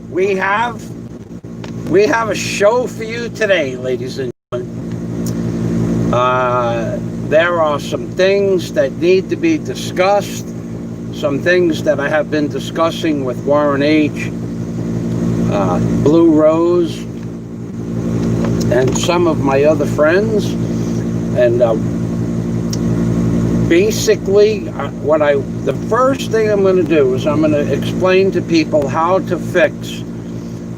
we have a show for you today, ladies and gentlemen. There are some things that need to be discussed, some things that I have been discussing with Warren H., Blue Rose, and some of my other friends. And basically, the first thing I'm going to do is I'm going to explain to people how to fix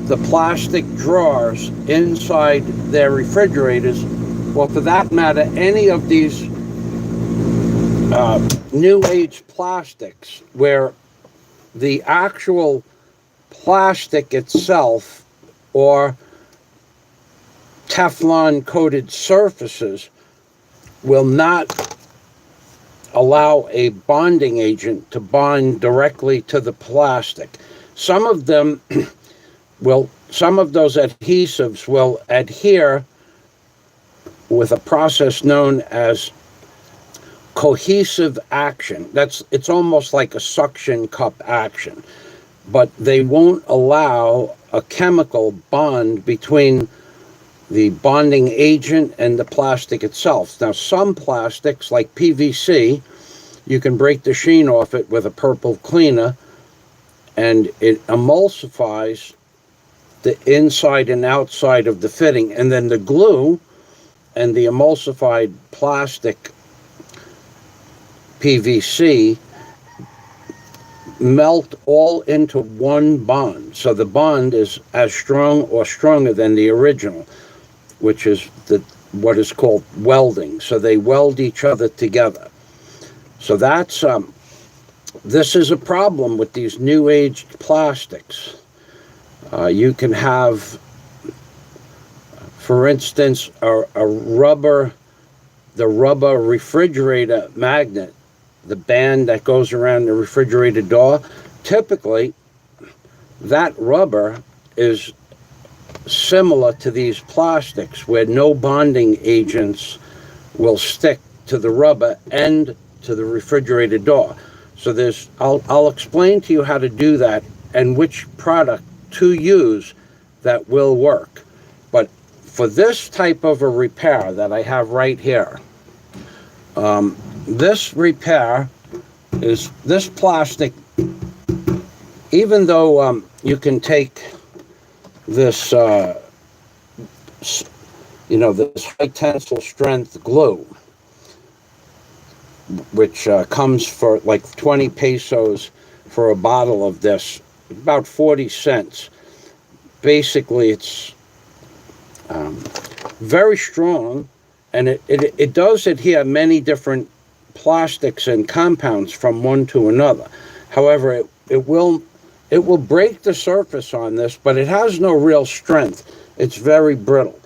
the plastic drawers inside their refrigerators. Well, for that matter, any of these new age plastics where the actual plastic itself or Teflon coated surfaces will not allow a bonding agent to bond directly to the plastic. Some of them some of those adhesives will adhere with a process known as cohesive action. It's almost like a suction cup action, but they won't allow a chemical bond between the bonding agent and the plastic itself. Now, some plastics, like PVC, you can break the sheen off it with a purple cleaner, and it emulsifies the inside and outside of the fitting, and then the glue and the emulsified plastic PVC melt all into one bond. So the bond is as strong or stronger than the original, which is what is called welding. So they weld each other together. So that's this is a problem with these new age plastics. You can have, for instance, the rubber refrigerator magnet, the band that goes around the refrigerator door. Typically, that rubber is similar to these plastics, where no bonding agents will stick to the rubber and to the refrigerator door. So I'll explain to you how to do that and which product to use that will work. But for this type of a repair that I have right here, this repair is this plastic. Even though you can take this, this high tensile strength glue, which comes for like 20 pesos for a bottle of this, about 40 cents. Basically, it's very strong, and it does adhere many different plastics and compounds from one to another. However, it will break the surface on this, but it has no real strength. It's very brittle.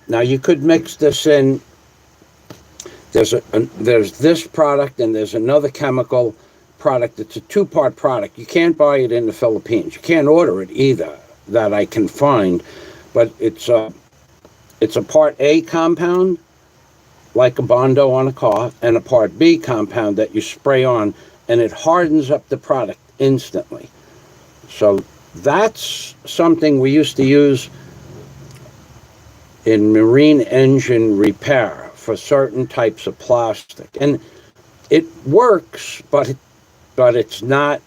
Now, you could mix this in. There's this product, and there's another chemical product. It's a two-part product. You can't buy it in the Philippines. You can't order it either, that I can find. But it's a part A compound, like a Bondo on a car, and a part B compound that you spray on, and it hardens up the product instantly. So that's something we used to use in marine engine repair for certain types of plastic. And it works, but it's not,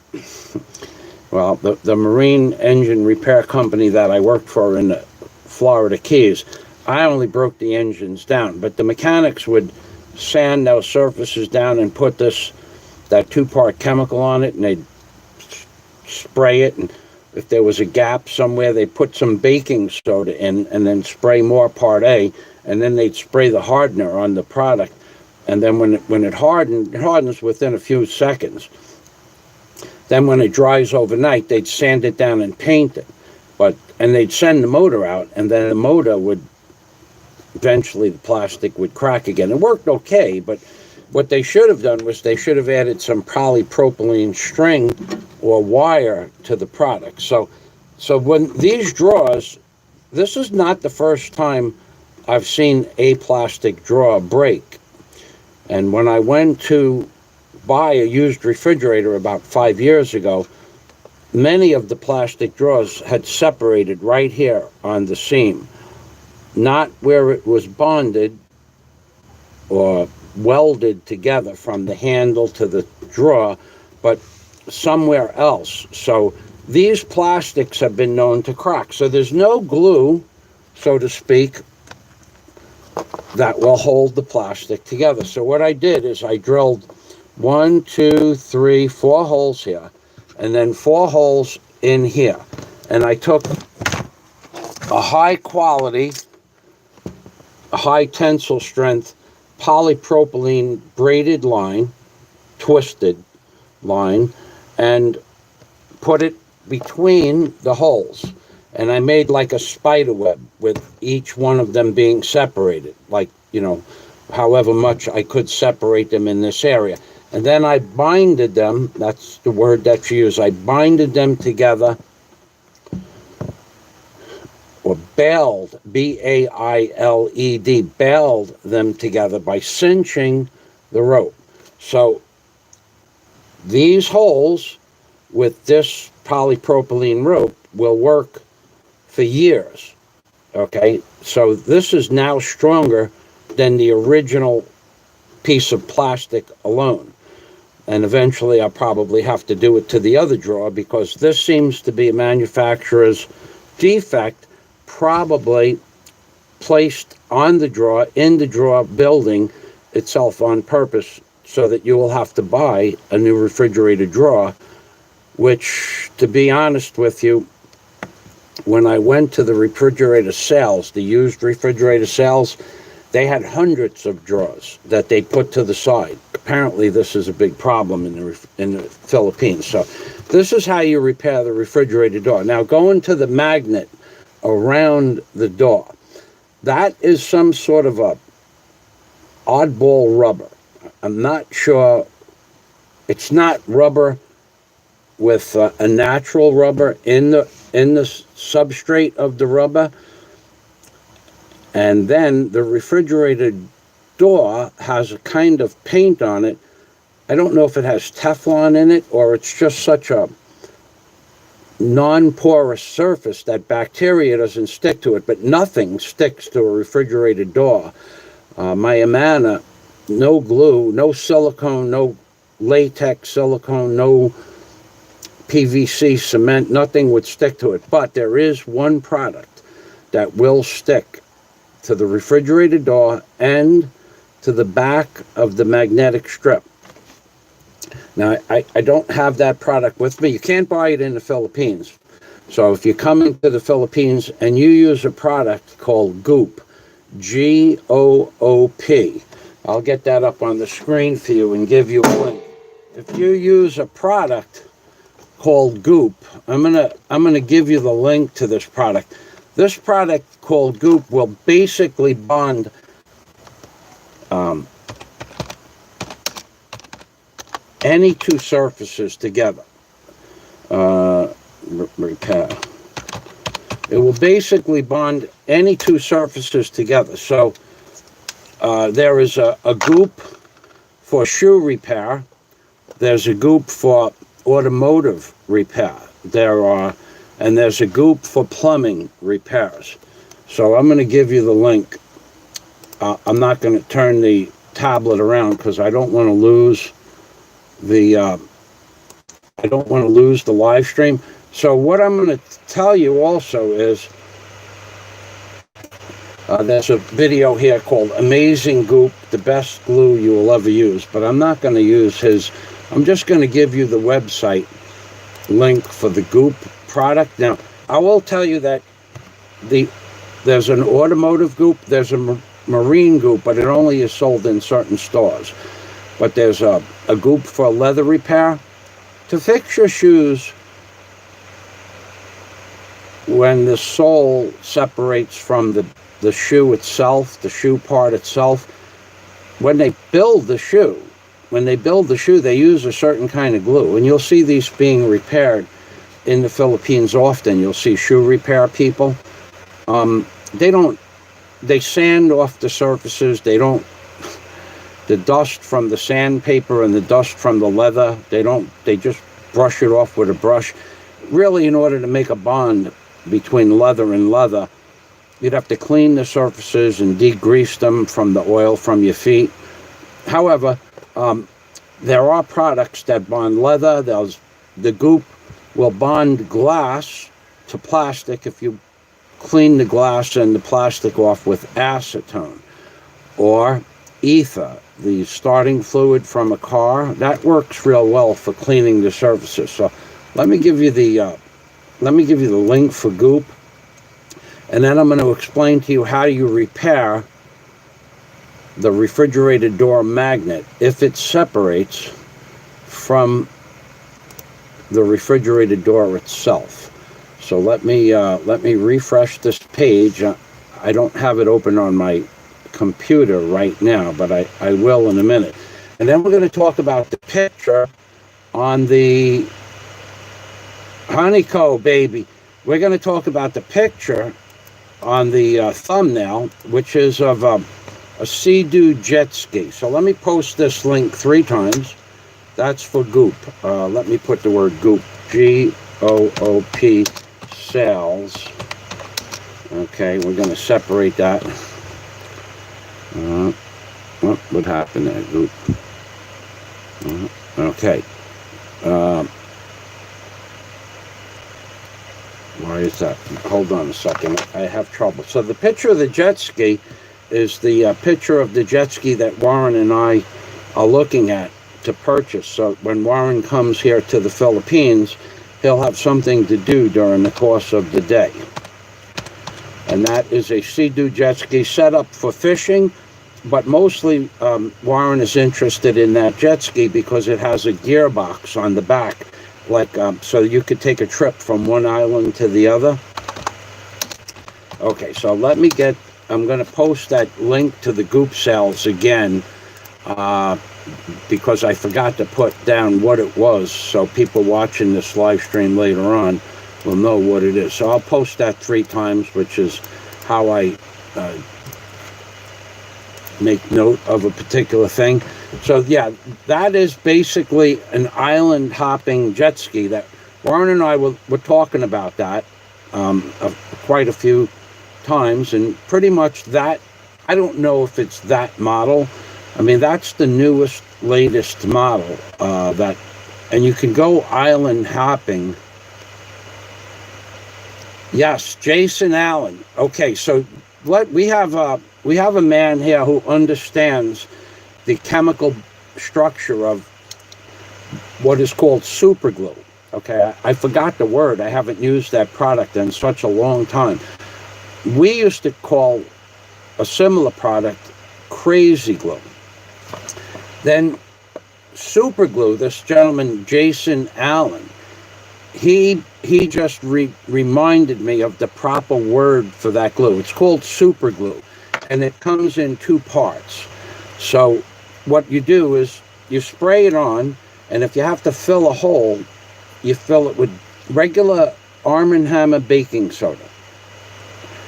well, the marine engine repair company that I worked for in the Florida Keys, I only broke the engines down, but the mechanics would sand those surfaces down and put that two-part chemical on it, and they'd spray it, and if there was a gap somewhere, they'd put some baking soda in and then spray more part A, and then they'd spray the hardener on the product, and then when it hardens within a few seconds. Then when it dries overnight, they'd sand it down and paint it, and they'd send the motor out, and then the motor would eventually, the plastic would crack again. It worked okay, but what they should have done was they should have added some polypropylene string or wire to the product. So when these drawers, this is not the first time I've seen a plastic drawer break. And when I went to buy a used refrigerator about 5 years ago, many of the plastic drawers had separated right here on the seam, not where it was bonded or welded together from the handle to the drawer, but somewhere else. So these plastics have been known to crack. So there's no glue, so to speak, that will hold the plastic together. So what I did is I drilled 1, 2, 3, 4 holes here, and then 4 holes in here. And I took a high quality, a high tensile strength polypropylene braided line, twisted line, and put it between the holes. And I made like a spider web with each one of them being separated, like, you know, however much I could separate them in this area. And then I binded them, that's the word that you use, I binded them together, or bailed, B-A-I-L-E-D, bailed them together by cinching the rope. So these holes with this polypropylene rope will work for years, okay? So this is now stronger than the original piece of plastic alone. And eventually I'll probably have to do it to the other drawer, because this seems to be a manufacturer's defect, probably placed on the drawer, in the drawer building itself on purpose, so that you will have to buy a new refrigerated drawer, which, to be honest with you, when I went to the refrigerator sales, the used refrigerator sales, they had hundreds of drawers that they put to the side. Apparently this is a big problem in the Philippines. So this is how you repair the refrigerated door. Now, going to the magnet around the door, that is some sort of a oddball rubber. I'm not sure. It's not rubber with a natural rubber in the substrate of the rubber. And then the refrigerated door has a kind of paint on it. I don't know if it has Teflon in it, or it's just such a non-porous surface that bacteria doesn't stick to it, but nothing sticks to a refrigerated door. My Amana, no glue, no silicone, no latex silicone, no PVC cement, nothing would stick to it. But there is one product that will stick to the refrigerated door and to the back of the magnetic strip. Now, I don't have that product with me. You can't buy it in the Philippines. So if you come into the Philippines and you use a product called Goop, G-O-O-P, I'll get that up on the screen for you and give you a link. If you use a product called Goop, I'm gonna give you the link to this product. This product called Goop will basically bond any two surfaces together. Repair. It will basically bond any two surfaces together. So there is a Goop for shoe repair. There's a Goop for automotive repair. And there's a Goop for plumbing repairs. So I'm going to give you the link. I'm not going to turn the tablet around because I don't want to lose the live stream. So what I'm going to tell you also is there's a video here called Amazing Goop, the best glue you will ever use. But I'm not going to use his. I'm just going to give you the website link for the Goop product. Now, I will tell you that there's an automotive Goop, there's a marine Goop, but it only is sold in certain stores. But there's a Goop for leather repair. To fix your shoes when the sole separates from the shoe itself, the shoe part itself, when they build the shoe, they use a certain kind of glue. And you'll see these being repaired in the Philippines often. You'll see shoe repair people. They sand off the surfaces. The dust from the sandpaper and the dust from the leather, they just brush it off with a brush. really, in order to make a bond between leather and leather, you'd have to clean the surfaces and degrease them from the oil from your feet. However, there are products that bond leather. The goop will bond glass to plastic if you clean the glass and the plastic off with acetone. Or ether, the starting fluid from a car, that works real well for cleaning the surfaces. So let me give you the link for goop, and then I'm going to explain to you how you repair the refrigerated door magnet if it separates from the refrigerated door itself. So let me refresh this page. I don't have it open on my computer right now, but I will in a minute. And then we're going to talk about the picture on the Honeycomb, baby. We're going to talk about the picture on the thumbnail, which is of a Sea-Doo jet ski. So let me post this link 3 times. That's for goop. Let me put the word goop, G-O-O-P, sales. Okay, we're going to separate that. What happened there, goop? Okay. Why is that? Hold on a second. I have trouble. So the picture of the jet ski is the picture of the jet ski that Warren and I are looking at to purchase. So when Warren comes here to the Philippines, he'll have something to do during the course of the day. And that is a Sea-Doo jet ski set up for fishing, but mostly Warren is interested in that jet ski because it has a gearbox on the back, like so you could take a trip from one island to the other. Okay, so I'm going to post that link to the goop sales again because I forgot to put down what it was, so people watching this live stream later on will know what it is. So I'll post that 3 times, which is how I make note of a particular thing. So yeah, that is basically an island hopping jet ski that Warren and I were talking about that quite a few times, and pretty much that, I don't know if it's that model. I mean, that's the newest, latest model and you can go island hopping. Yes, Jason Allen. Okay, so we have a man here who understands the chemical structure of what is called super glue. Okay, I forgot the word. I haven't used that product in such a long time. We used to call a similar product crazy glue. Then super glue, this gentleman, Jason Allen, he just reminded me of the proper word for that glue. It's called super glue, and it comes in 2 parts. So what you do is you spray it on, and if you have to fill a hole, you fill it with regular Arm & Hammer baking soda.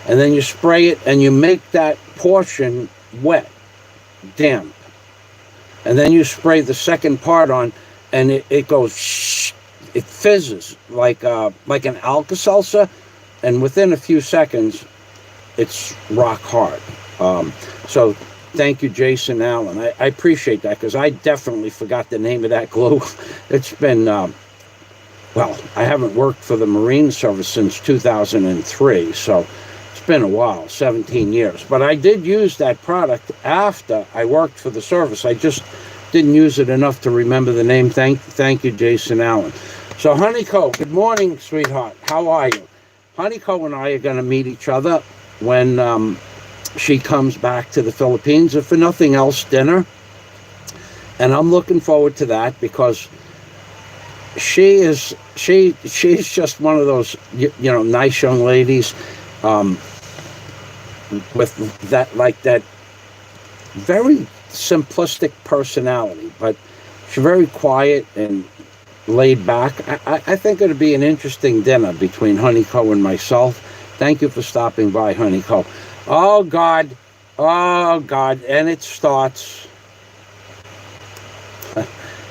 And then you spray it, and you make that portion wet, damp. And then you spray the second part on, and it goes shh. It fizzes like an Alka-Seltzer, and within a few seconds, it's rock hard. So thank you, Jason Allen. I appreciate that, because I definitely forgot the name of that glue. It's been, well, I haven't worked for the Marine Service since 2003, so it's been a while, 17 years. But I did use that product after I worked for the service. I just didn't use it enough to remember the name. Thank you, Jason Allen. So Honeycomb, good morning, sweetheart. How are you? Honeycomb and I are going to meet each other when she comes back to the Philippines, if for nothing else, dinner. And I'm looking forward to that, because she's just one of those, nice young ladies with that very simplistic personality, but she's very quiet and laid back. I think it'll be an interesting dinner between Honeycomb and myself. Thank you for stopping by, Honeycomb. Oh God, and it starts.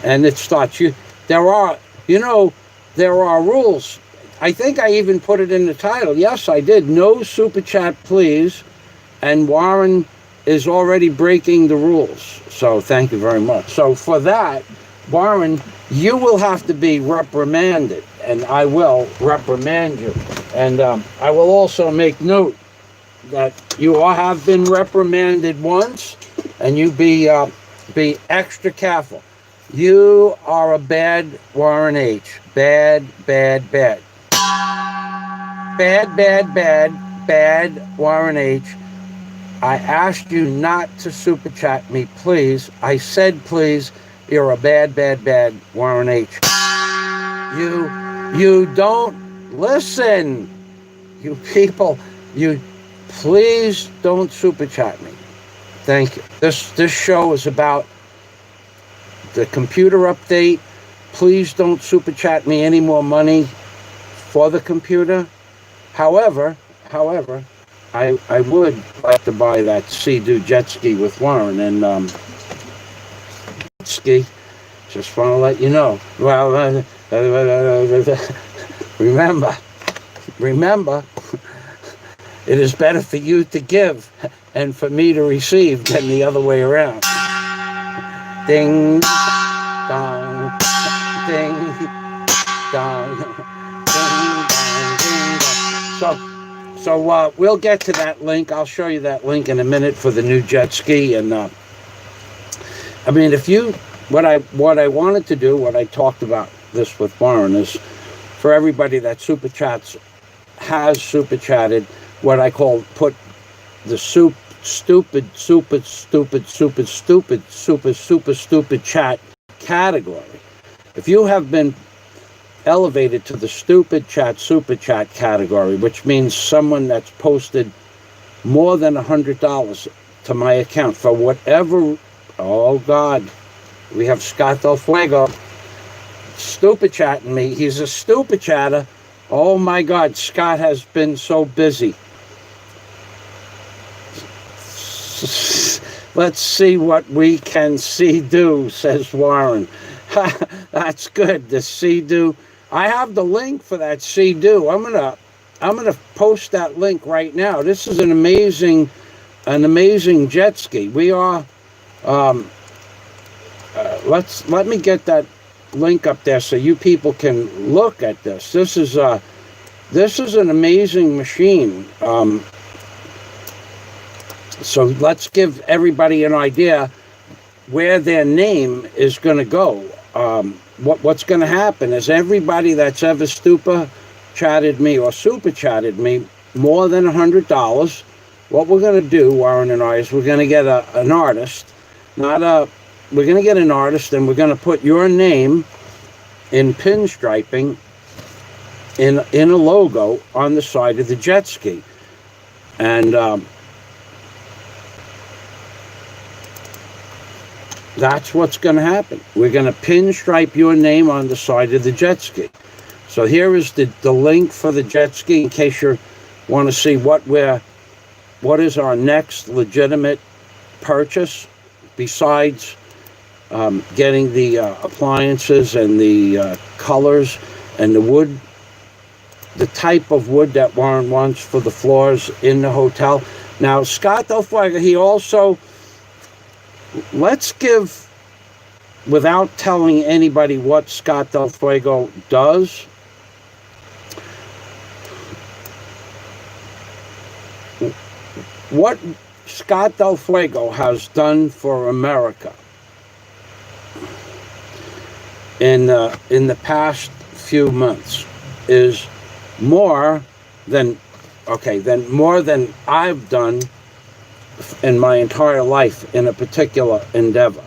And it starts. There are rules I think I even put it in the title. Yes, I did. No super chat, please. And Warren is already breaking the rules. So thank you very much. So for that, Warren, you will have to be reprimanded, and I will reprimand you. And I will also make note that you all have been reprimanded once, and you be extra careful. You are a bad Warren H. Bad, bad, bad. Bad, bad, bad, bad Warren H. I asked you not to super chat me, please. I said, please. You're a bad, bad, bad Warren H. You don't listen. You people, you please don't super chat me. Thank you. This show is about the computer update. Please don't super chat me any more money for the computer. However, I would like to buy that Sea-Doo jet ski with Warren, and ski. Just want to let you know. Well, remember, it is better for you to give and for me to receive than the other way around. Ding dong, ding dong, ding dong, ding dong. So we'll get to that link. I'll show you that link in a minute for the new jet ski. And I mean, if you what I wanted to do, what I talked about this with Warren, is for everybody that super chats has super chatted, what I call put the stupid chat category. If you have been elevated to the stupid chat super chat category, which means someone that's posted more than $100 to my account for whatever, oh God, we have Scott Del Fuego stupid chatting me. He's a stupid chatter. Oh my God, Scott has been so busy. Let's see what we can do, says Warren. That's good. The see-do. I have the link for that see-do. I'm gonna post that link right now. This is an amazing jet ski. We are. Let me get that link up there so you people can look at this. This is an amazing machine. So let's give everybody an idea where their name is going to go. What's going to happen is everybody that's ever super chatted me or super chatted me more than $100, what we're going to do, Warren and I, is we're going to get an artist, we're going to get an artist, and we're going to put your name in pinstriping in a logo on the side of the jet ski. And that's what's going to happen. We're going to pinstripe your name on the side of the jet ski. So here is the link for the jet ski in case you want to see what is our next legitimate purchase besides getting the appliances and the colors and the wood, the type of wood that Warren wants for the floors in the hotel. Now, Scott Del Fuego, he also, let's give, without telling anybody what Scott Del Fuego does, what Scott Del Fuego has done for America in the past few months is more than I've done in my entire life in a particular endeavor.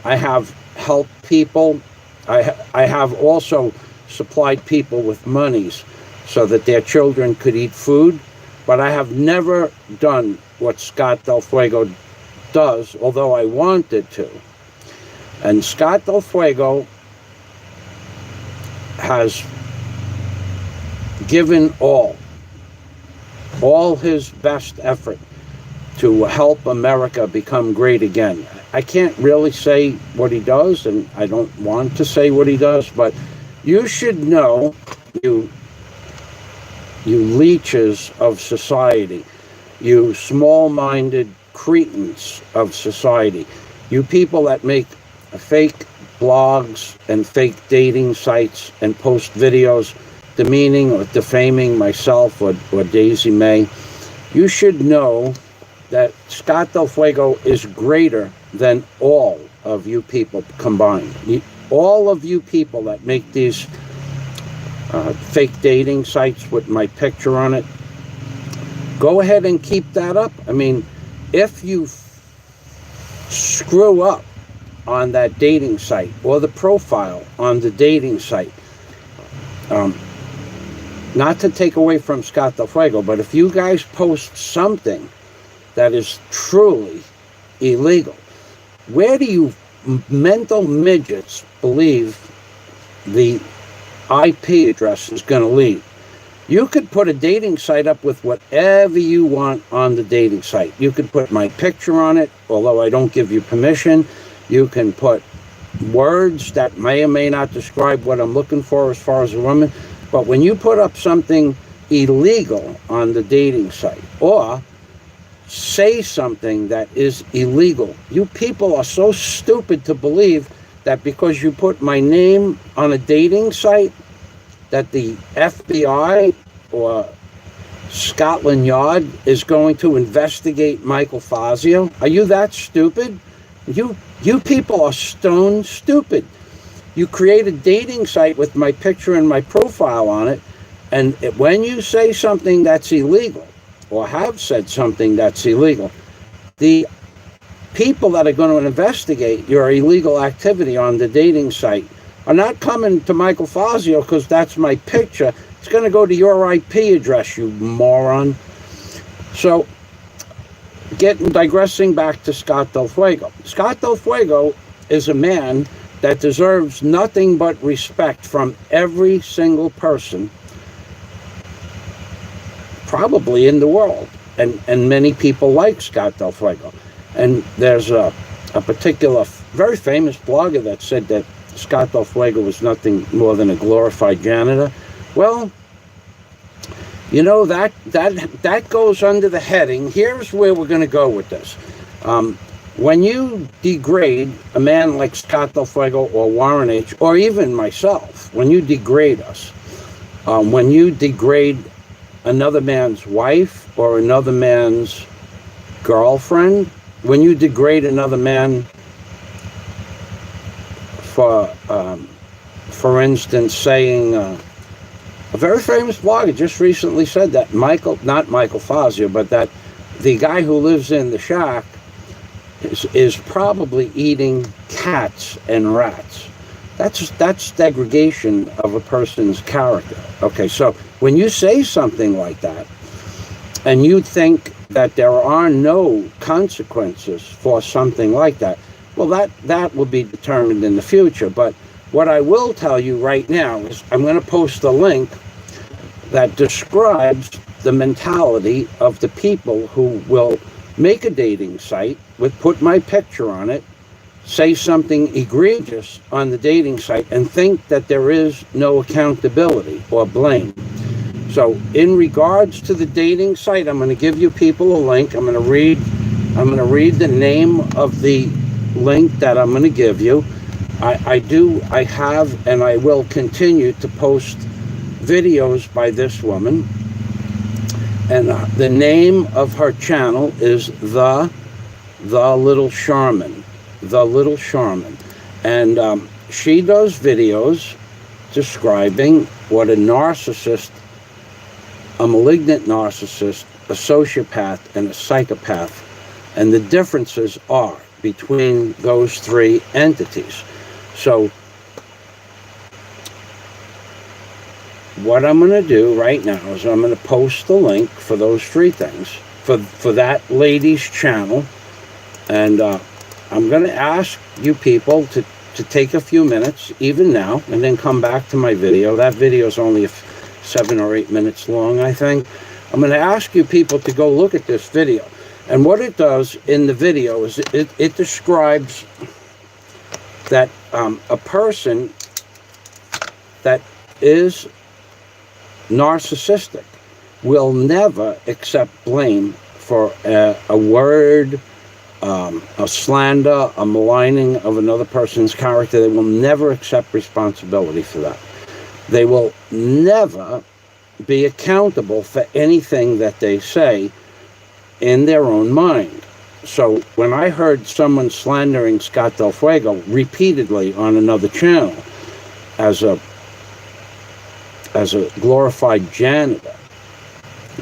I have helped people. I have also supplied people with monies so that their children could eat food, but I have never done what Scott Del Fuego does, although I wanted to. And Scott Del Fuego has given all his best effort to help America become great again. I can't really say what he does, and I don't want to say what he does, but you should know, you you leeches of society, you small-minded cretins of society, you people that make fake blogs and fake dating sites and post videos demeaning or defaming myself or Daisy May, you should know that Scott Del Fuego is greater than all of you people combined. All of you people that make these fake dating sites with my picture on it, go ahead and keep that up. I mean, if you screw up on that dating site or the profile on the dating site, not to take away from Scott Del Fuego, but if you guys post something that is truly illegal, where do you mental midgets believe the IP address is going to lead? You could put a dating site up with whatever you want on the dating site. You could put my picture on it, although I don't give you permission. You can put words that may or may not describe what I'm looking for as far as a woman. But when you put up something illegal on the dating site or say something that is illegal, you people are so stupid to believe that because you put my name on a dating site that the FBI or Scotland Yard is going to investigate Michael Fazio. Are you that stupid? You people are stone stupid. You create a dating site with my picture and my profile on it, and when you say something that's illegal or have said something that's illegal, the people that are going to investigate your illegal activity on the dating site are not coming to Michael Fazio because that's my picture. It's going to go to your IP address, you moron. So, digressing back to Scott Del Fuego. Scott Del Fuego is a man that deserves nothing but respect from every single person, probably in the world. And many people like Scott Del Fuego. And there's a particular very famous blogger that said that Scott Del Fuego was nothing more than a glorified janitor. Well, you know, that goes under the heading. Here's where we're going to go with this. When you degrade a man like Scott Del Fuego or Warren H., or even myself, when you degrade us, when you degrade another man's wife or another man's girlfriend, when you degrade another man for instance, saying, a very famous blogger just recently said that not Michael Fazio, but that the guy who lives in the shack is probably eating cats and rats. That's degradation of a person's character. Okay, so when you say something like that, and you think that there are no consequences for something like that, well, that will be determined in the future. But what I will tell you right now is I'm going to post a link that describes the mentality of the people who will make a dating site, put my picture on it, say something egregious on the dating site, and think that there is no accountability or blame. So in regards to the dating site, I'm going to give you people a link. I'm going to read the name of the link that I'm going to give you. I have and I will continue to post videos by this woman, and the name of her channel is the Little Charmin, and she does videos describing what a narcissist, a malignant narcissist, a sociopath, and a psychopath, and the differences are between those three entities. So what I'm going to do right now is I'm going to post the link for those three things, for that lady's channel, and I'm going to ask you people to take a few minutes, even now, and then come back to my video. That video is only 7 or 8 minutes long, I think. I'm going to ask you people to go look at this video. And what it does in the video is it describes that a person that is narcissistic will never accept blame for a word, a slander, a maligning of another person's character. They will never accept responsibility for that. They will never be accountable for anything that they say in their own mind. So when I heard someone slandering Scott Del Fuego repeatedly on another channel as a glorified janitor,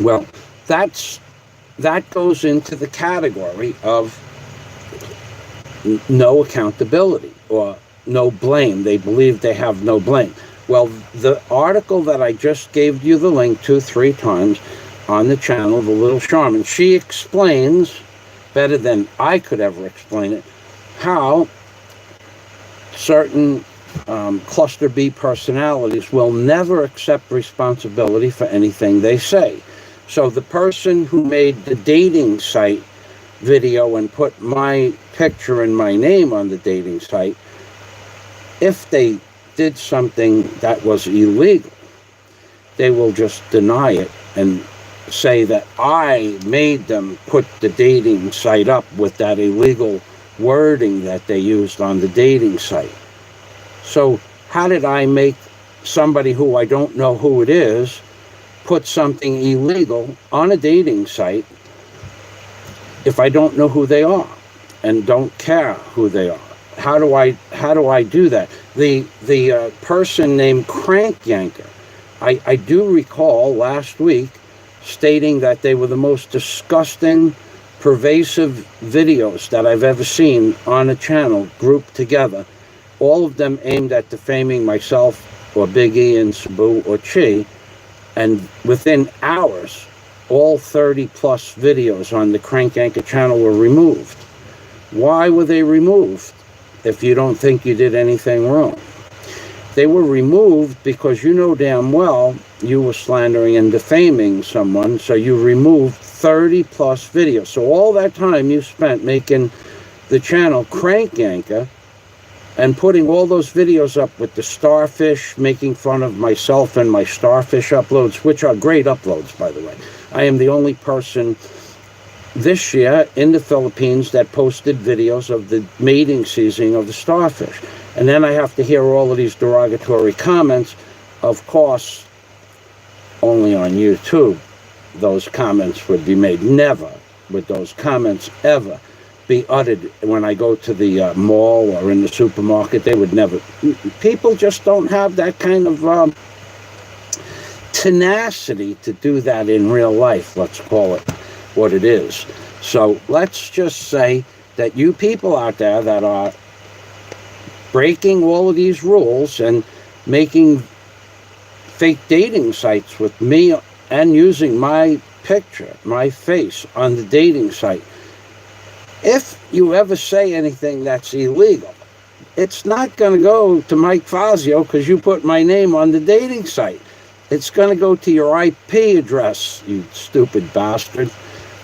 well, that goes into the category of no accountability or no blame. They believe they have no blame. Well, the article that I just gave you the link to 3 times on the channel, The Little Shaman, she explains better than I could ever explain it, how certain cluster B personalities will never accept responsibility for anything they say. So the person who made the dating site video and put my picture and my name on the dating site, if they did something that was illegal, they will just deny it and say that I made them put the dating site up with that illegal wording that they used on the dating site. So how did I make somebody who I don't know who it is put something illegal on a dating site if I don't know who they are and don't care who they are? How do I do that? The person named Crank Yanker, I do recall last week stating that they were the most disgusting, pervasive videos that I've ever seen on a channel grouped together, all of them aimed at defaming myself or Big E and Sabu or Chi, and within hours, all 30 plus videos on the Crank Yanker channel were removed. Why were they removed if you don't think you did anything wrong? They were removed because you know damn well you were slandering and defaming someone, so you removed 30 plus videos. So all that time you spent making the channel Crank Yanker and putting all those videos up with the starfish, making fun of myself and my starfish uploads, which are great uploads, by the way. I am the only person this year in the Philippines that posted videos of the mating season of the starfish. And then I have to hear all of these derogatory comments. Of course, only on YouTube those comments would be made. Never would those comments ever be uttered when I go to the mall or in the supermarket. They would never. People just don't have that kind of tenacity to do that in real life. Let's call it what it is. So let's just say that you people out there that are breaking all of these rules and making fake dating sites with me and using my picture, my face on the dating site, if you ever say anything that's illegal, it's not going to go to Mike Fazio because you put my name on the dating site. It's going to go to your IP address, you stupid bastard,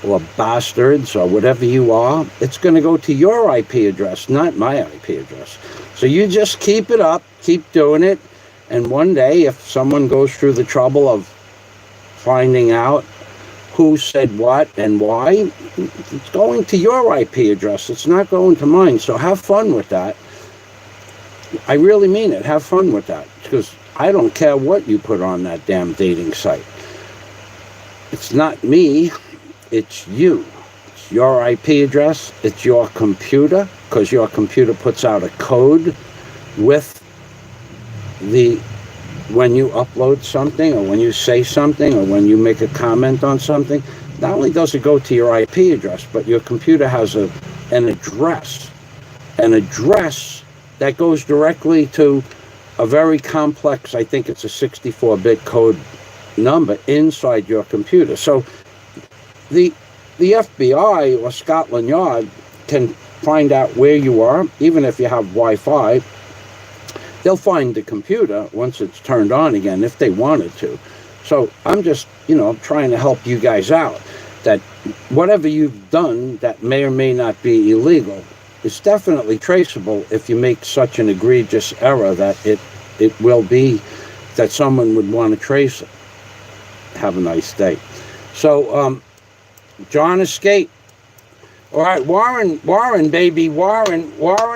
or bastards, or whatever you are. It's going to go to your IP address, not my IP address. So you just keep it up, keep doing it, and one day if someone goes through the trouble of finding out who said what and why, it's going to your IP address. It's not going to mine. So have fun with that. I really mean it. Have fun with that, because I don't care what you put on that damn dating site. It's not me. It's you. It's your IP address. It's your computer, because your computer puts out a code with when you upload something, or when you say something, or when you make a comment on something. Not only does it go to your IP address, but your computer has an address that goes directly to a very complex, I think it's a 64-bit code number inside your computer. So the FBI or Scotland Yard can find out where you are, even if you have Wi-Fi. They'll find the computer once it's turned on again, if they wanted to. So I'm just, trying to help you guys out, that whatever you've done that may or may not be illegal is definitely traceable if you make such an egregious error that it will be that someone would want to trace it. Have a nice day. So, John Escape. All right, Warren, baby, Warren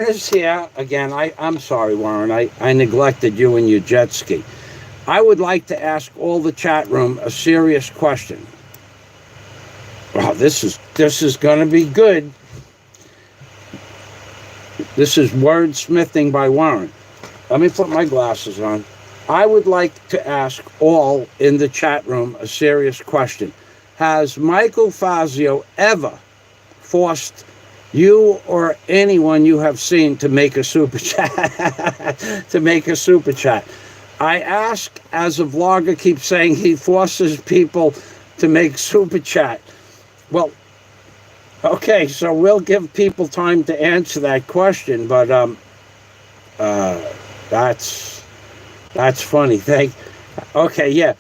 is here again. I'm sorry, Warren. I neglected you and your jet ski. I would like to ask all the chat room a serious question. Wow, this is going to be good. This is wordsmithing by Warren. Let me put my glasses on. I would like to ask all in the chat room a serious question. Has Michael Fazio ever forced you or anyone you have seen to make a super chat? To make a super chat. I ask, as a vlogger keeps saying, he forces people to make super chat. Well, okay, so we'll give people time to answer that question, but that's funny. Okay, yeah.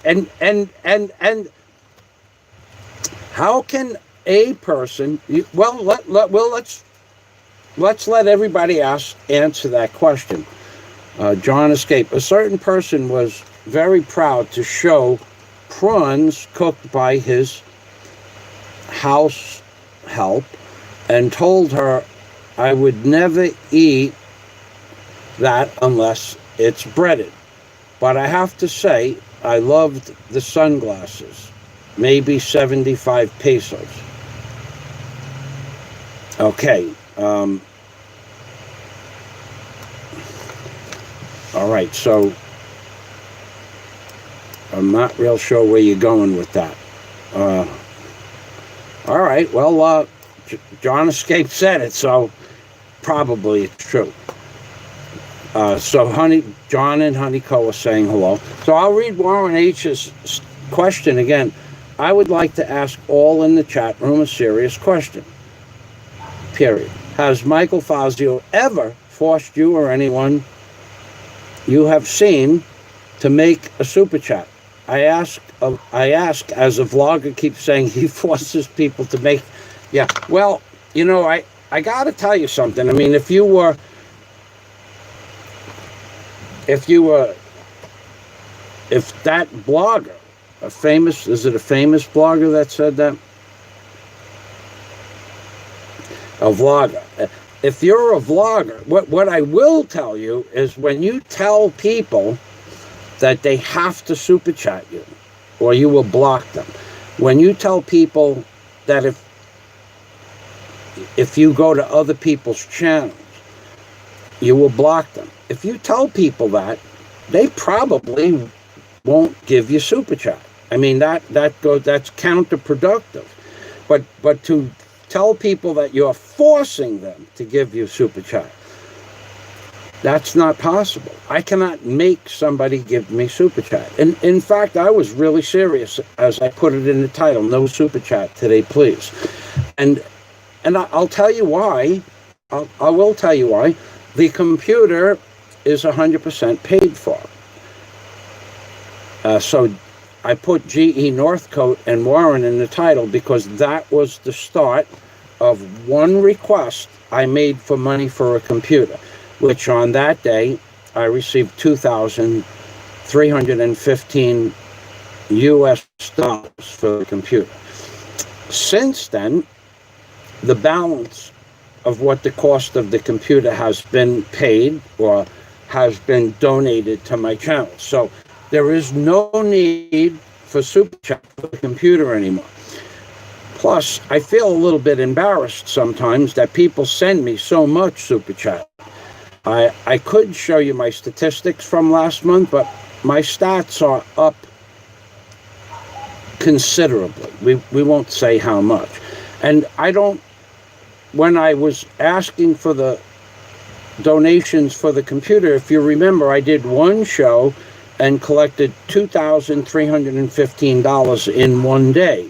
And how can a person? Let's let everybody answer that question. John Escape. A certain person was very proud to show prawns cooked by his house help, and told her, "I would never eat that unless it's breaded. But I have to say, I loved the sunglasses. Maybe 75 pesos. Okay. All right. So I'm not real sure where you're going with that. All right. Well, John Escape said it, so probably it's true. So John and Honeyco are saying hello. So I'll read Warren H's question again. I would like to ask all in the chat room a serious question. Period. Has Michael Fazio ever forced you or anyone you have seen to make a super chat? I ask as a vlogger keeps saying he forces people to make. Yeah. Well, I got to tell you something. I mean, if that blogger, is it a famous blogger that said that? A vlogger. If you're a vlogger, what I will tell you is, when you tell people that they have to super chat you, or you will block them. When you tell people that if you go to other people's channels, you will block them. If you tell people that, they probably won't give you super chat. I mean, that's counterproductive. But to tell people that you're forcing them to give you super chat, that's not possible. I cannot make somebody give me super chat. And in fact, I was really serious, as I put it in the title, no super chat today, please. And I'll tell you why. I will tell you why. The computer is 100% paid for. So I put GE Nortcote and Warren in the title because that was the start of one request I made for money for a computer, which on that day I received $2,315 US for the computer. Since then, the balance of what the cost of the computer has been paid or has been donated to my channel. So there is no need for super chat for the computer anymore. Plus, I feel a little bit embarrassed sometimes that people send me so much super chat. I could show you my statistics from last month, but my stats are up considerably. We won't say how much. And when I was asking for the donations for the computer, if you remember, I did one show and collected $2,315 in one day.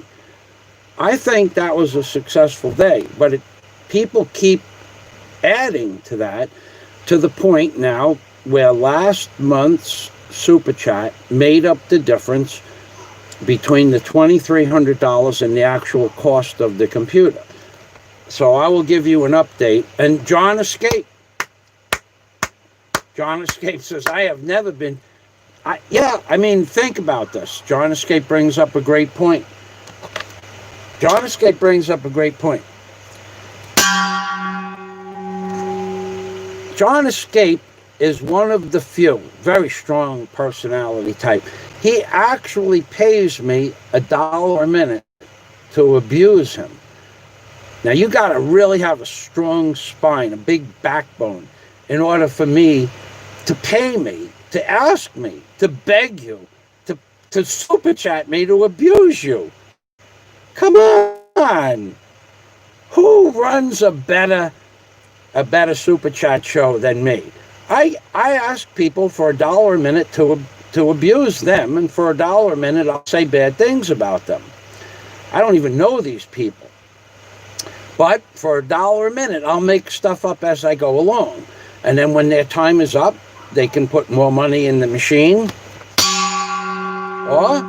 I think that was a successful day, but people keep adding to that, to the point now where last month's super chat made up the difference between the $2,300 and the actual cost of the computer. So I will give you an update. And John Escape says, I have never been I mean, think about this. John Escape brings up a great point. John Escape brings up a great point. John Escape is one of the few, very strong personality type. He actually pays me $1 a minute to abuse him. Now, you got to really have a strong spine, a big backbone, in order for me to pay me, to ask me, to beg you, to super chat me, to abuse you. Come on. Who runs a better super chat show than me? I ask people for $1 a minute to abuse them, and for $1 a minute I'll say bad things about them. I don't even know these people. But for $1 a minute I'll make stuff up as I go along. And then when their time is up, they can put more money in the machine. Or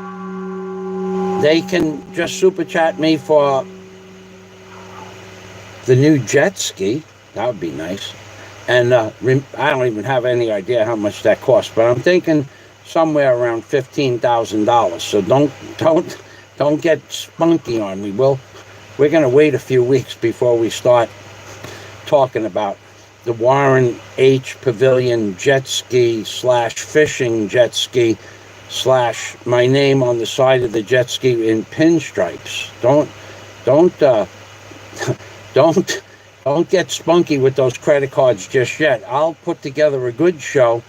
they can just super chat me for the new jet ski. That would be nice. And I don't even have any idea how much that costs, but I'm thinking somewhere around $15,000. So don't get spunky on me. We're going to wait a few weeks before we start talking about the Warren H. Pavilion jet ski / fishing jet ski / my name on the side of the jet ski in pinstripes. Don't get spunky with those credit cards just yet. I'll put together a good show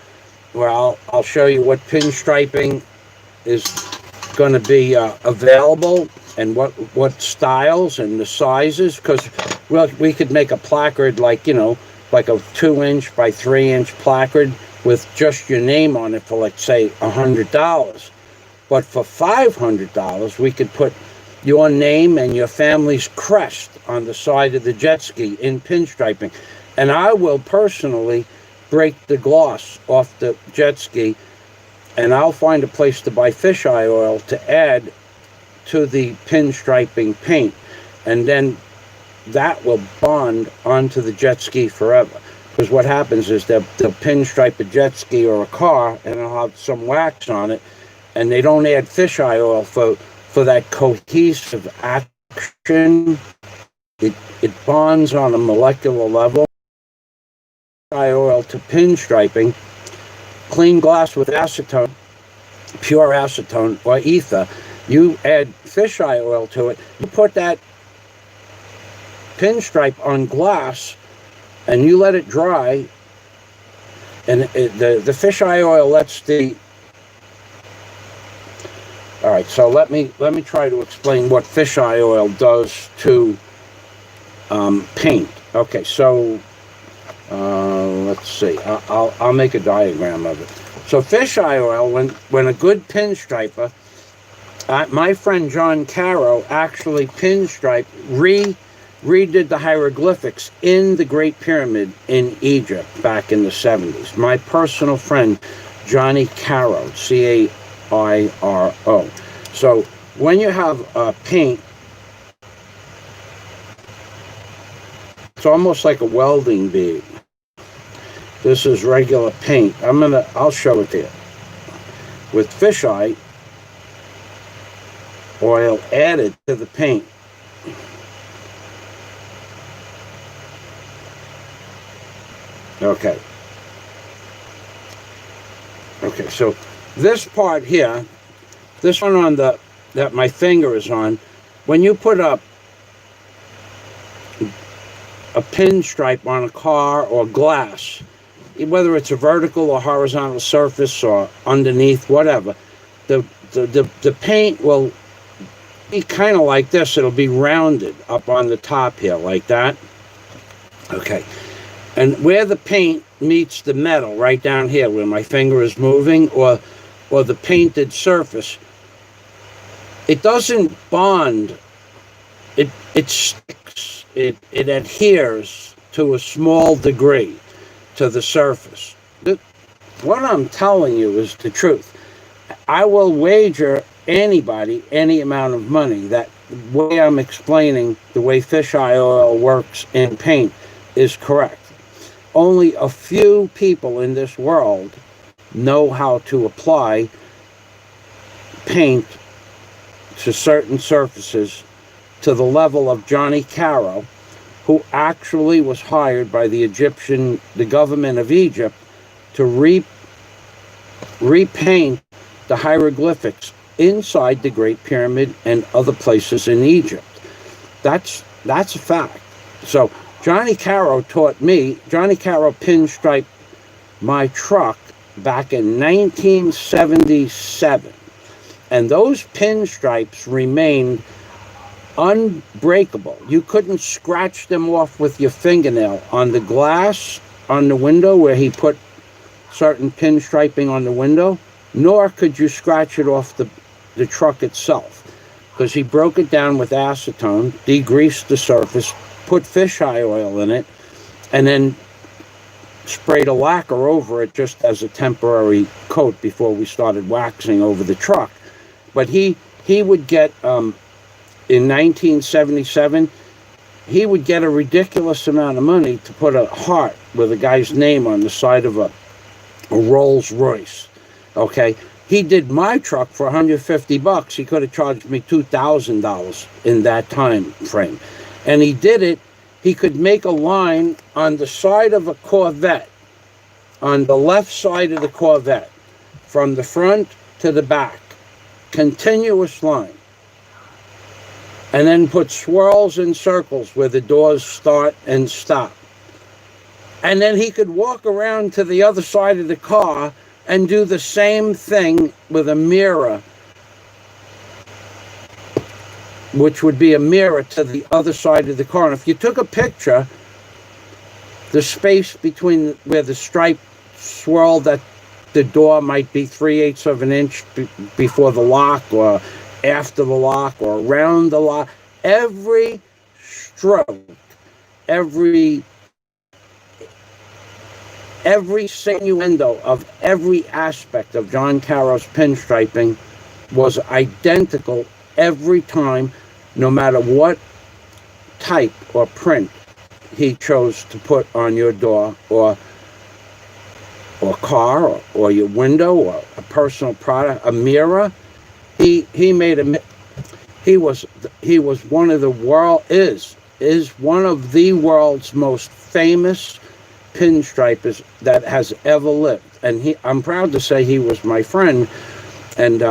where I'll show you what pinstriping is going to be available and what styles and the sizes, because we could make a placard like a 2-inch by 3-inch placard with just your name on it for, like, say, $100. But for $500, we could put your name and your family's crest on the side of the jet ski in pinstriping. And I will personally break the gloss off the jet ski, and I'll find a place to buy fisheye oil to add to the pinstriping paint. And then that will bond onto the jet ski forever. Because what happens is they'll pinstripe a jet ski or a car, and it'll have some wax on it, and they don't add fisheye oil for that cohesive action. It bonds on a molecular level. Fisheye oil to pinstriping. Clean glass with acetone, pure acetone or ether. You add fisheye oil to it. You put that pinstripe on glass, and you let it dry, and the fisheye oil lets the... All right, so let me try to explain what fisheye oil does to paint. Okay, so let's see. I'll make a diagram of it. So fisheye oil, when a good pinstriper, my friend John Caro actually redid the hieroglyphics in the Great Pyramid in Egypt back in the 70s. My personal friend, Johnny Caro, C-A-I-R-O. So when you have paint, it's almost like a welding bead. This is regular paint. I'll show it to you. With fisheye oil added to the paint. Okay, so this part here, this one that my finger is on, when you put a pinstripe on a car or glass, whether it's a vertical or horizontal surface or underneath, whatever, the paint will be kind of like this. It'll be rounded up on the top here, like that. Okay. And where the paint meets the metal, right down here where my finger is moving, or the painted surface, it doesn't bond. It sticks. It adheres to a small degree to the surface. What I'm telling you is the truth. I will wager anybody any amount of money that the way I'm explaining the way fisheye oil works in paint is correct. Only a few people in this world know how to apply paint to certain surfaces to the level of Johnny Caro, who actually was hired by the government of Egypt, to repaint the hieroglyphics inside the Great Pyramid and other places in Egypt. That's a fact. So Johnny Caro pinstriped my truck back in 1977. And those pinstripes remained unbreakable. You couldn't scratch them off with your fingernail on the glass on the window where he put certain pinstriping on the window, nor could you scratch it off the truck itself, because he broke it down with acetone, degreased the surface, put fisheye oil in it, and then sprayed a lacquer over it just as a temporary coat before we started waxing over the truck. But he would get, in 1977, he would get a ridiculous amount of money to put a heart with a guy's name on the side of a Rolls Royce. Okay, he did my truck for $150. He could have charged me $2,000 in that time frame, and he did it. He could make a line on the side of a Corvette, on the left side of the Corvette, from the front to the back, continuous line, and then put swirls and circles where the doors start and stop. And then he could walk around to the other side of the car and do the same thing with a mirror, which would be a mirror to the other side of the car. And if you took a picture, the space between where the stripe swirled at the door might be 3/8 of an inch before the lock, or after the lock, or around the lock. Every stroke, every sinuendo of every aspect of John Caro's pinstriping was identical every time, no matter what type or print he chose to put on your door or car or your window or a personal product, a mirror. He was one of the world's most famous pinstripers that has ever lived. And I'm proud to say he was my friend, and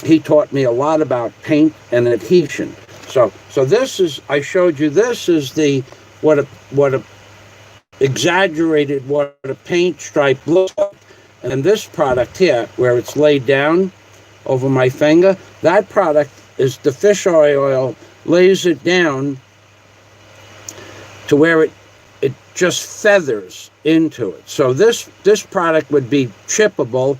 he taught me a lot about paint and adhesion. So this is, I showed you, this is what a paint stripe looks like. And this product here, where it's laid down over my finger, that product is the fisheye oil lays it down to where it just feathers into it. So this product would be chippable,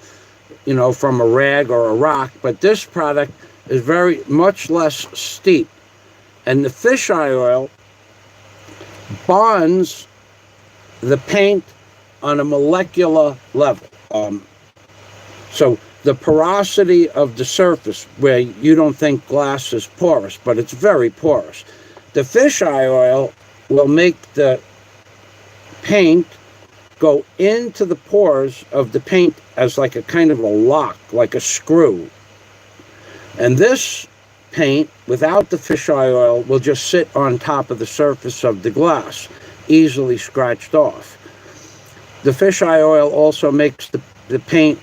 from a rag or a rock, but this product is very much less steep. And the fisheye oil bonds the paint on a molecular level. So the porosity of the surface, where you don't think glass is porous, but it's very porous. The fisheye oil will make the paint go into the pores of the paint as like a kind of a lock, like a screw. And this paint, without the fisheye oil, will just sit on top of the surface of the glass, easily scratched off. The fisheye oil also makes the paint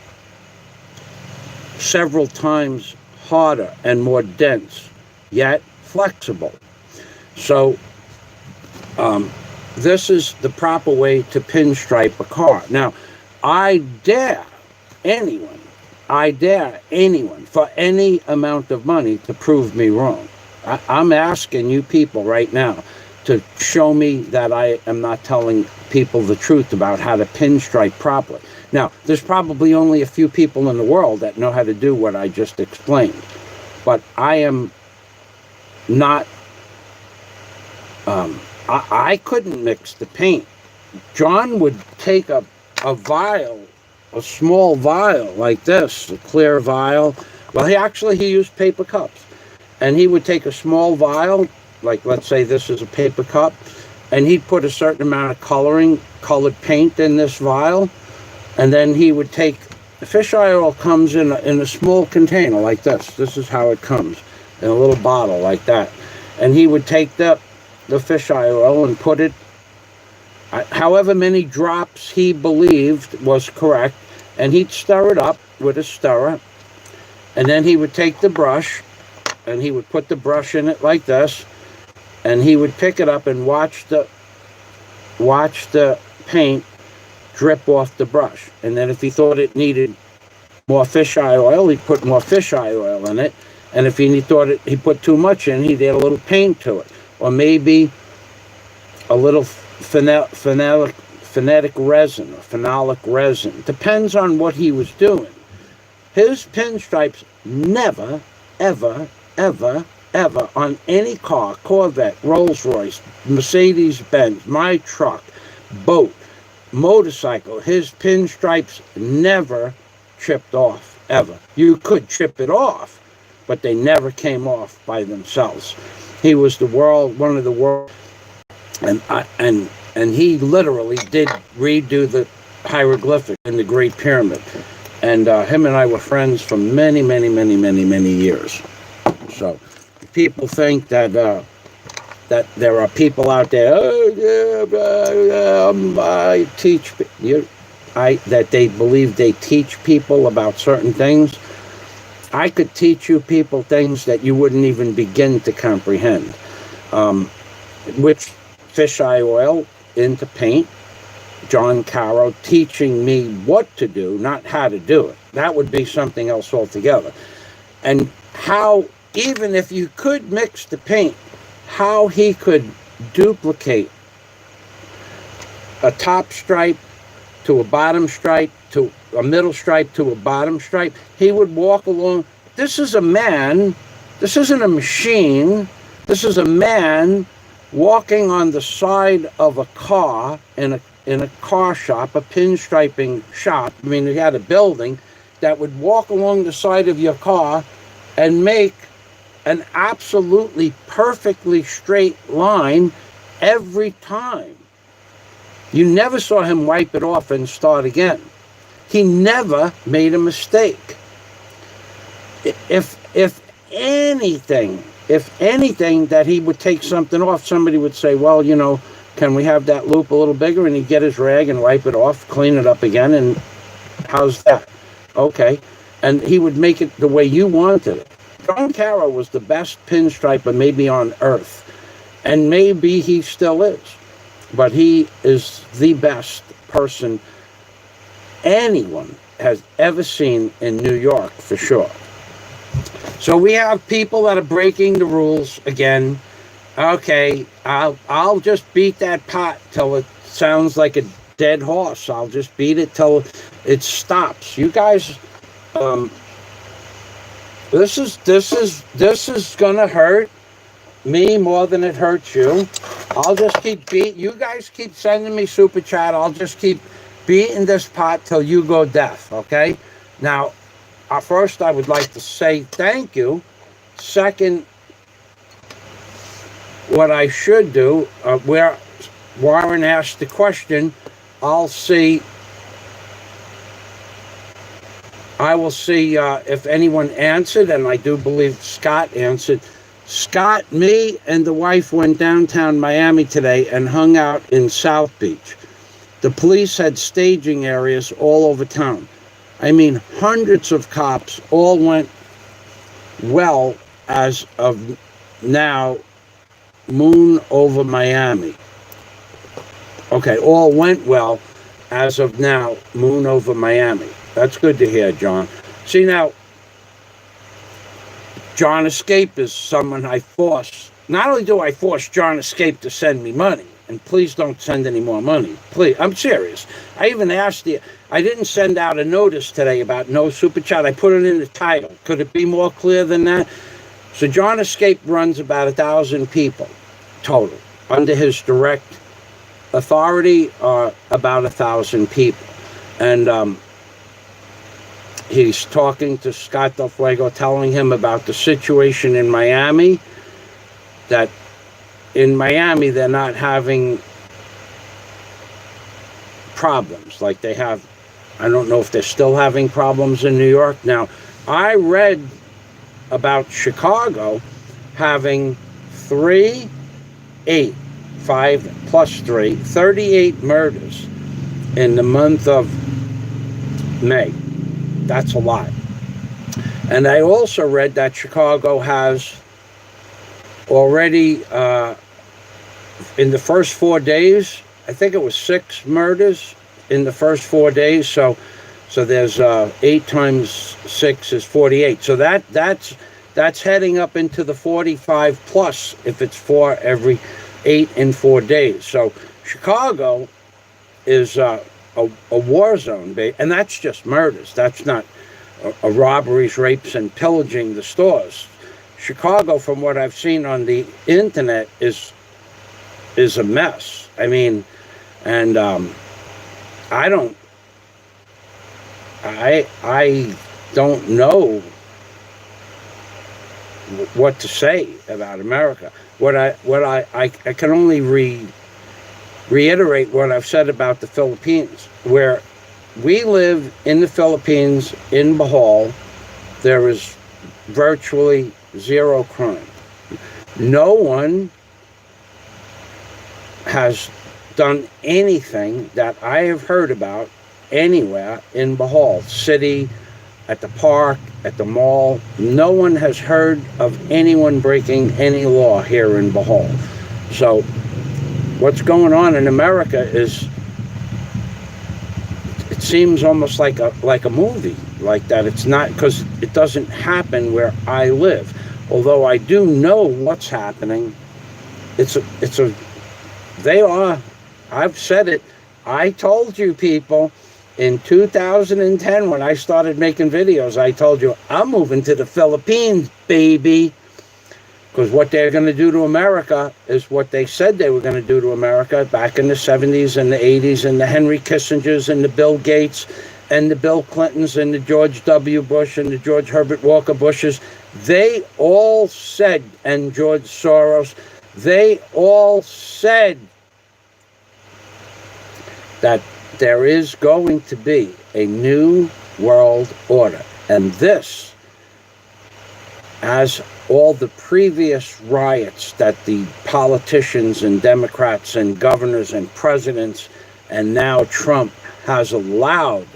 several times harder and more dense, yet flexible. So this is the proper way to pinstripe a car. Now, I dare anyone for any amount of money to prove me wrong. I'm asking you people right now to show me that I am not telling people the truth about how to pinstripe properly. Now, there's probably only a few people in the world that know how to do what I just explained, but I am not, I couldn't mix the paint. John would take a vial, a small vial like this, a clear vial. Well, he used paper cups. And he would take a small vial, like let's say this is a paper cup, and he'd put a certain amount of colored paint in this vial. And then he would take fish oil comes in a small container like this. This is how it comes, in a little bottle like that. And he would take the fish oil and put it, however many drops he believed was correct, and he'd stir it up with a stirrer. And then he would take the brush, and he would put the brush in it like this, and he would pick it up and watch the paint drip off the brush. And then if he thought it needed more fisheye oil, he'd put more fisheye oil in it. And if he thought he put too much in, he'd add a little paint to it. Or maybe a little phenolic resin. Depends on what he was doing. His pinstripes never, ever, ever, ever on any car, Corvette, Rolls-Royce, Mercedes-Benz, my truck, boat, motorcycle, his pinstripes never chipped off, ever. You could chip it off, but they never came off by themselves. He was one of the world, and he literally did redo the hieroglyphic in the Great Pyramid. And him and I were friends for many, many, many, many, many years. So people think that that there are people out there, I teach you, that they believe they teach people about certain things. I could teach you people things that you wouldn't even begin to comprehend. Which fisheye oil into paint, John Caro teaching me what to do, not how to do it. That would be something else altogether. And how, even if you could mix the paint, how he could duplicate a top stripe to a bottom stripe to a middle stripe to a bottom stripe. He would walk along. This is a man. This isn't a machine. This is a man walking on the side of a car in a car shop, a pinstriping shop. I mean, he had a building that would walk along the side of your car and make an absolutely perfectly straight line every time. You never saw him wipe it off and start again. He never made a mistake. If anything that he would take something off, somebody would say, well, you know, can we have that loop a little bigger? And he'd get his rag and wipe it off, clean it up again, and how's that? Okay. And he would make it the way you wanted it. John Caro was the best pinstriper maybe on earth, and maybe he still is, but he is the best person anyone has ever seen in New York, for sure. So we have people that are breaking the rules again. Okay, I'll just beat that pot till it sounds like a dead horse. I'll just beat it till it stops. You guys, this is gonna hurt me more than it hurts you. I'll just keep you guys keep sending me super chat. I'll just keep beating this pot till you go deaf. Okay. Now, first I would like to say thank you. Second, what I should do, where Warren asked the question, I will see if anyone answered, and I do believe Scott answered. Scott, me, and the wife went downtown Miami today and hung out in South Beach. The police had staging areas all over town. I mean, hundreds of cops. All went well as of now. Moon over Miami. Okay, all went well as of now. Moon over Miami. That's good to hear, John. See, now, John Escape is someone I force. Not only do I force John Escape to send me money, and please don't send any more money. Please, I'm serious. I even asked you, I didn't send out a notice today about no super chat. I put it in the title. Could it be more clear than that? So John Escape runs about 1,000 people total. Under his direct authority are about 1,000 people. And he's talking to Scott Del Fuego, telling him about the situation in Miami, that in Miami they're not having problems like they have I don't know if they're still having problems in New York. Now, I read about Chicago having 5 plus 3, 38 murders in the month of May. That's a lot. And I also read that Chicago has already, in the first 4 days, I think it was 6 murders in the first 4 days. So there's 8 times 6 is 48. So that's heading up into the 45 plus if it's 4 every 8 in 4 days. So Chicago is a war zone, and that's just murders. That's not robberies, rapes, and pillaging the stores. Chicago, from what I've seen on the internet, is a mess. I mean, and I don't know what to say about America. What I can only reiterate what I've said about the Philippines, where we live in the Philippines, in Bohol. There is virtually zero crime. No one has done anything that I have heard about anywhere in Bohol City, at the park, at the mall. No one has heard of anyone breaking any law here in Bohol. So what's going on in America is, it seems almost like a movie like that. It's not, because it doesn't happen where I live. Although I do know what's happening. I've said it. I told you people in 2010 when I started making videos, I told you, I'm moving to the Philippines, baby. Because what they're going to do to America is what they said they were going to do to America back in the 70s and the 80s, and the Henry Kissingers and the Bill Gates and the Bill Clintons and the George W. Bush and the George Herbert Walker Bushes. They all said, and George Soros, they all said that there is going to be a new world order. And this, as all the previous riots that the politicians and Democrats and governors and presidents and now Trump has allowed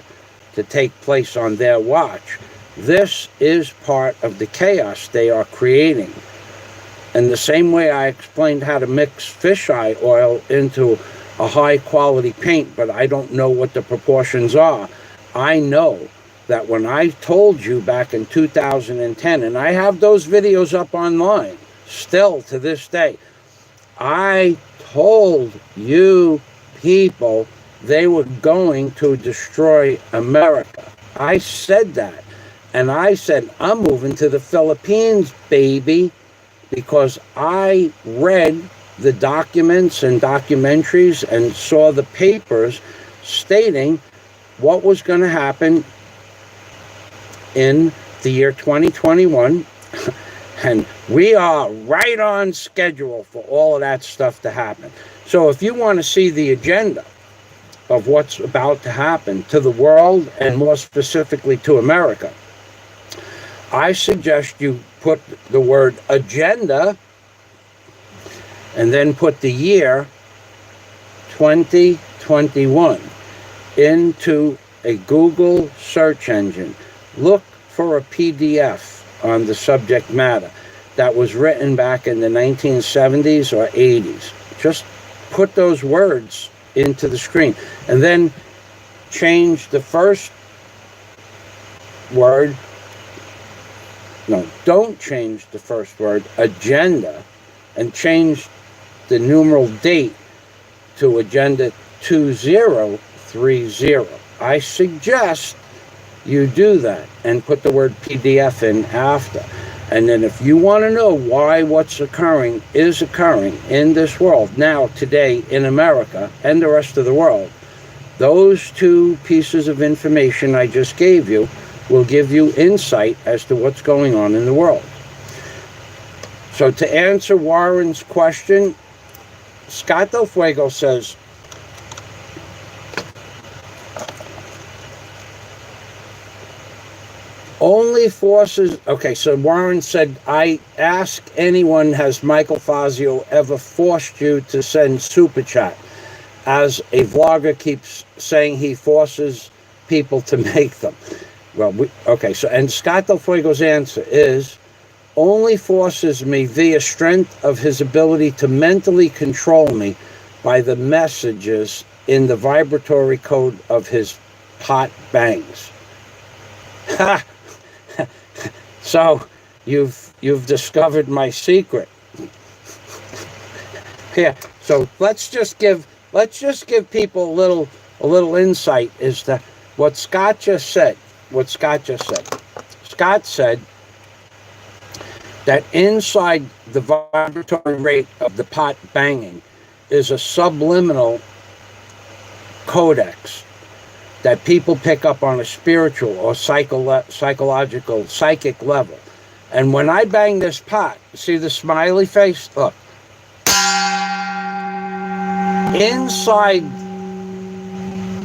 to take place on their watch, this is part of the chaos they are creating. And the same way I explained how to mix fisheye oil into a high quality paint, but I don't know what the proportions are. I know that when I told you back in 2010, and I have those videos up online still to this day, I told you people they were going to destroy America. I said that. And I said, I'm moving to the Philippines, baby, because I read the documents and documentaries and saw the papers stating what was going to happen in the year 2021. And we are right on schedule for all of that stuff to happen. So if you want to see the agenda of what's about to happen to the world, and more specifically to America, I suggest you put the word agenda and then put the year 2021 into a Google search engine. Look for a PDF on the subject matter that was written back in the 1970s or 80s. Just put those words into the screen and then change the first word. No, don't change the first word, agenda, and change the numeral date to agenda 2030. I suggest you do that and put the word PDF in after. And then if you want to know why what's occurring is occurring in this world now, today, in America and the rest of the world, those 2 pieces of information I just gave you will give you insight as to what's going on in the world. So to answer Warren's question, Scott Del Fuego says, only forces, okay, so Warren said, I ask anyone, has Michael Fazio ever forced you to send Super Chat? As a vlogger keeps saying he forces people to make them. Well, okay, so, and Scott Del Fuego's answer is, only forces me via strength of his ability to mentally control me by the messages in the vibratory code of his pot bangs. Ha! So you've discovered my secret. Here, so let's just give people a little insight as to what Scott just said. Scott said that inside the vibratory rate of the pot banging is a subliminal codex that people pick up on a spiritual or psychological, psychic level. And when I bang this pot, see the smiley face? Look. Inside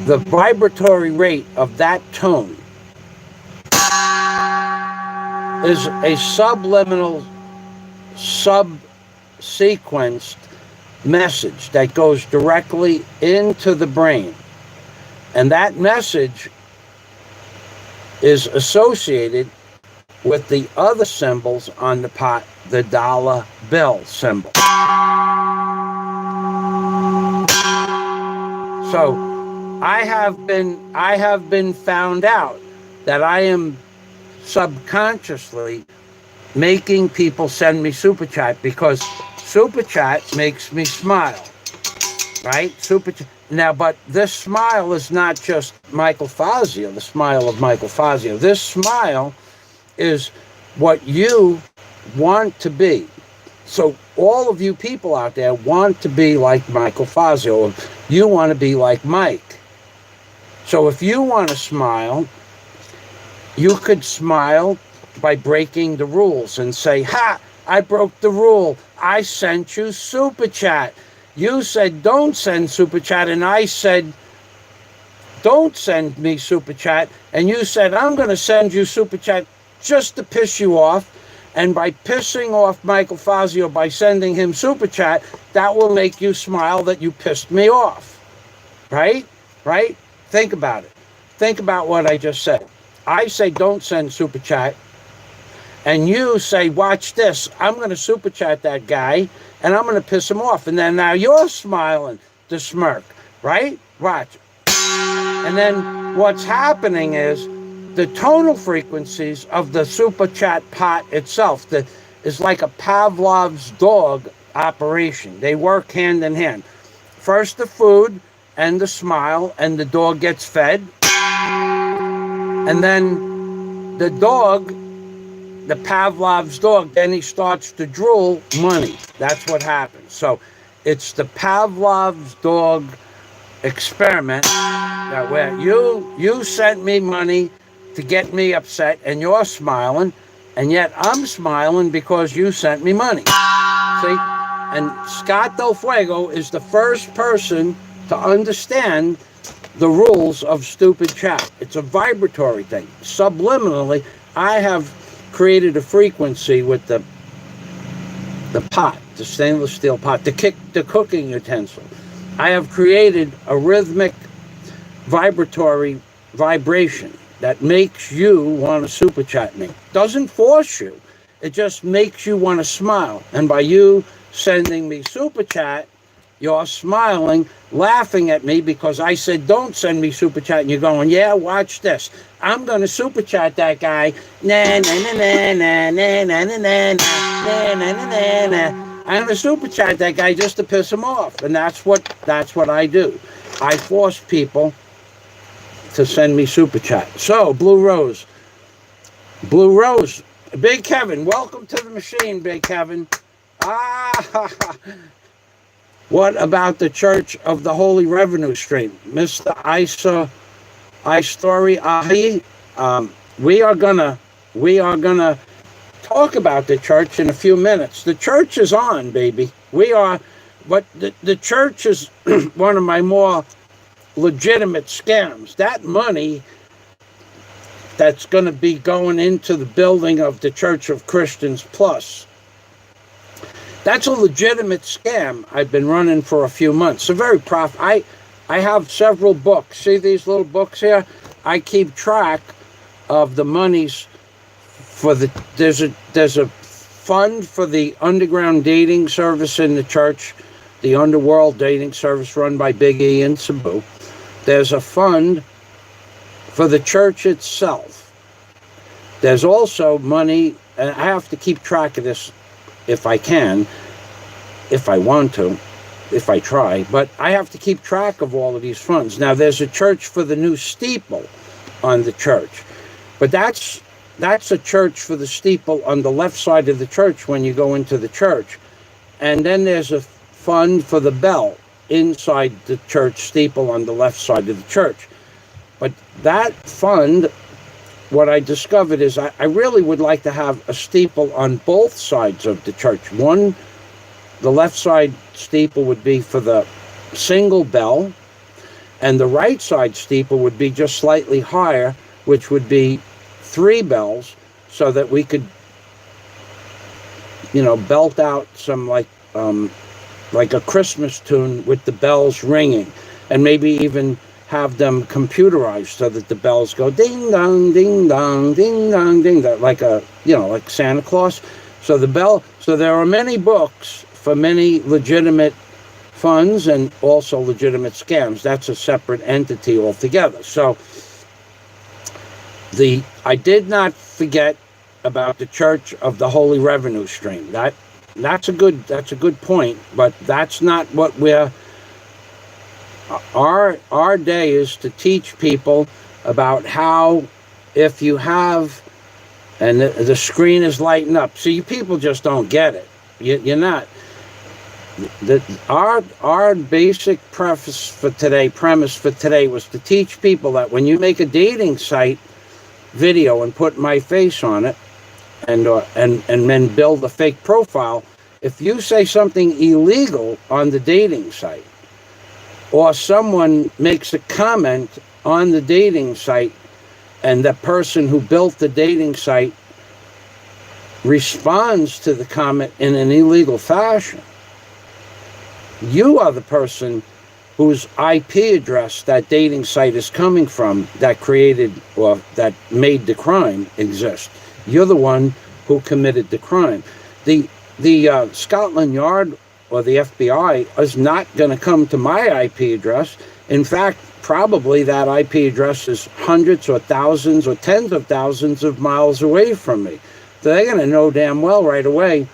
the vibratory rate of that tone is a subliminal, sub-sequenced message that goes directly into the brain. And that message is associated with the other symbols on the pot, the dollar bill symbol. So I have been found out that I am subconsciously making people send me Super Chat because Super Chat makes me smile, right? Super Chat. Now, but this smile is not just Michael Fazio, the smile of Michael Fazio. This smile is what you want to be. So all of you people out there want to be like Michael Fazio. You want to be like Mike. So if you want to smile, you could smile by breaking the rules and say, ha, I broke the rule. I sent you Super Chat. You said don't send Super Chat, and I said don't send me Super Chat, and you said I'm going to send you Super Chat just to piss you off, and by pissing off Michael Fazio by sending him Super Chat, that will make you smile that you pissed me off, right? Right? Think about it. Think about what I just said. I say don't send Super Chat, and you say, watch this, I'm going to Super Chat that guy, and I'm going to piss him off. And then now you're smiling, the smirk, right? Watch. And then what's happening is the tonal frequencies of the Super Chat pot itself is like a Pavlov's dog operation. They work hand in hand. First the food and the smile, and the dog gets fed. And then the dog, the Pavlov's dog, then he starts to drool money. That's what happens. So it's the Pavlov's dog experiment that where you sent me money to get me upset, and you're smiling, and yet I'm smiling because you sent me money. See? And Scott Del Fuego is the first person to understand the rules of stupid chat. It's a vibratory thing. Subliminally, I have created a frequency with the pot, the stainless steel pot, the cooking utensil. I have created a rhythmic vibratory vibration that makes you want to Super Chat me. Doesn't force you. It just makes you want to smile. And by you sending me Super Chat, you're smiling, laughing at me because I said, don't send me Super Chat. And you're going, yeah, watch this. I'm going to Super Chat that guy. Na, na, na, na, na, na, na, na, na, na, na, na, na. I'm going to Super Chat that guy just to piss him off. And that's what I do. I force people to send me Super Chat. So, Blue Rose, Big Kevin, welcome to the machine, Big Kevin. What about the Church of the Holy Revenue Stream? Mr. Story Ahi, we are gonna talk about the church in a few minutes. The church is on, baby. But the church is one of my more legitimate scams. That money that's going to be going into the building of the Church of Christians Plus. That's a legitimate scam I've been running for a few months. So very I have several books. See these little books here? I keep track of the monies for the, there's a fund for the underground dating service in the church, the underworld dating service run by Big E and Sabu. There's a fund for the church itself. There's also money, and I have to keep track of this if I can, if I want to, if I try, but I have to keep track of all of these funds. Now, there's a church for the new steeple on the church, but that's a church for the steeple on the left side of the church when you go into the church. And then there's a fund for the bell inside the church steeple on the left side of the church. But that fund, what I discovered is I really would like to have a steeple on both sides of the church. One, the left side steeple would be for the single bell, and the right side steeple would be just slightly higher, which would be 3 bells, so that we could, belt out some like a Christmas tune with the bells ringing, and maybe even have them computerized so that the bells go ding dong, ding dong, ding dong, ding dong, like like Santa Claus. So there are many books for many legitimate funds and also legitimate scams. That's a separate entity altogether. So I did not forget about the Church of the Holy Revenue Stream. That's a good point, but that's not what our day is to teach people about how, if you have, and the screen is lighting up. So you people just don't get it. You're not. Our basic premise for today was to teach people that when you make a dating site video and put my face on it, and then build a fake profile, if you say something illegal on the dating site, or someone makes a comment on the dating site, and the person who built the dating site responds to the comment in an illegal fashion, you are the person whose IP address that dating site is coming from, that created or that made the crime exist. You're the one who committed the crime. The Scotland Yard or the FBI is not going to come to my IP address. In fact, probably that IP address is hundreds or thousands or tens of thousands of miles away from me. So they're going to know damn well right away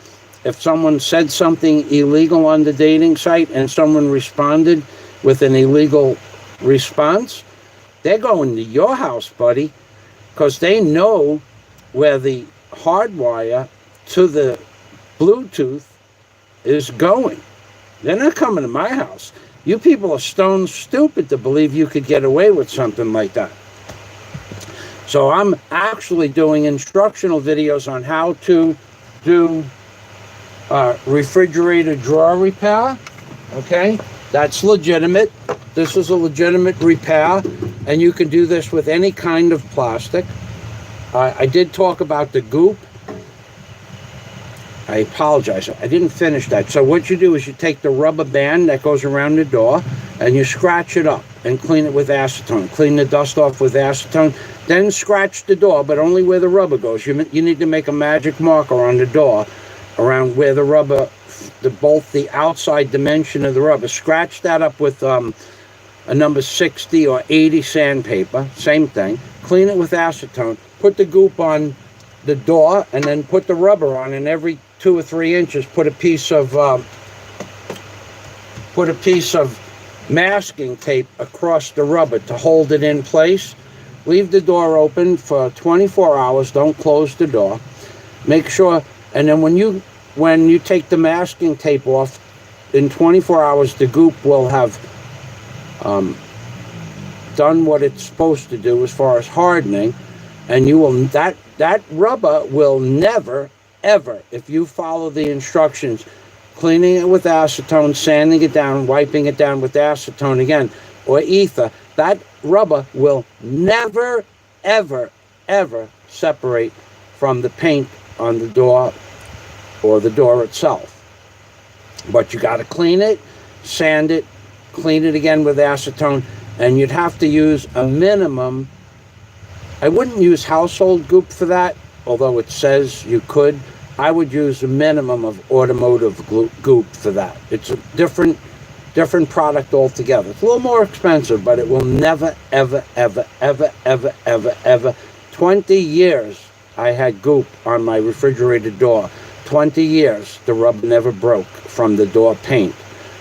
if someone said something illegal on the dating site and someone responded with an illegal response. They're going to your house, buddy, because they know where the hardwire to the Bluetooth is going. They're not coming to my house. You people are stone stupid to believe you could get away with something like that. So I'm actually doing instructional videos on how to do refrigerator drawer repair. Okay, that's legitimate. This is a legitimate repair, and you can do this with any kind of plastic. I did talk about the goop. I apologize, I didn't finish that. So what you do is you take the rubber band that goes around the door and you scratch it up and clean it with acetone. Clean the dust off with acetone, then scratch the door, but only where the rubber goes. You need to make a magic marker on the door around where the rubber, both the outside dimension of the rubber. Scratch that up with a number 60 or 80 sandpaper, same thing. Clean it with acetone. Put the goop on the door and then put the rubber on, and every 2 or 3 inches put a piece of masking tape across the rubber to hold it in place. Leave the door open for 24 hours. Don't close the door. Make sure, and then when you take the masking tape off, in 24 hours the goop will have done what it's supposed to do as far as hardening, and you will that rubber will never ever, if you follow the instructions, cleaning it with acetone, sanding it down, wiping it down with acetone again or ether, that rubber will never ever ever separate from the paint on the door or the door itself. But you got to clean it, sand it, clean it again with acetone, and you'd have to use a minimum. I wouldn't use household goop for that, although it says you could. I would use a minimum of automotive goop for that. It's a different product altogether. It's a little more expensive, but it will never, ever, ever, ever, ever, ever, ever. 20 years I had goop on my refrigerated door. 20 years the rubber never broke from the door paint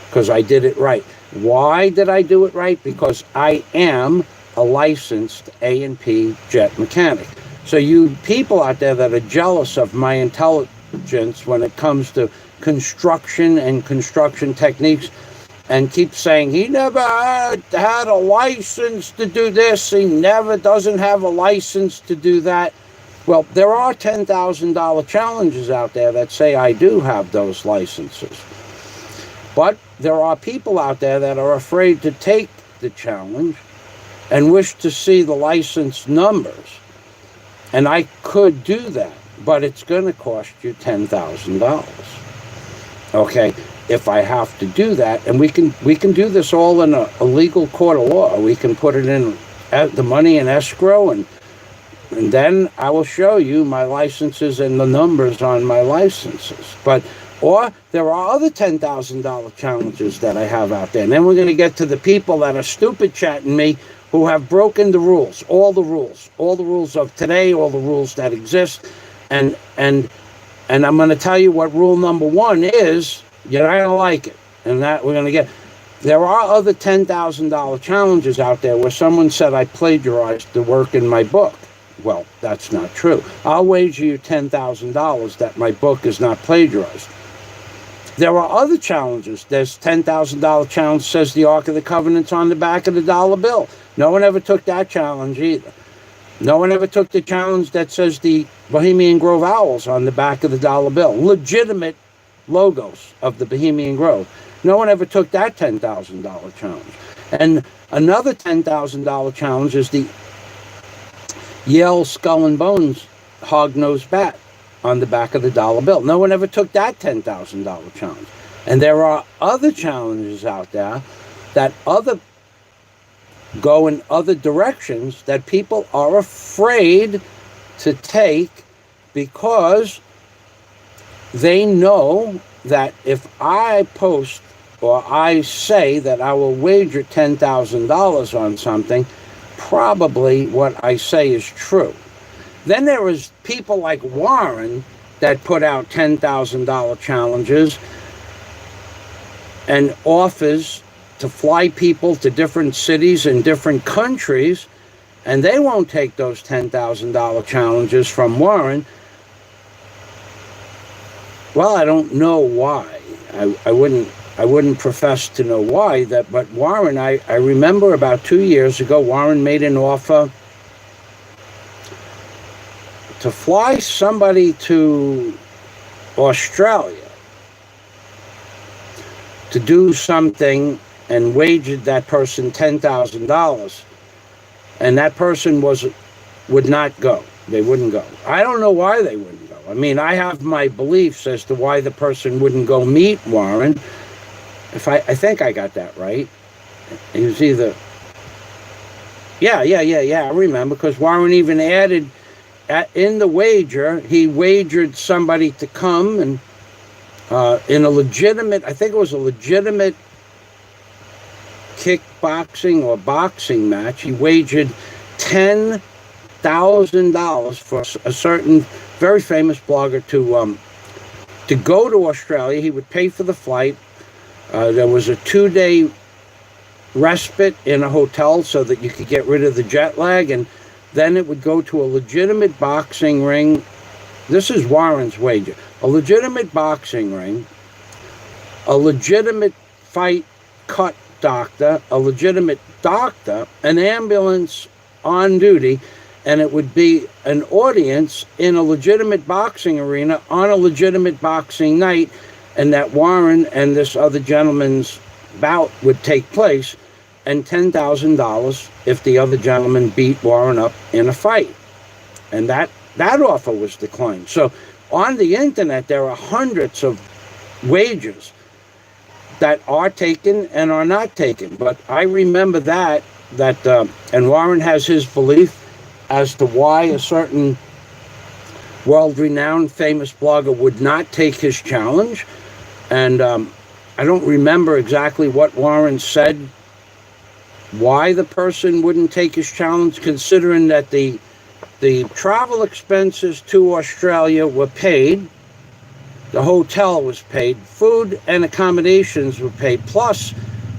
because I did it right. Why did I do it right? Because I am a licensed A&P jet mechanic. So you people out there that are jealous of my intelligence when it comes to construction and construction techniques and keep saying he never had a license to do this, he never doesn't have a license to do that. Well, there are $10,000 challenges out there that say I do have those licenses. But there are people out there that are afraid to take the challenge and wish to see the license numbers. And I could do that, but it's going to cost you $10,000. Okay, if I have to do that, and we can do this all in a legal court of law. We can put it in the money in escrow, and then I will show you my licenses and the numbers on my licenses. Or there are other $10,000 challenges that I have out there. And then we're going to get to the people that are stupid chatting me who have broken the rules, all the rules of today, all the rules that exist. And I'm going to tell you what rule number 1 is. You're not going to like it. And that we're going to get. There are other $10,000 challenges out there where someone said I plagiarized the work in my book. Well, that's not true. I'll wager you $10,000 that my book is not plagiarized. There are other challenges. There's $10,000 challenge says the Ark of the Covenant's on the back of the dollar bill. No one ever took that challenge either. No one ever took the challenge that says the Bohemian Grove Owls on the back of the dollar bill. Legitimate logos of the Bohemian Grove. No one ever took that $10,000 challenge. And another $10,000 challenge is the Yale Skull and Bones hog-nosed bat on the back of the dollar bill. No one ever took that $10,000 challenge. And there are other challenges out there that go in other directions that people are afraid to take because they know that if I post or I say that I will wager $10,000 on something, probably what I say is true. Then there was people like Warren that put out $10,000 challenges and offers to fly people to different cities and different countries, and they won't take those $10,000 challenges from Warren. Well, I don't know why. I wouldn't profess to know why, but Warren, I remember about 2 years ago, Warren made an offer to fly somebody to Australia to do something and wagered that person $10,000, and that person would not go. They wouldn't go. I don't know why they wouldn't go. I mean, I have my beliefs as to why the person wouldn't go meet Warren. I think I got that right. He was either... Yeah, I remember, because Warren even added, in the wager, he wagered somebody to come, and in a legitimate, I think it was a legitimate kickboxing or boxing match, he wagered $10,000 for a certain very famous blogger to go to Australia. He would pay for the flight. There was a 2-day respite in a hotel so that you could get rid of the jet lag, and then it would go to a legitimate boxing ring. This is Warren's wager. A legitimate boxing ring, a legitimate fight cut doctor, a legitimate doctor, an ambulance on duty, and it would be an audience in a legitimate boxing arena on a legitimate boxing night, and that Warren and this other gentleman's bout would take place, and $10,000 if the other gentleman beat Warren up in a fight. and that offer was declined. So on the internet, there are hundreds of wagers that are taken and are not taken. But I remember that and Warren has his belief as to why a certain world-renowned famous blogger would not take his challenge. And I don't remember exactly what Warren said, why the person wouldn't take his challenge, considering that the travel expenses to Australia were paid, the hotel was paid, food and accommodations were paid, plus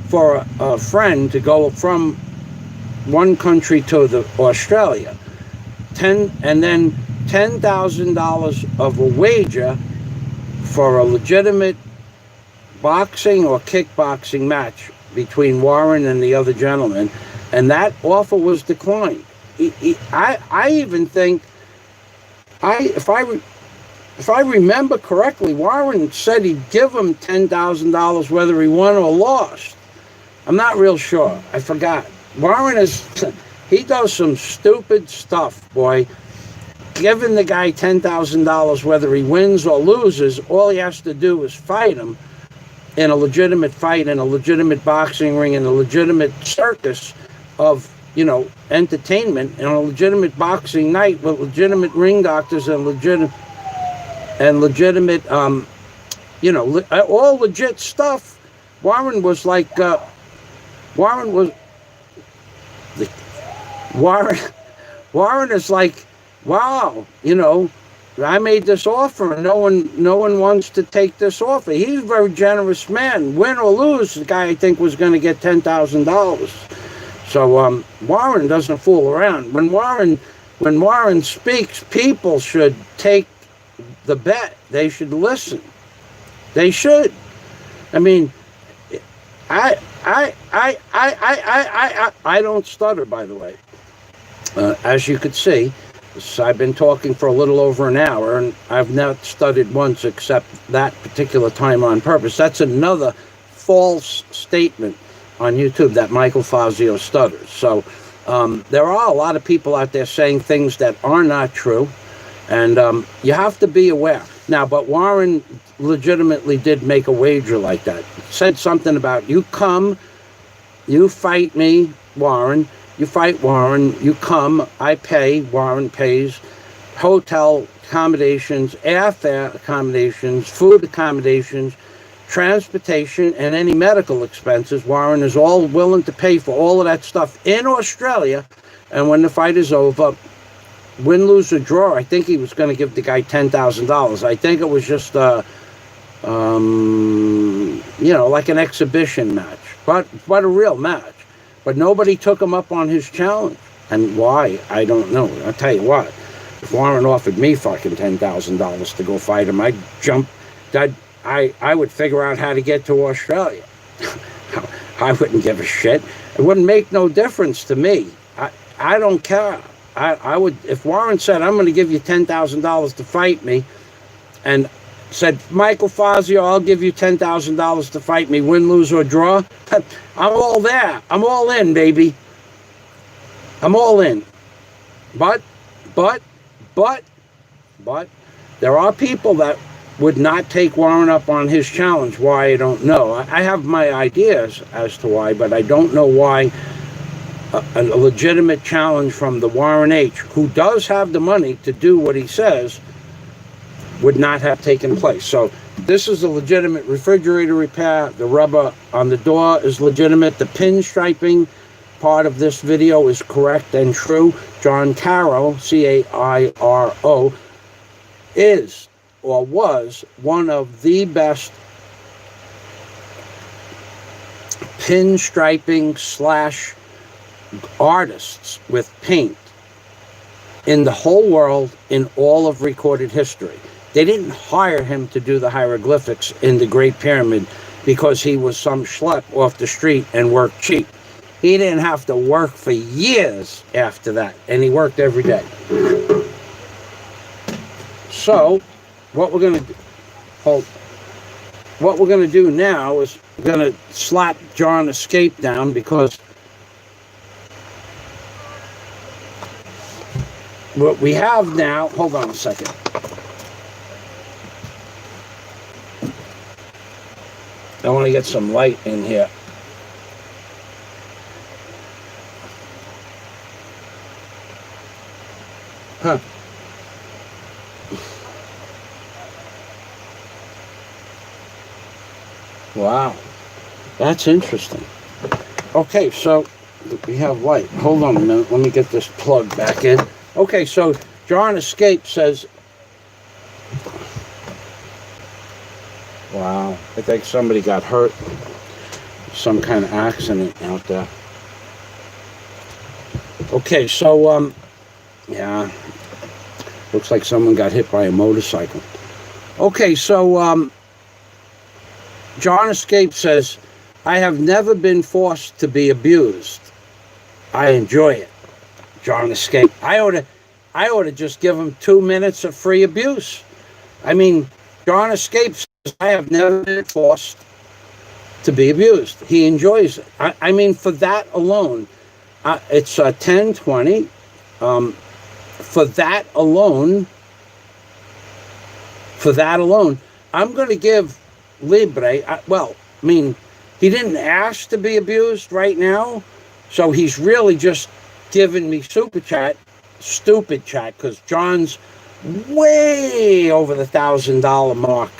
for a friend to go from one country to Australia, and then $10,000 of a wager for a legitimate boxing or kickboxing match between Warren and the other gentleman, and that offer was declined. I even think, if I remember correctly, Warren said he'd give him $10,000 whether he won or lost. I'm not real sure. I forgot. Warren he does some stupid stuff, boy. Giving the guy $10,000 whether he wins or loses, all he has to do is fight him in a legitimate fight, in a legitimate boxing ring, in a legitimate circus of, entertainment, in a legitimate boxing night with legitimate ring doctors and legitimate, all legit stuff. Warren was like, Warren is like, wow, I made this offer and no one wants to take this offer. He's a very generous man. Win or lose, the guy I think was going to get $10,000. So Warren doesn't fool around. When Warren speaks, people should take the bet. They should listen. They should. I mean, I don't stutter, by the way. As you could see, I've been talking for a little over an hour, and I've not stuttered once except that particular time on purpose. That's another false statement on YouTube, that Michael Fazio stutters. So there are a lot of people out there saying things that are not true, and you have to be aware. Now, but Warren legitimately did make a wager like that. Said something about, you come, you fight me, Warren. You fight Warren, you come, I pay, Warren pays, hotel accommodations, airfare accommodations, food accommodations, transportation, and any medical expenses. Warren is all willing to pay for all of that stuff in Australia. And when the fight is over, win, lose, or draw, I think he was going to give the guy $10,000. I think it was just, like an exhibition match, but a real match. But nobody took him up on his challenge. And why? I don't know. I'll tell you what. If Warren offered me fucking $10,000 to go fight him, I'd jump. I would figure out how to get to Australia. I wouldn't give a shit. It wouldn't make no difference to me. I don't care. I would, if Warren said, I'm going to give you $10,000 to fight me, and said, Michael Fazio, I'll give you $10,000 to fight me, win, lose, or draw, I'm all there. I'm all in, baby. I'm all in. But, there are people that would not take Warren up on his challenge. Why, I don't know. I have my ideas as to why, but I don't know why a legitimate challenge from the Warren H., who does have the money to do what he says, would not have taken place. So this is a legitimate refrigerator repair. The rubber on the door is legitimate. The pinstriping part of this video is correct and true. John Caro, C-A-I-R-O, is or was one of the best pinstriping / artists with paint in the whole world, in all of recorded history. They didn't hire him to do the hieroglyphics in the Great Pyramid because he was some schlep off the street and worked cheap. He didn't have to work for years after that, and he worked every day. So, what we're going to do now is we're going to slap John Escape down, because what we have now, hold on a second. I want to get some light in here. Huh. Wow. That's interesting. Okay, so we have light. Hold on a minute. Let me get this plug back in. Okay, so John Escape says, wow, I think somebody got hurt. Some kind of accident out there. Okay, so, yeah, looks like someone got hit by a motorcycle. Okay, so, John Escape says, I have never been forced to be abused. I enjoy it. John Escape. I ought to just give him 2 minutes of free abuse. I mean, John Escape says, I have never been forced to be abused. He enjoys it. I mean, for that alone, it's 10:20. For that alone, I'm going to give Libre, well, I mean, he didn't ask to be abused right now, so he's really just giving me super chat, stupid chat, because John's way over the $1,000 mark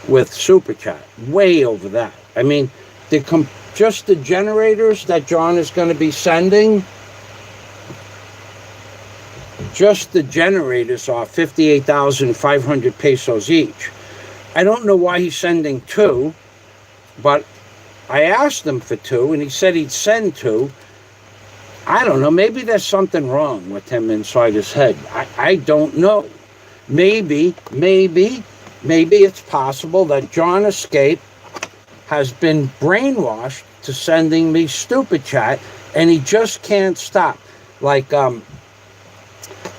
with super chat, way over that. I mean, just the generators that John is going to be sending, just the generators are 58,500 pesos each. I don't know why he's sending 2, but I asked him for 2, and he said he'd send 2. I don't know. Maybe there's something wrong with him inside his head. I don't know. Maybe it's possible that John Escape has been brainwashed to sending me stupid chat, and he just can't stop. Like,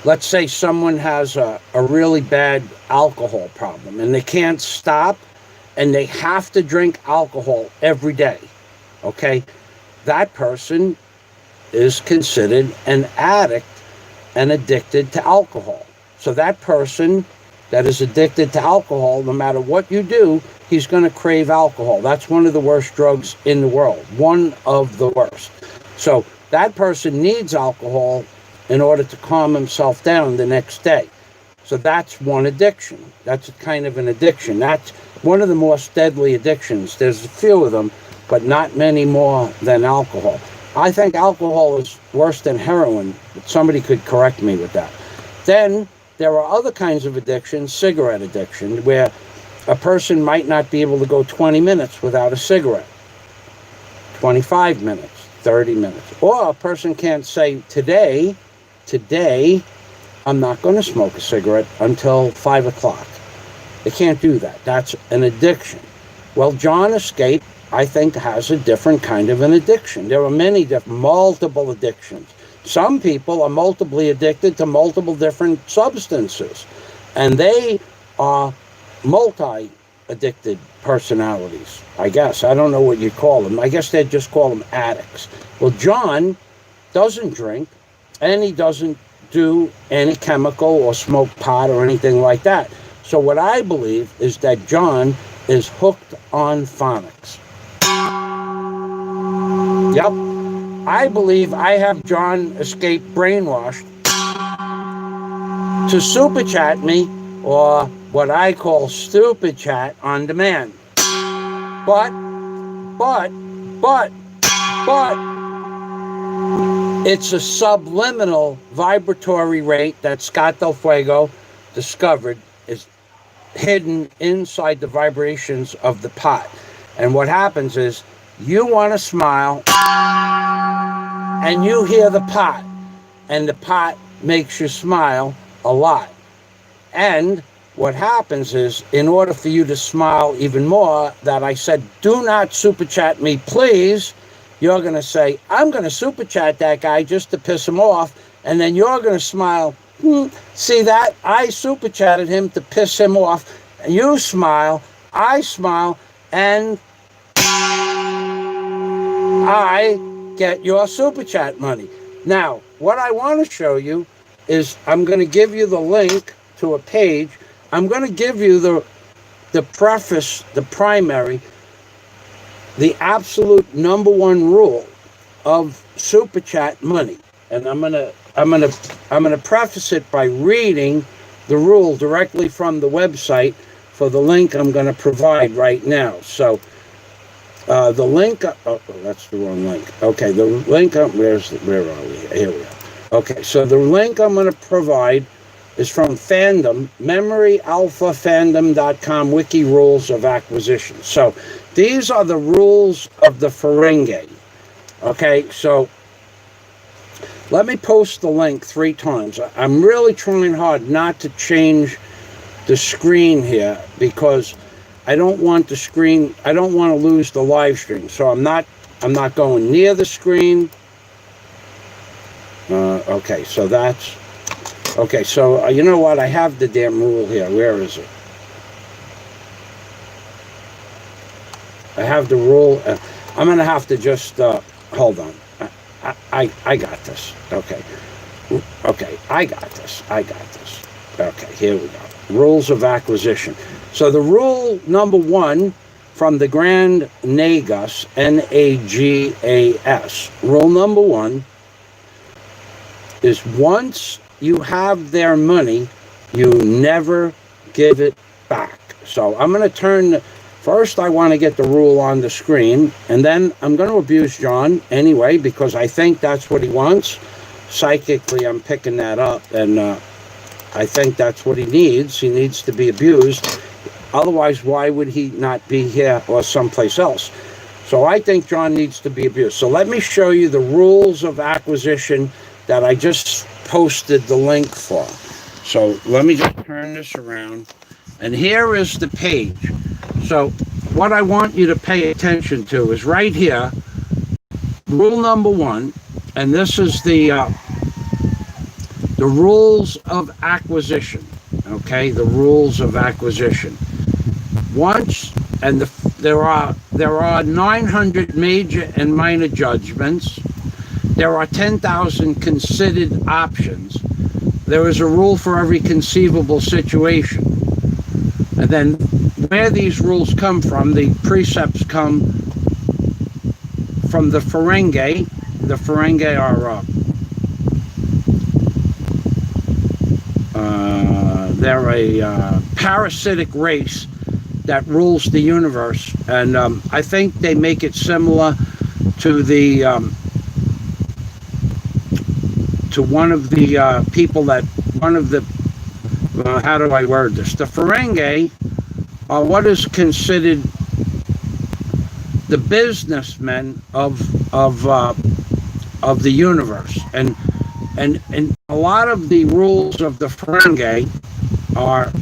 let's say someone has a really bad alcohol problem and they can't stop and they have to drink alcohol every day, okay? That person is considered an addict and addicted to alcohol. So that person that is addicted to alcohol, no matter what you do, he's going to crave alcohol. That's one of the worst drugs in the world, one of the worst. So that person needs alcohol in order to calm himself down the next day. So that's one addiction. That's kind of an addiction. That's one of the most deadly addictions. There's a few of them, but not many more than alcohol. I think alcohol is worse than heroin, but somebody could correct me with that. Then there are other kinds of addictions, cigarette addiction, where a person might not be able to go 20 minutes without a cigarette, 25 minutes, 30 minutes. Or a person can't say, today, I'm not going to smoke a cigarette until 5 o'clock. They can't do that. That's an addiction. Well, John Escape, I think, has a different kind of an addiction. There are many multiple addictions. Some people are multiply addicted to multiple different substances, and they are multi-addicted personalities, I guess. I don't know what you call them. I guess they'd just call them addicts. Well, John doesn't drink, and he doesn't do any chemical or smoke pot or anything like that. So what I believe is that John is hooked on phonics. Yep. I believe I have John Escape brainwashed to super chat me, or what I call stupid chat on demand. But, it's a subliminal vibratory rate that Scott Del Fuego discovered is hidden inside the vibrations of the pot. And what happens is, you want to smile, and you hear the pot, and the pot makes you smile a lot. And what happens is, in order for you to smile even more, that I said, do not super chat me, please, you're going to say, I'm going to super chat that guy just to piss him off, and then you're going to smile. See that? I super chatted him to piss him off. You smile, I smile, and I get your super chat money. Now, what I want to show you is I'm going to give you the link to a page. I'm going to give you the preface, the primary, the absolute number one rule of SupaChat money. And I'm gonna preface it by reading the rule directly from the website for the link I'm going to provide right now. So the link, oh, that's the wrong link. Okay, the link, where are we? Here we are. Okay, so the link I'm going to provide is from Fandom, memoryalphafandom.com, wiki rules of acquisition. So these are the rules of the Ferengi. Okay, so let me post the link 3 times. I'm really trying hard not to change the screen here because I don't want the screen, I don't want to lose the live stream. So I'm not going near the screen. Okay, so that's, okay, so you know what? I have the damn rule here. Where is it? I have the rule. I'm going to have to just, hold on. I got this. Okay. Okay, I got this. Okay, here we go. Rules of acquisition. So the rule number 1 from the Grand Nagus, Nagas. Rule number 1 is once you have their money, you never give it back. So I'm going to turn, first I want to get the rule on the screen, and then I'm going to abuse John anyway, because I think that's what he wants. Psychically, I'm picking that up, and I think that's what he needs. He needs to be abused. Otherwise, why would he not be here or someplace else? So I think John needs to be abused. So let me show you the rules of acquisition that I just posted the link for. So let me just turn this around. And here is the page. So what I want you to pay attention to is right here, rule number 1, and this is the rules of acquisition. Okay, the rules of acquisition. Once, and there are 900 major and minor judgments. There are 10,000 considered options. There is a rule for every conceivable situation. And then where these rules come from, the precepts come from the Ferengi. The Ferengi are they're a parasitic race that rules the universe, and I think they make it similar to the to one of the people that how do I word this? The Ferengi are what is considered the businessmen of the universe, and a lot of the rules of the Ferengi are,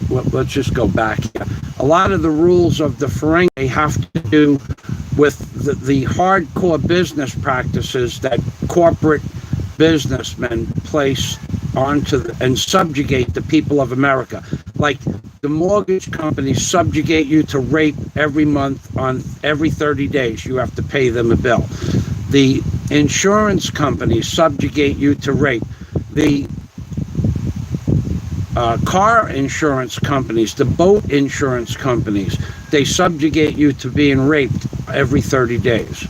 well, let's just go back here. A lot of the rules of the Ferengi have to do with the hardcore business practices that corporate businessmen place onto and subjugate the people of America. Like the mortgage companies subjugate you to rape every month. On every 30 days you have to pay them a bill. The insurance companies subjugate you to rape. The car insurance companies, the boat insurance companies, they subjugate you to being raped every 30 days.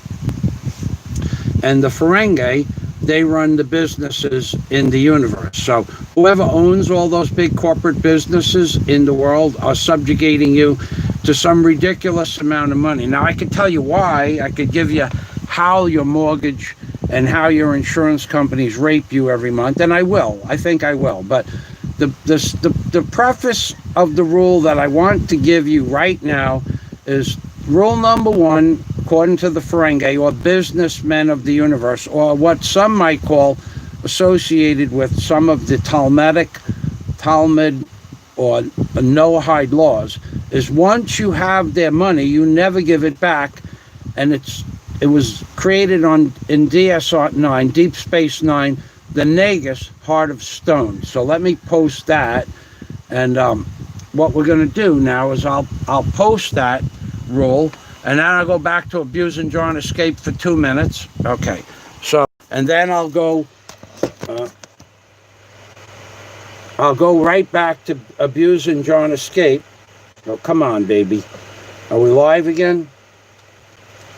And the Ferengi, they run the businesses in the universe. So whoever owns all those big corporate businesses in the world are subjugating you to some ridiculous amount of money. Now, I could tell you why. I could give you how your mortgage and how your insurance companies rape you every month, and I will. I think I will. But the preface of the rule that I want to give you right now is rule number 1, according to the Ferengi, or businessmen of the universe, or what some might call, associated with some of the Talmud or Noahide laws, is once you have their money, you never give it back. And it was created in DS9, Deep Space Nine, the Nagus, Heart of Stone. So let me post that, and what we're going to do now is I'll post that rule, and then I'll go back to abusing John Escape for 2 minutes. Okay, so, and then I'll go I'll go right back to abusing John Escape. Oh, come on, baby. Are we live again?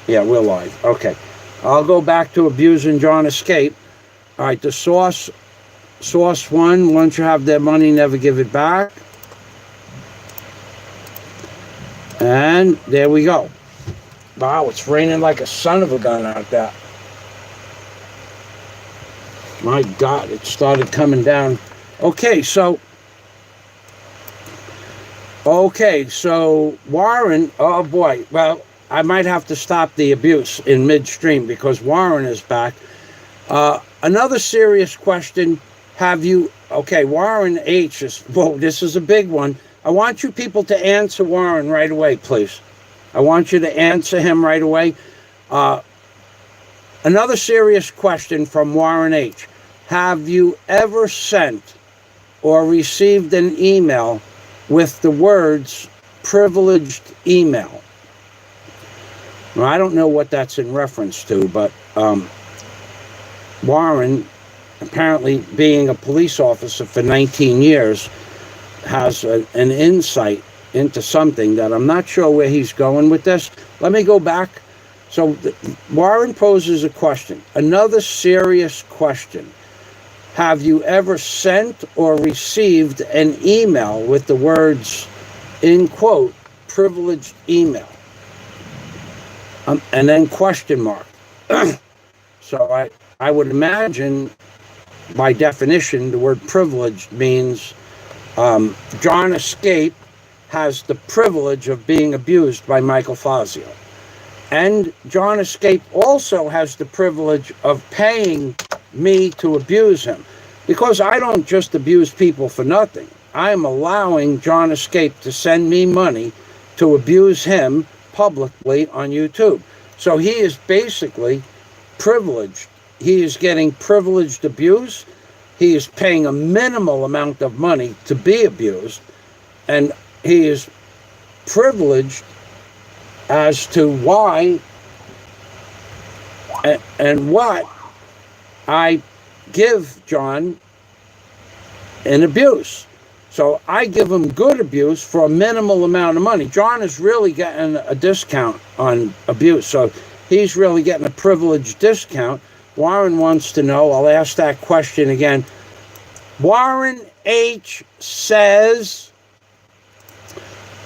Yeah, we're live. Okay. I'll go back to abusing John Escape. All right, the source one, once you have their money, never give it back. And there we go. Wow, it's raining like a son of a gun out there. My God, it started coming down. Okay, so Warren, oh boy, well, I might have to stop the abuse in midstream because Warren is back. Another serious question, Warren H is, whoa, this is a big one. I want you people to answer Warren right away, please. I want you to answer him right away. Another serious question from Warren H. Have you ever sent or received an email with the words privileged email? Well, I don't know what that's in reference to, but Warren, apparently being a police officer for 19 years, has an insight into something that I'm not sure where he's going with this. Let me go back. So Warren poses a question, another serious question. Have you ever sent or received an email with the words, in quote, privileged email? And then question mark. So I would imagine, by definition, the word privileged means John Escape has the privilege of being abused by Michael Fazio. And John Escape also has the privilege of paying me to abuse him. Because I don't just abuse people for nothing. I am allowing John Escape to send me money to abuse him publicly on YouTube. So he is basically privileged. He is getting privileged abuse. He is paying a minimal amount of money to be abused. And he is privileged as to why and what I give John in abuse. So I give him good abuse for a minimal amount of money. John is really getting a discount on abuse. So he's really getting a privileged discount. Warren wants to know, I'll ask that question again. Warren H. says,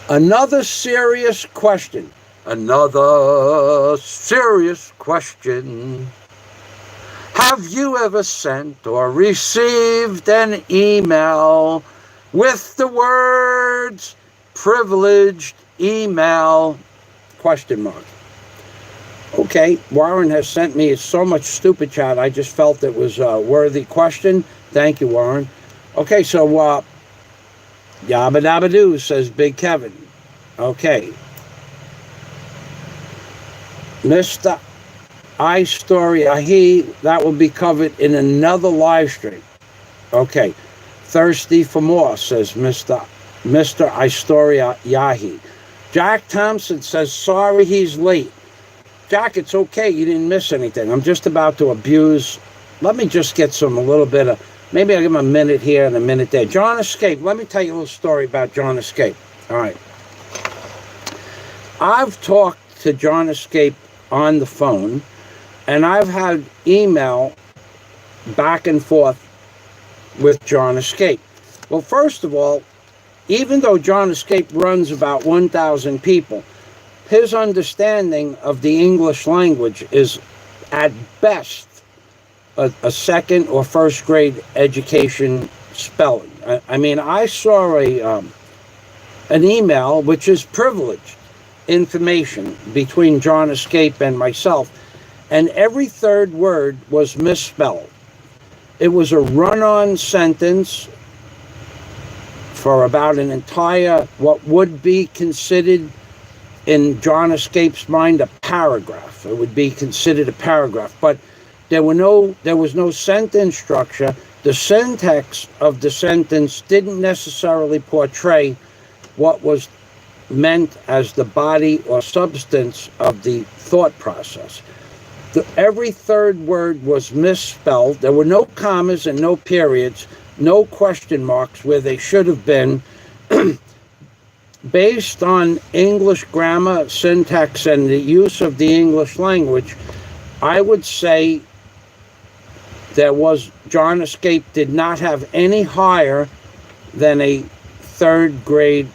another serious question. Another serious question. Have you ever sent or received an email with the words privileged email? Question mark. Okay, Warren has sent me so much stupid chat. I just felt it was a worthy question. Thank you, Warren. Okay, so yabba dabba doo, says Big Kevin. Okay. Mr. I Story Ahi, that will be covered in another live stream. Okay. Thirsty for more, says Mr. I Story Yahi. Jack Thompson says, sorry he's late. Jack, it's okay. You didn't miss anything. I'm just about to abuse. Let me just get a little bit of, maybe I'll give him a minute here and a minute there. John Escape. Let me tell you a little story about John Escape. All right. I've talked to John Escape on the phone, and I've had email back and forth with John Escape. Well, first of all, even though John Escape runs about 1,000 people, his understanding of the English language is at best a second or first grade education spelling. I mean, I saw an email which is privileged information between John Escape and myself, and every third word was misspelled. It was a run-on sentence for about an entire, what would be considered in John Escape's mind, a paragraph. It would be considered a paragraph, but there was no sentence structure. The syntax of the sentence didn't necessarily portray what was meant as the body or substance of the thought process. Every third word was misspelled. There were no commas and no periods. no question marks where they should have been. Based on English grammar, syntax, and the use of the English language, I would say John Escape did not have any higher than a third grade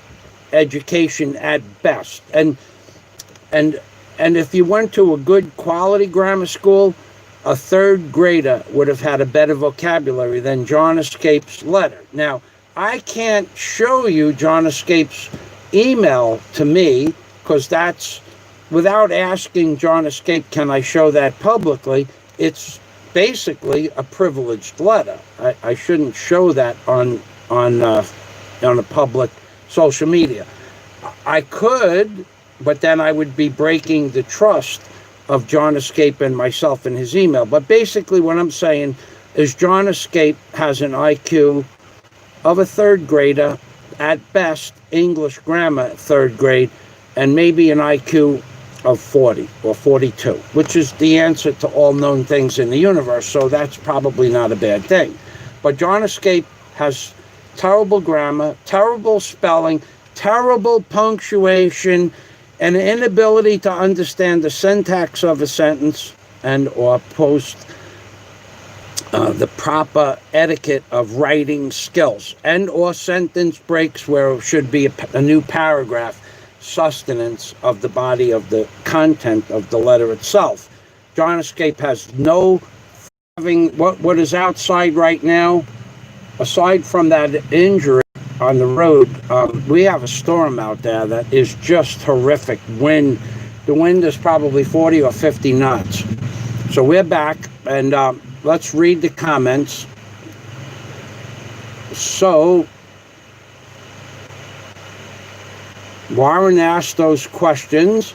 education at best. And if you went to a good quality grammar school, a third grader would have had a better vocabulary than John Escape's letter. Now, I can't show you John Escape's email to me, because that's, without asking John Escape, can I show that publicly, it's basically a privileged letter. I shouldn't show that on a public social media. I could, but then I would be breaking the trust of John Escape and myself in his email. But basically what I'm saying is John Escape has an IQ of a third grader, at best, English grammar third grade, and maybe an IQ of 40 or 42, which is the answer to all known things in the universe, so that's probably not a bad thing. But John Escape has terrible grammar, terrible spelling, terrible punctuation, and an inability to understand the syntax of a sentence and or post the proper etiquette of writing skills, and or sentence breaks where it should be a new paragraph, sustenance of the body of the content of the letter itself. John Escape has no what is outside right now, aside from that injury on the road. We have a storm out there that is just horrific. Wind, the wind is probably 40 or 50 knots. So we're back, and let's read the comments. So Warren asked those questions.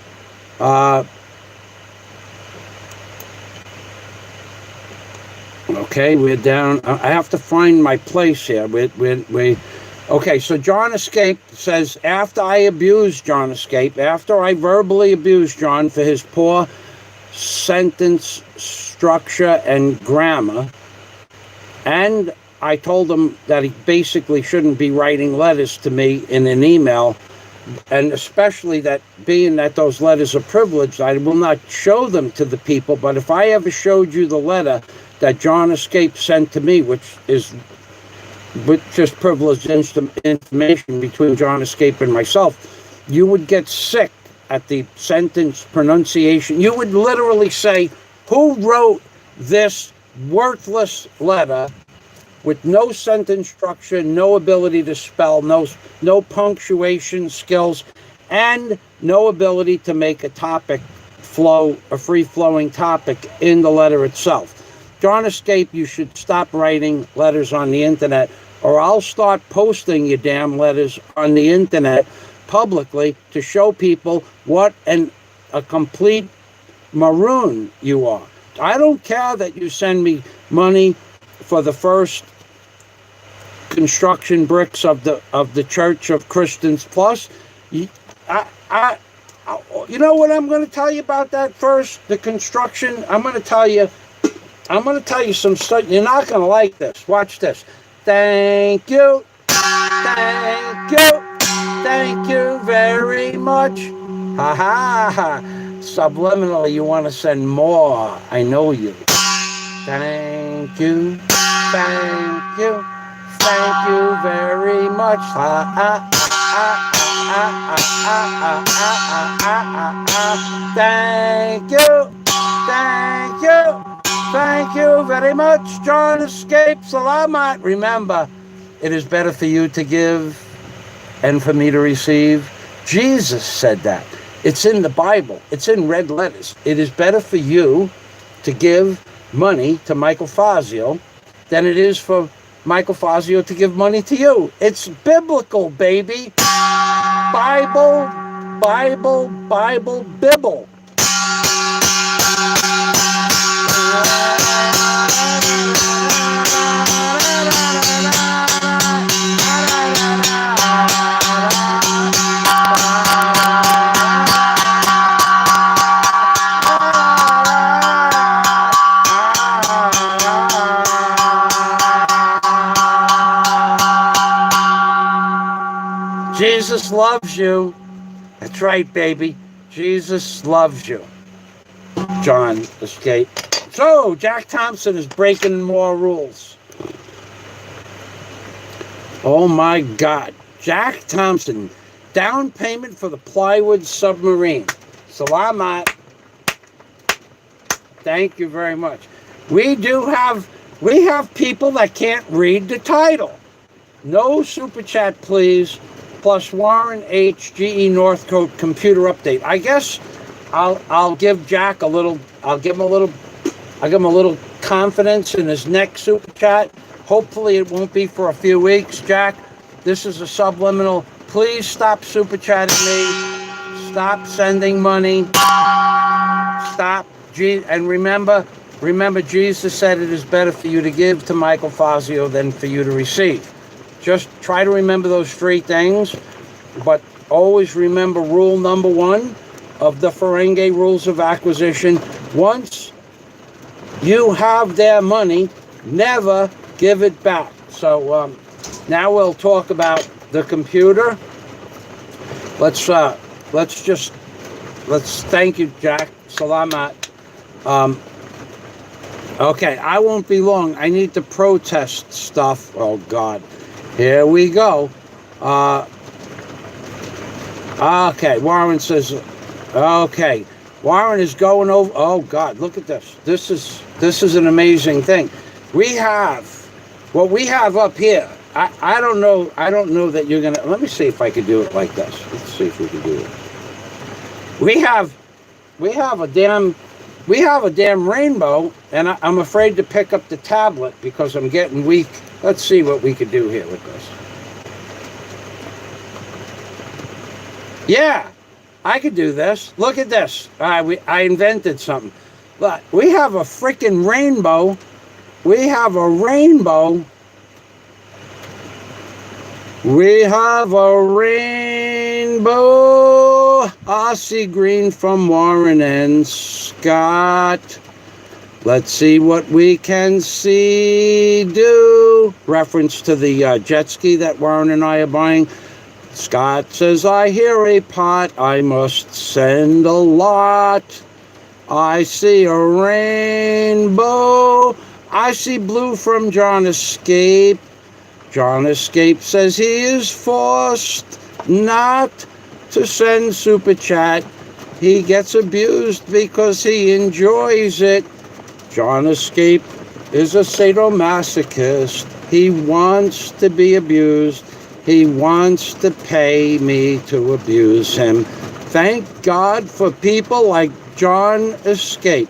Okay, we're down. I have to find my place here. Okay, so John Escape says, after I verbally abused John for his poor sentence structure and grammar, and I told him that he basically shouldn't be writing letters to me in an email, and especially that being that those letters are privileged, I will not show them to the people. But if I ever showed you the letter that John Escape sent to me, which is just privileged information between John Escape and myself, you would get sick at the sentence pronunciation. You would literally say, who wrote this worthless letter with no sentence structure, no ability to spell, no punctuation skills, and no ability to make a topic flow, a free-flowing topic in the letter itself? John Escape, you should stop writing letters on the internet, or I'll start posting your damn letters on the internet publicly to show people what a complete maroon you are. I don't care that you send me money for the first construction bricks of the Church of Christians Plus. You know what I'm going to tell you about that first, the construction? I'm going to tell you some stuff. You're not going to like this. Watch this. Thank you. Thank you. Thank you very much. Ha ha ha. Subliminally, you want to send more. I know you. Thank you. Thank you. Thank you very much. Ha ha ha ha ha ha ha. Thank you. Thank you. Thank you very much, John Escape. Salamat. Remember, it is better for you to give and for me to receive. Jesus said that. It's in the Bible. It's in red letters. It is better for you to give money to Michael Fazio than it is for Michael Fazio to give money to you. It's biblical, baby. Bible, Bible, Bible, Bibble. Jesus loves you. That's right, baby. Jesus loves you. John Escape. So, Jack Thompson is breaking more rules. Oh my God. Jack Thompson. Down payment for the Plywood submarine. Salamat. Thank you very much. We have people that can't read the title. No super chat, please. +Warren HGE Nortcote computer update. I guess I'll give Jack a little. I'll give him a little confidence in his next super chat. Hopefully, it won't be for a few weeks, Jack. This is a subliminal. Please stop super chatting me. Stop sending money. Stop. And remember, Jesus said it is better for you to give to Michael Fazio than for you to receive. Just try to remember those three things, but always remember rule number 1 of the Ferengi rules of acquisition. Once you have their money, never give it back. So now we'll talk about the computer. Let's thank you, Jack. Salamat. Okay, I won't be long. I need to protest stuff. Oh God. Here we go. Okay, Warren says, okay. Warren is going over. Oh God, look at this. This is an amazing thing. We have what we have up here. I don't know that you're gonna. Let me see if I can do it like this. Let's see if we can do it. We have a damn rainbow, and I'm afraid to pick up the tablet because I'm getting weak. Let's see what we could do here with this. Yeah, I could do this. Look at this. I invented something. Look, we have a freaking rainbow. We have a rainbow. We have a rainbow. I see green from Warren and Scott. Let's see what we can see do. Reference to the jet ski that Warren and I are buying. Scott says, I hear a pot. I must send a lot. I see a rainbow. I see blue from John Escape. John Escape says he is forced not to send super chat. He gets abused because he enjoys it. John Escape is a sadomasochist. He wants to be abused. He wants to pay me to abuse him. Thank God for people like John Escape.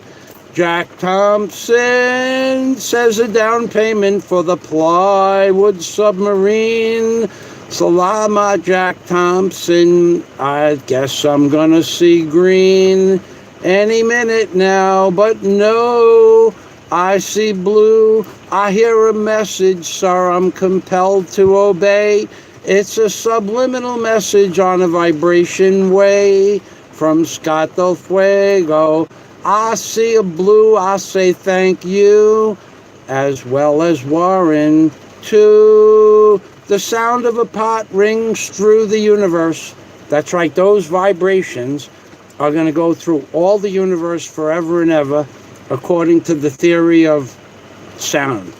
Jack Thompson says a down payment for the Plywood submarine. Salama, Jack Thompson. I guess I'm gonna see green any minute now, but no, I see blue. I hear a message, sir. I'm compelled to obey. It's a subliminal message on a vibration way from Scott Del Fuego. I see a blue. I say thank you, as well as Warren, too. The sound of a pot rings through the universe. That's right, those vibrations are going to go through all the universe forever and ever, according to the theory of sound.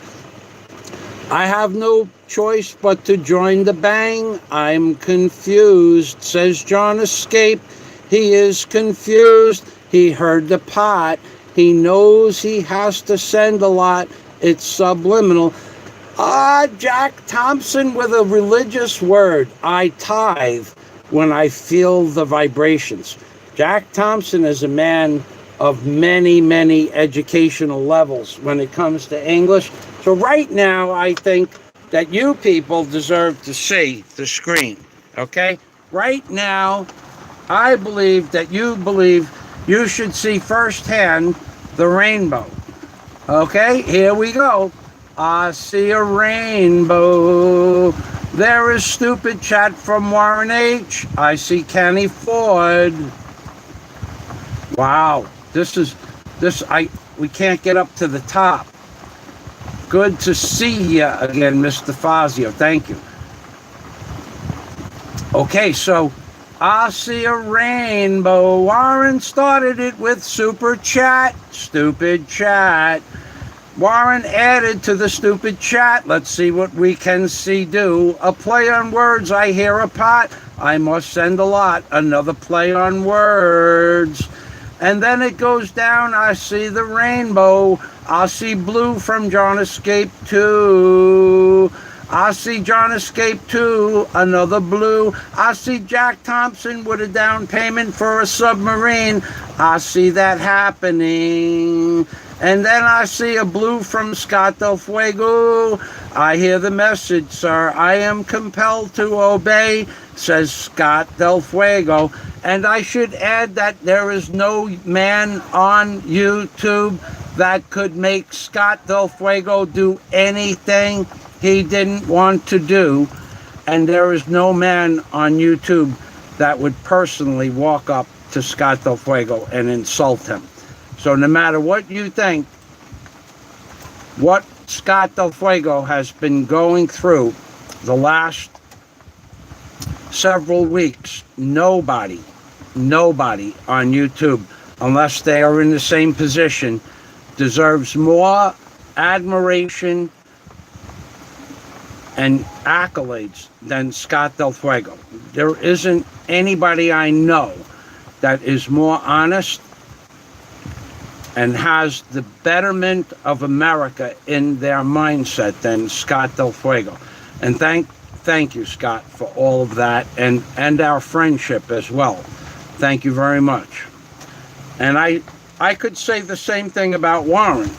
I have no choice but to join the bang. I'm confused, says John Escape. He is confused. He heard the pot. He knows he has to send a lot. It's subliminal. Jack Thompson with a religious word. I tithe when I feel the vibrations. Jack Thompson is a man of many, many educational levels when it comes to English. So right now, I think that you people deserve to see the screen, okay? Right now, I believe that you believe you should see firsthand the rainbow. Okay, here we go. I see a rainbow. There is stupid chat from Warren H. I see Kenny Ford. Wow, we can't get up to the top. Good to see you again, Mr. Fazio. Thank you. Okay, so I see a rainbow. Warren started it with super chat, stupid chat. Warren added to the stupid chat. Let's see what we can see do. A play on words. I hear a pot. I must send a lot. Another play on words. And then it goes down. I see the rainbow. I see blue from John Escape 2. I see John Escape 2, another blue. I see Jack Thompson with a down payment for a submarine. I see that happening. And then I see a blue from Scott Del Fuego. I hear the message, sir. I am compelled to obey, says Scott Del Fuego. And I should add that there is no man on YouTube that could make Scott Del Fuego do anything he didn't want to do, and there is no man on YouTube that would personally walk up to Scott Del Fuego and insult him. So no matter what you think, what Scott Del Fuego has been going through the last several weeks, nobody on YouTube, unless they are in the same position, deserves more admiration and accolades than Scott Del Fuego. There isn't anybody I know that is more honest and has the betterment of America in their mindset than Scott Del Fuego. And thank you, Scott, for all of that, and our friendship as well. Thank you very much. And I could say the same thing about Warren.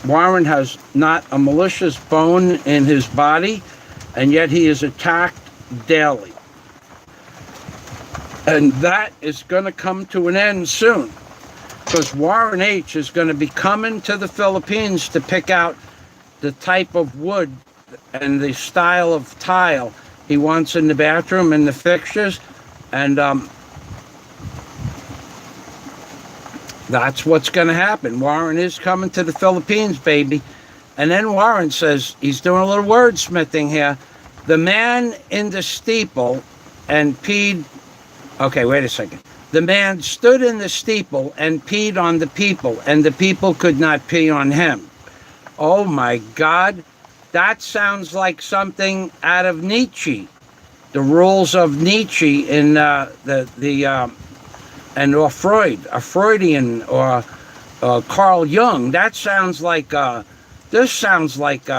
Warren has not a malicious bone in his body, and yet he is attacked daily. And that is going to come to an end soon, because Warren H. is going to be coming to the Philippines to pick out the type of wood and the style of tile he wants in the bathroom and the fixtures, and that's what's going to happen. Warren is coming to the Philippines, baby. And then Warren says, he's doing a little wordsmithing here. The man in the steeple and peed. Okay, wait a second. The man stood in the steeple and peed on the people, and the people could not pee on him. Oh my God. That sounds like something out of Nietzsche. The rules of Nietzsche in or Freud, a Freudian, or Carl Jung. That sounds like, this sounds like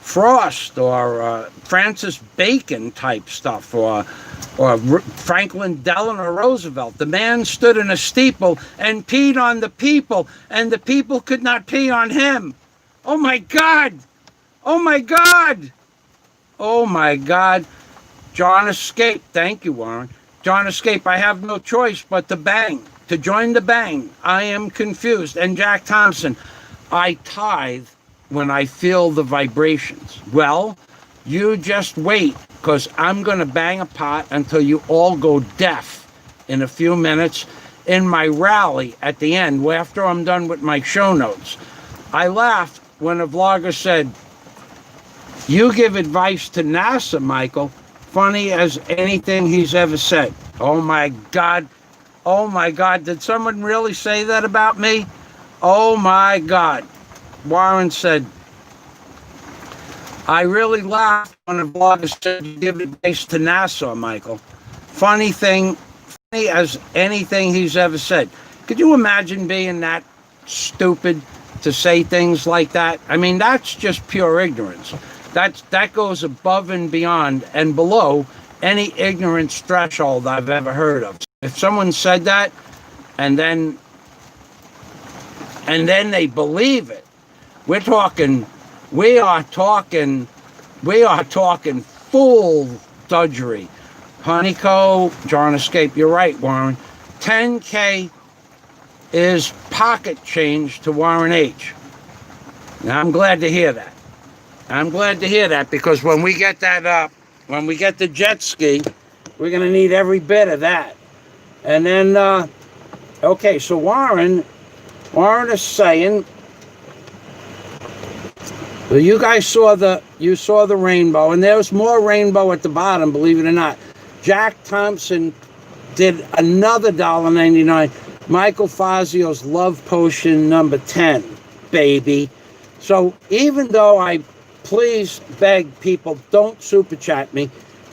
Frost or Francis Bacon type stuff, or Franklin Delano Roosevelt. The man stood in a steeple and peed on the people, and the people could not pee on him. Oh my God! Oh my God! Oh my God! John Escape, thank you, Warren. John Escape, I have no choice but to bang, to join the bang. I am confused. And Jack Thompson, I tithe when I feel the vibrations. Well, you just wait, because I'm going to bang a pot until you all go deaf in a few minutes in my rally at the end, after I'm done with my show notes. I laughed when a vlogger said, "You give advice to NASA, Michael. Funny as anything he's ever said." Oh my God. Oh my God. Did someone really say that about me? Oh my God. Warren said, "I really laughed when a vlogger said you give advice to NASA, Michael. Funny as anything he's ever said." Could you imagine being that stupid to say things like that? I mean, that's just pure ignorance. That goes above and beyond and below any ignorance threshold I've ever heard of. If someone said that and then they believe it, we are talking full dudgery. Honeyco, John Escape, you're right, Warren. 10K is pocket change to Warren H. Now, I'm glad to hear that. I'm glad to hear that, because when we get that when we get the jet ski, we're going to need every bit of that. And then, okay, so Warren is saying, well, you guys saw the rainbow, and there was more rainbow at the bottom, believe it or not. Jack Thompson did another $1.99. Michael Fazio's Love Potion number 10, baby. So even though I please beg people, don't super chat me,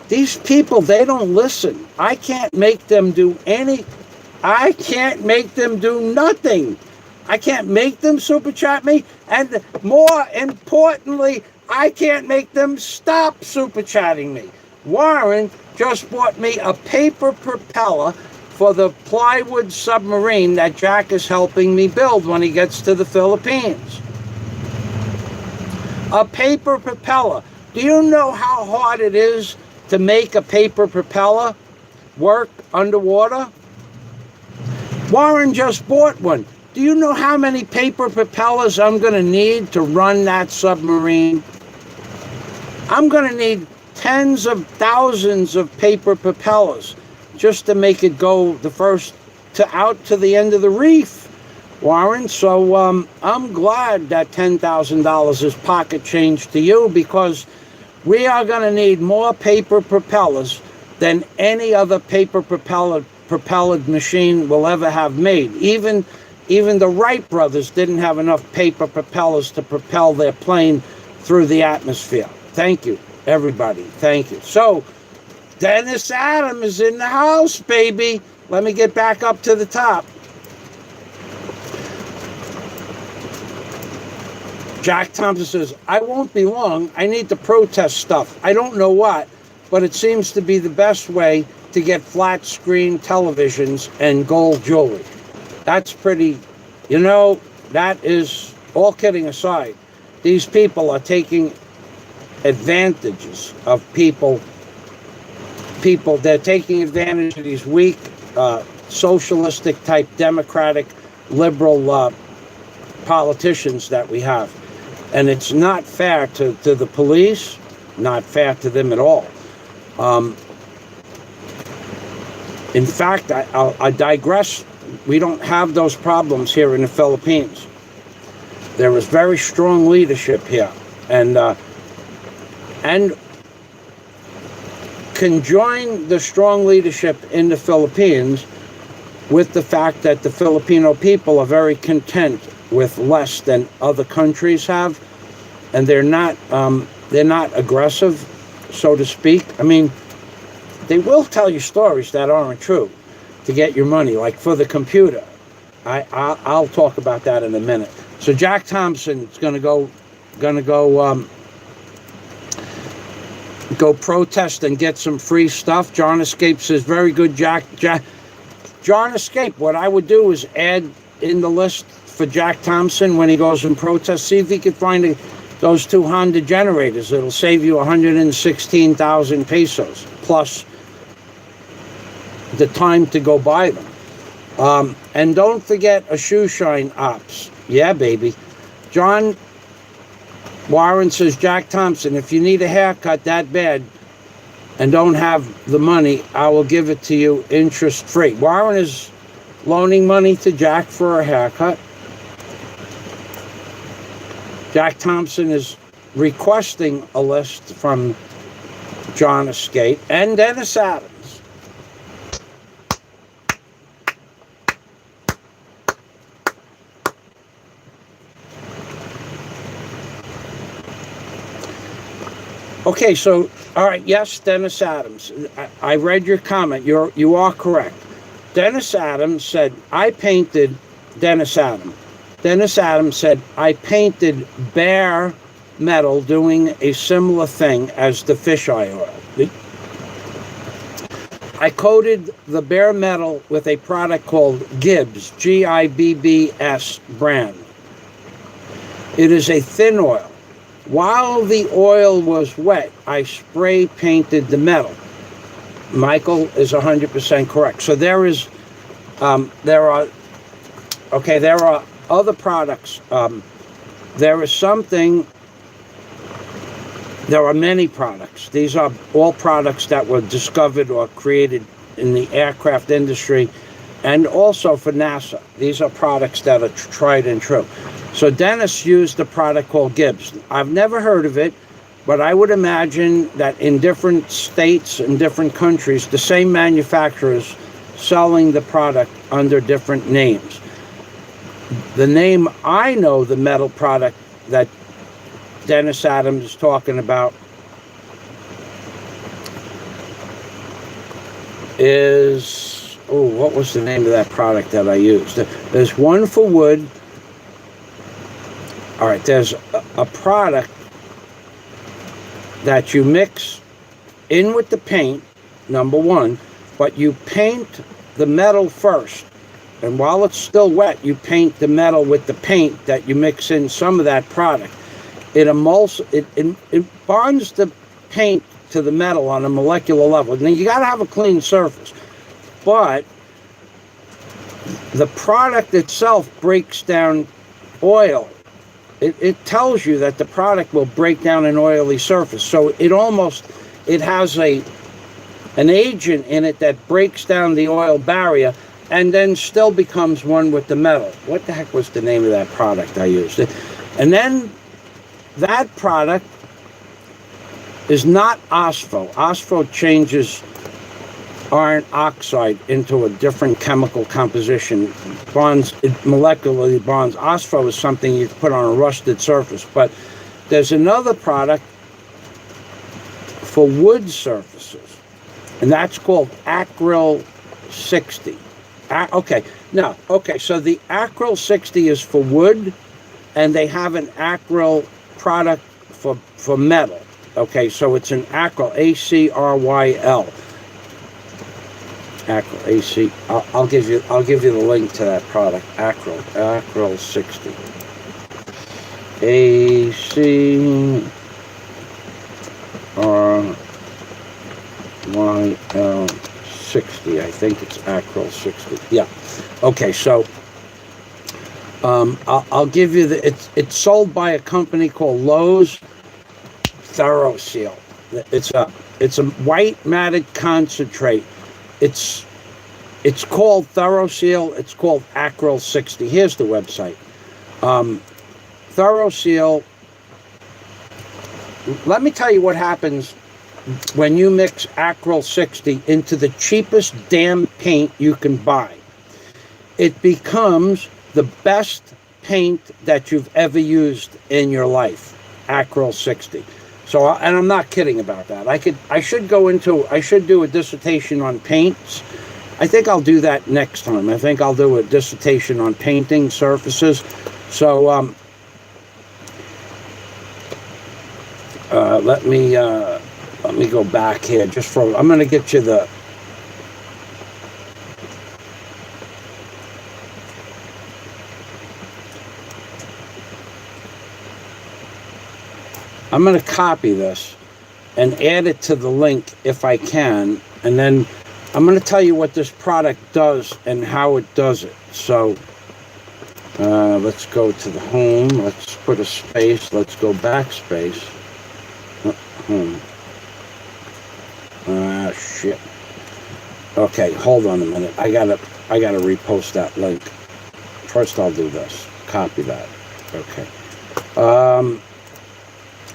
these people, they don't listen. I can't make them do nothing. I can't make them super chat me. And more importantly, I can't make them stop super chatting me. Warren just bought me a paper propeller for the Plywood submarine that Jack is helping me build when he gets to the Philippines. A paper propeller. Do you know how hard it is to make a paper propeller work underwater? Warren just bought one. Do you know how many paper propellers I'm going to need to run that submarine? I'm going to need tens of thousands of paper propellers just to make it go out to the end of the reef, Warren. So I'm glad that $10,000 is pocket change to you, because we are going to need more paper propellers than any other paper propellered machine will ever have made. Even the Wright brothers didn't have enough paper propellers to propel their plane through the atmosphere. Thank you, everybody. Thank you. So, Dennis Adams is in the house, baby. Let me get back up to the top. Jack Thompson says, I won't be long. I need to protest stuff. I don't know what, but it seems to be the best way to get flat screen televisions and gold jewelry. That's pretty, that is, all kidding aside, these people are taking advantages of people. They're taking advantage of these weak, socialistic type, democratic, liberal politicians that we have. And it's not fair to the police, not fair to them at all. In fact, I digress. We don't have those problems here in the Philippines. There is very strong leadership here, and can join the strong leadership in the Philippines with the fact that the Filipino people are very content with less than other countries have, and they're not aggressive, so to speak. I mean, they will tell you stories that aren't true to get your money, like for the computer. I'll talk about that in a minute. So Jack Thompson is going to go protest and get some free stuff. John Escape says, very good, Jack. John Escape, what I would do is add in the list for Jack Thompson when he goes and protests, see if he could find those 2 Honda generators. It'll save you 116,000 pesos plus the time to go buy them. And don't forget a shoe shine ops. Yeah, baby. John Warren says, Jack Thompson, if you need a haircut that bad and don't have the money, I will give it to you interest-free. Warren is loaning money to Jack for a haircut. Jack Thompson is requesting a list from John Escape and Dennis Adams. Okay, so, all right, yes, Dennis Adams. I read your comment. You are correct. Dennis Adams said, I painted Dennis Adams. Dennis Adams said, I painted bare metal doing a similar thing as the fisheye oil. I coated the bare metal with a product called Gibbs, Gibbs brand. It is a thin oil. While the oil was wet, I spray painted the metal. Michael is 100% correct. So there are other products. There are many products. These are all products that were discovered or created in the aircraft industry and also for NASA. These are products that are tried and true. So Dennis used a product called Gibbs. I've never heard of it. But I would imagine that in different states and different countries, the same manufacturers selling the product under different names. The name I know, the metal product that Dennis Adams is talking about, is, oh, what was the name of that product that I used? There's one for wood. All right, there's a product that you mix in with the paint, number one, but you paint the metal first. And while it's still wet, you paint the metal with the paint that you mix in some of that product. It bonds the paint to the metal on a molecular level. Now, you got to have a clean surface. But the product itself breaks down oil. It tells you that the product will break down an oily surface. So it has an agent in it that breaks down the oil barrier and then still becomes one with the metal. What the heck was the name of that product I used? And then that product is not OSPHO. OSPHO changes iron oxide into a different chemical composition. It molecularly bonds. OSPHO is something you put on a rusted surface. But there's another product for wood surfaces, and that's called Acryl 60. So the Acryl 60 is for wood, and they have an Acryl product for metal. Okay, so it's an Acryl, A-C-R-Y-L. Acryl, A-C. I'll give you the link to that product. Acryl 60. A-C-R-Y-L 60. I think it's Acryl 60. Yeah. Okay, so I'll give you it's sold by a company called Lowe's Thorough Seal. It's a white matted concentrate. It's called Thorough Seal. It's called Acryl 60. Here's the website. Thorough Seal. Let me tell you what happens when you mix Acryl 60 into the cheapest damn paint you can buy. It becomes the best paint that you've ever used in your life. Acryl 60. So, and I'm not kidding about that. I should do a dissertation on paints. I think I'll do that next time. I think I'll do a dissertation on painting surfaces. So, let me go back here I'm going to get you the. I'm going to copy this and add it to the link if I can, and then I'm going to tell you what this product does and how it does it. So let's go to the home. Let's put a space. Let's go backspace. Home. Shit. Okay, hold on a minute. I gotta repost that link. First, I'll do this. Copy that. Okay.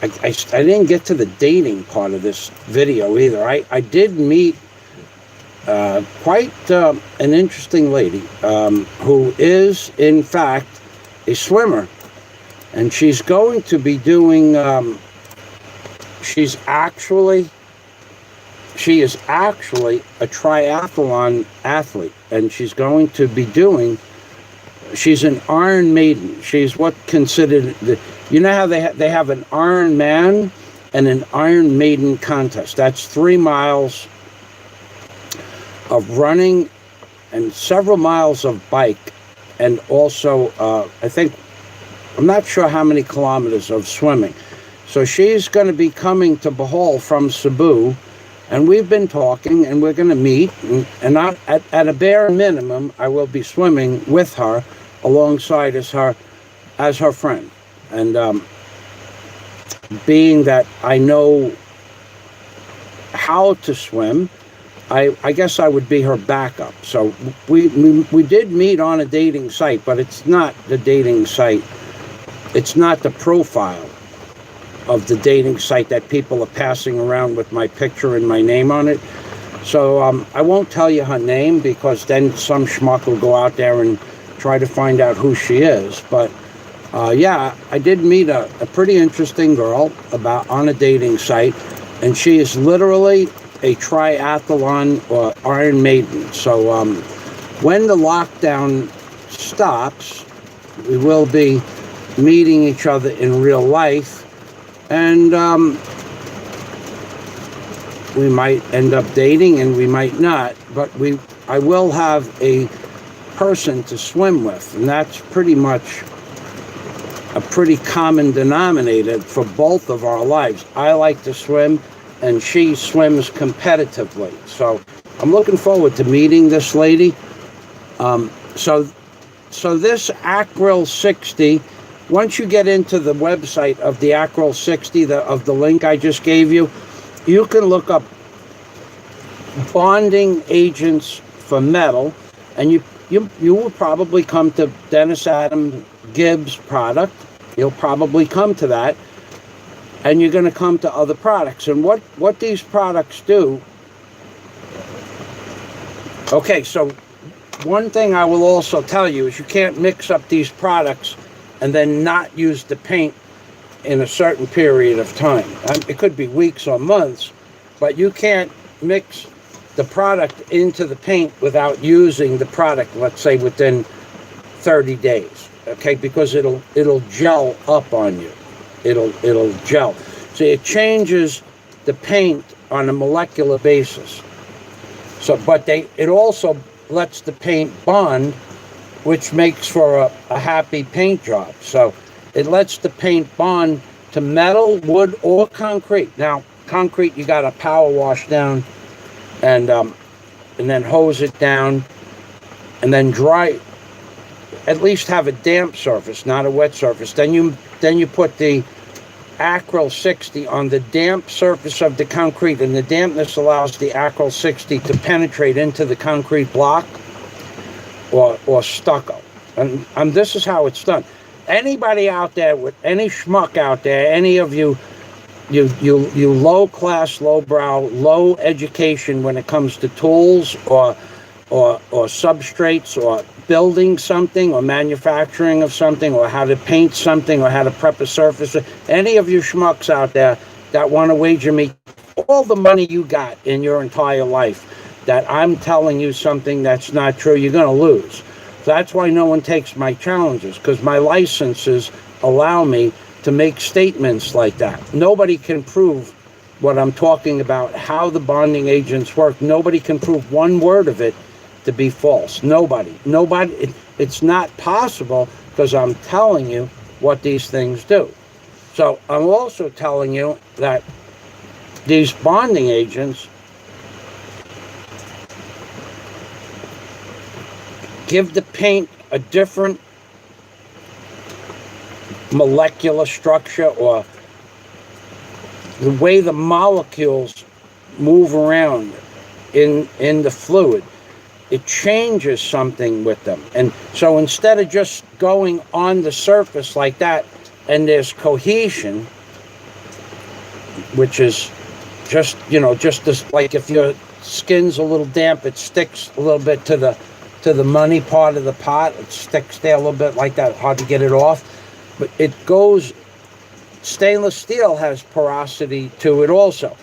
I didn't get to the dating part of this video either. I did meet quite an interesting lady who is, in fact, a swimmer. And she's going to be doing, she is actually a triathlon athlete. And she's going to be she's an Iron Maiden. She's what considered you know how they have an Iron Man and an Iron Maiden contest. That's 3 miles of running and several miles of bike, and also I'm not sure how many kilometers of swimming. So she's going to be coming to Bohol from Cebu, and we've been talking, and we're going to meet, and at a bare minimum, I will be swimming with her alongside as her friend. And being that I know how to swim, I guess I would be her backup. So we did meet on a dating site, but it's not the dating site. It's not the profile. of the dating site that people are passing around with my picture and my name on it. So I won't tell you her name, because then some schmuck will go out there and try to find out who she is. But yeah, I did meet a pretty interesting girl on a dating site, and she is literally a triathlon or Iron Maiden. So when the lockdown stops, we will be meeting each other in real life, and we might end up dating and we might not, but I will have a person to swim with, and that's pretty much a pretty common denominator for both of our lives. I like to swim, and she swims competitively. So I'm looking forward to meeting this lady. So this Acryl 60, once you get into the website of the Acryl 60, of the link I just gave you, you can look up bonding agents for metal, and you will probably come to Dennis Adam Gibbs product. You'll probably come to that, and you're going to come to other products. And what these products do. Okay, so one thing I will also tell you is you can't mix up these products and then not use the paint in a certain period of time. It could be weeks or months, but you can't mix the product into the paint without using the product, let's say within 30 days, okay? Because it'll gel up on you. It'll gel. So it changes the paint on a molecular basis. So, but it also lets the paint bond, which makes for a happy paint job. So it lets the paint bond to metal, wood, or concrete. Now, concrete, you got to power wash down, and then hose it down, and then dry. At least have a damp surface, not a wet surface. Then you put the Acryl 60 on the damp surface of the concrete, and the dampness allows the Acryl 60 to penetrate into the concrete block or stucco. And this is how it's done. Anybody out there, with any schmuck out there, any of you low class, low brow, low education when it comes to tools or substrates or building something or manufacturing of something or how to paint something or how to prep a surface, any of you schmucks out there that want to wager me all the money you got in your entire life that I'm telling you something that's not true, you're going to lose. That's why no one takes my challenges, because my licenses allow me to make statements like that. Nobody can prove what I'm talking about, how the bonding agents work. Nobody can prove one word of it to be false. Nobody. It's not possible, because I'm telling you what these things do. So I'm also telling you that these bonding agents give the paint a different molecular structure, or the way the molecules move around in the fluid. It changes something with them. And so instead of just going on the surface like that and there's cohesion, which is just this, like if your skin's a little damp, it sticks a little bit to the money part of the pot. It sticks there a little bit like that, hard to get it off. But it goes, stainless steel has porosity to it also.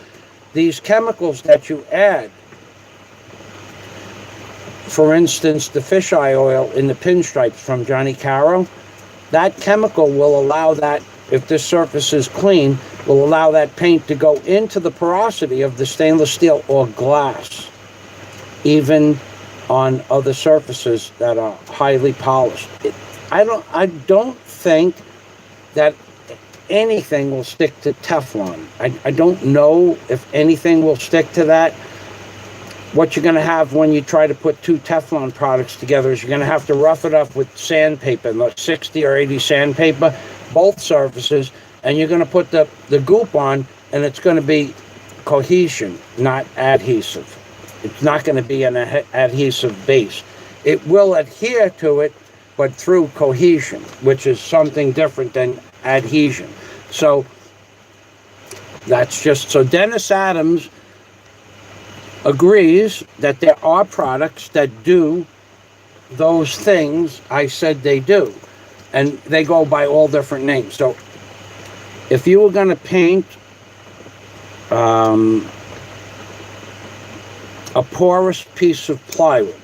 These chemicals that you add, for instance, the fisheye oil in the pinstripes from Johnny Caro, that chemical will allow that, if this surface is clean, will allow that paint to go into the porosity of the stainless steel or glass, even on other surfaces that are highly polished. I don't think that anything will stick to Teflon. I don't know if anything will stick to that. What you're going to have when you try to put two Teflon products together is you're going to have to rough it up with sandpaper, like 60 or 80 sandpaper, both surfaces, and you're going to put the goop on, and it's going to be cohesion, not adhesive. It's not going to be an adhesive base. It will adhere to it, but through cohesion, which is something different than adhesion. So That's just so Dennis Adams agrees that there are products that do those things I said they do. And they go by all different names. So if you were going to paint a porous piece of plywood,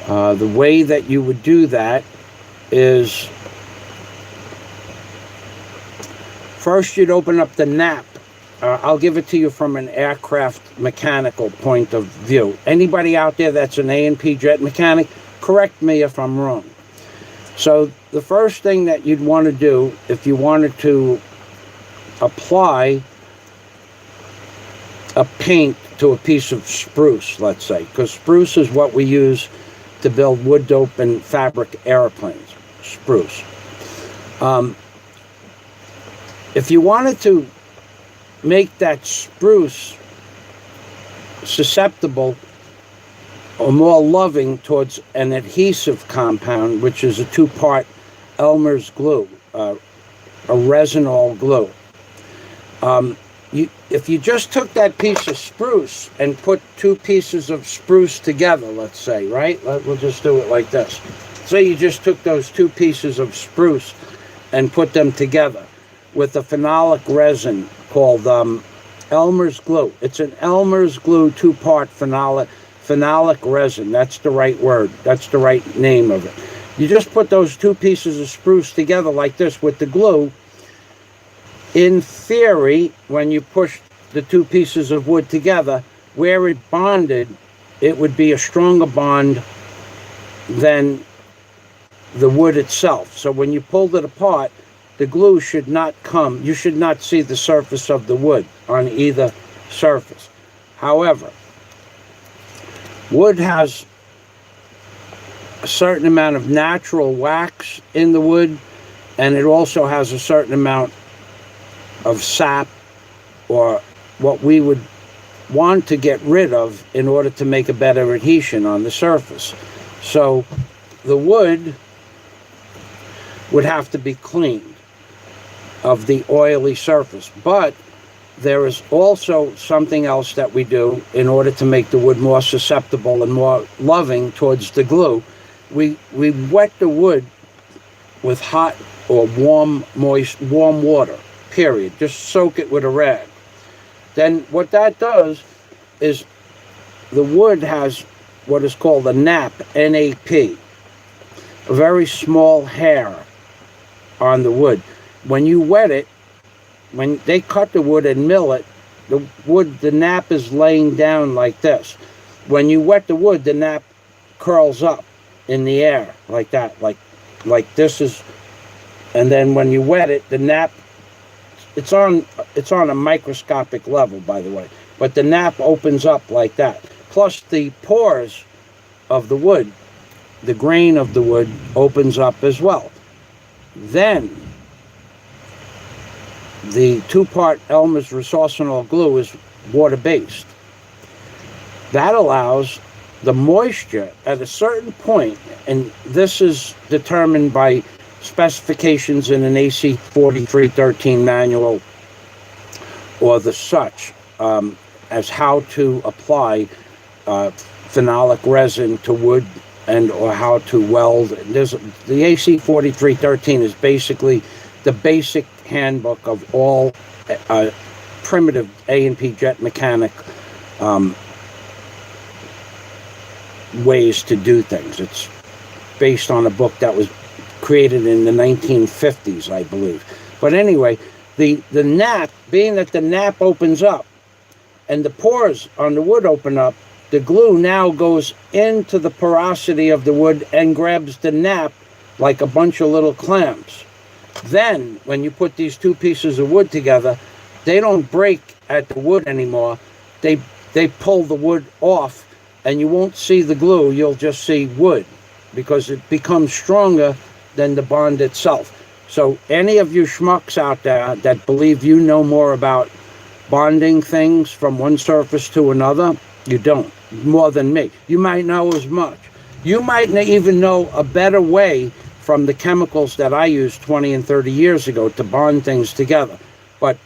the way that you would do that is first you'd open up the nap. I'll give it to you from an aircraft mechanical point of view. Anybody out there that's an A&P jet mechanic, correct me if I'm wrong. So the first thing that you'd want to do if you wanted to apply a paint to a piece of spruce, let's say, because spruce is what we use to build wood dope and fabric airplanes, spruce. If you wanted to make that spruce susceptible or more loving towards an adhesive compound, which is a two-part Elmer's glue, a resinol glue. If you just took that piece of spruce and put two pieces of spruce together, let's say, right? We'll just do it like this. Say you just took those two pieces of spruce and put them together with a phenolic resin called Elmer's glue. It's an Elmer's glue two-part phenolic resin. That's the right word. That's the right name of it. You just put those two pieces of spruce together like this with the glue. In theory, when you push the two pieces of wood together, where it bonded, it would be a stronger bond than the wood itself. So when you pulled it apart, the glue should not come. You should not see the surface of the wood on either surface. However, wood has a certain amount of natural wax in the wood, and it also has a certain amount of sap, or what we would want to get rid of in order to make a better adhesion on the surface. So the wood would have to be cleaned of the oily surface. But there is also something else that we do in order to make the wood more susceptible and more loving towards the glue. We wet the wood with hot or warm water, period. Just soak it with a rag. Then what that does is the wood has what is called a nap, N-A-P, a very small hair on the wood. When you wet it, when they cut the wood and mill it, the nap is laying down like this. When you wet the wood, the nap curls up in the air like that, like this is, and then when you wet it, the nap, it's on a microscopic level, by the way, but the nap opens up like that. Plus the pores of the wood, the grain of the wood opens up as well. Then the two-part Elmer's resorcinol glue is water-based. That allows the moisture at a certain point, and this is determined by specifications in an AC 4313 manual or the such, as how to apply phenolic resin to wood and or how to weld. The AC 4313 is basically the basic handbook of all primitive A&P jet mechanic ways to do things. It's based on a book that was created in the 1950s, I believe. But anyway, the nap, being that the nap opens up and the pores on the wood open up, the glue now goes into the porosity of the wood and grabs the nap like a bunch of little clamps. Then, when you put these two pieces of wood together, they don't break at the wood anymore. They pull the wood off, and you won't see the glue. You'll just see wood, because it becomes stronger than the bond itself. So any of you schmucks out there that believe you know more about bonding things from one surface to another, you don't, more than me. You might know as much. You might even know a better way from the chemicals that I used 20 and 30 years ago to bond things together. But